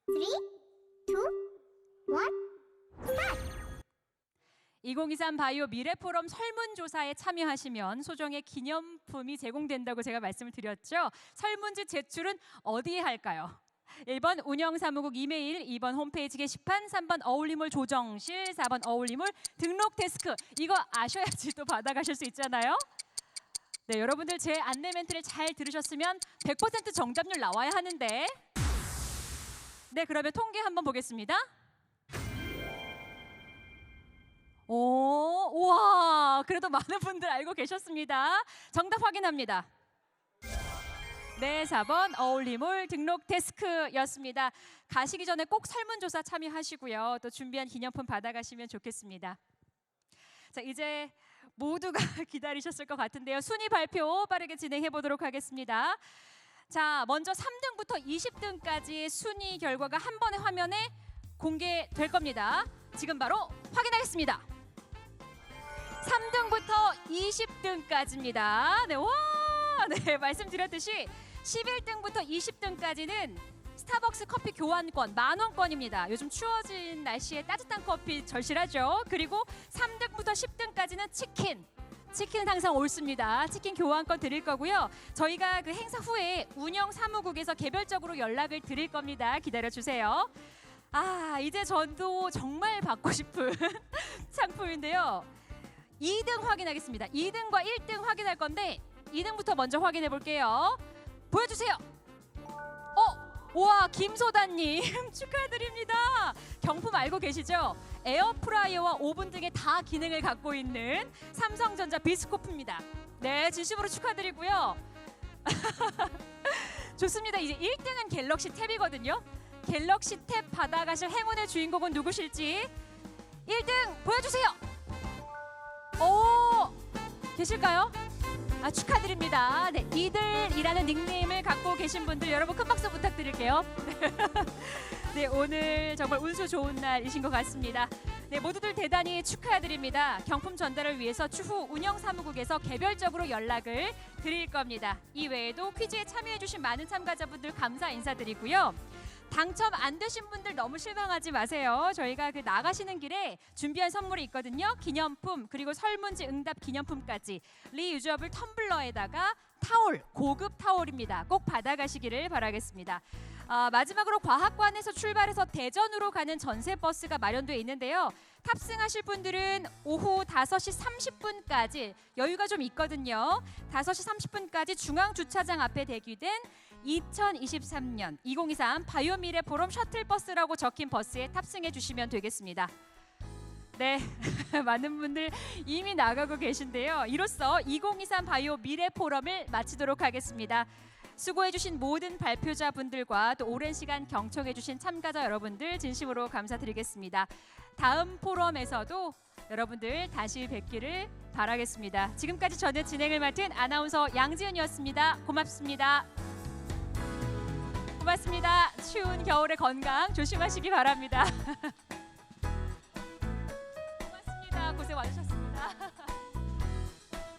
3, 2, 1, 스타트! 2023 바이오 미래 포럼 설문조사에 참여하시면 소정의 기념품이 제공된다고 제가 말씀을 드렸죠. 설문지 제출은 어디에 할까요? 1번 운영사무국 이메일, 2번 홈페이지 게시판, 3번 어울림몰 조정실, 4번 어울림몰 등록 데스크. 이거 아셔야지 또 받아가실 수 있잖아요. 네, 여러분들 제 안내 멘트를 잘 들으셨으면 100% 정답률 나와야 하는데. 네, 그러면 통계 한번 보겠습니다. 우와, 그래도 많은 분들 알고 계셨습니다. 정답 확인합니다. 네, 4번 어울림몰 등록 데스크였습니다. 가시기 전에 꼭 설문조사 참여하시고요. 또 준비한 기념품 받아가시면 좋겠습니다. 자, 이제 모두가 기다리셨을 것 같은데요. 순위 발표 빠르게 진행해 보도록 하겠습니다. 자, 먼저 3등부터 20등까지 순위 결과가 한 번에 화면에 공개될 겁니다. 지금 바로 확인하겠습니다. 3등부터 20등까지입니다. 네, 와, 네, 말씀드렸듯이 11등부터 20등까지는 스타벅스 커피 교환권 10,000원권입니다. 요즘 추워진 날씨에 따뜻한 커피 절실하죠. 그리고 3등부터 10등까지는 치킨은 항상 옳습니다. 치킨 교환권 드릴 거고요. 저희가 그 행사 후에 운영 사무국에서 개별적으로 연락을 드릴 겁니다. 기다려주세요. 이제 저도 정말 받고 싶은 상품인데요. 2등 확인하겠습니다. 2등과 1등 확인할 건데 2등부터 먼저 확인해 볼게요. 보여주세요. 우와, 김소다님 축하드립니다. 경품 알고 계시죠? 에어프라이어와 오븐 등의 다 기능을 갖고 있는 삼성전자 비스코프입니다. 네, 진심으로 축하드리고요. 좋습니다. 이제 1등은 갤럭시 탭이거든요. 갤럭시 탭 받아가실 행운의 주인공은 누구실지 1등 보여주세요. 계실까요? 축하드립니다. 네, 이들이라는 닉네임을 갖고 계신 분들 여러분 큰 박수 부탁드릴게요. 네, 오늘 정말 운수 좋은 날이신 것 같습니다. 네, 모두들 대단히 축하드립니다. 경품 전달을 위해서 추후 운영사무국에서 개별적으로 연락을 드릴 겁니다. 이 외에도 퀴즈에 참여해주신 많은 참가자분들 감사 인사드리고요. 당첨 안 되신 분들 너무 실망하지 마세요. 저희가 그 나가시는 길에 준비한 선물이 있거든요. 기념품 그리고 설문지 응답 기념품까지 리유저블 텀블러에다가 타올, 고급 타올입니다. 꼭 받아가시기를 바라겠습니다. 마지막으로 과학관에서 출발해서 대전으로 가는 전세버스가 마련되어 있는데요. 탑승하실 분들은 오후 5시 30분까지 여유가 좀 있거든요. 5시 30분까지 중앙주차장 앞에 대기된 2023년 2023 바이오 미래 포럼 셔틀버스라고 적힌 버스에 탑승해 주시면 되겠습니다. 네, 많은 분들 이미 나가고 계신데요. 이로써 2023 바이오 미래 포럼을 마치도록 하겠습니다. 수고해주신 모든 발표자분들과 또 오랜 시간 경청해주신 참가자 여러분들 진심으로 감사드리겠습니다. 다음 포럼에서도 여러분들 다시 뵙기를 바라겠습니다. 지금까지 저는 진행을 맡은 아나운서 양지은이었습니다. 고맙습니다. 고맙습니다. 추운 겨울의 건강 조심하시기 바랍니다.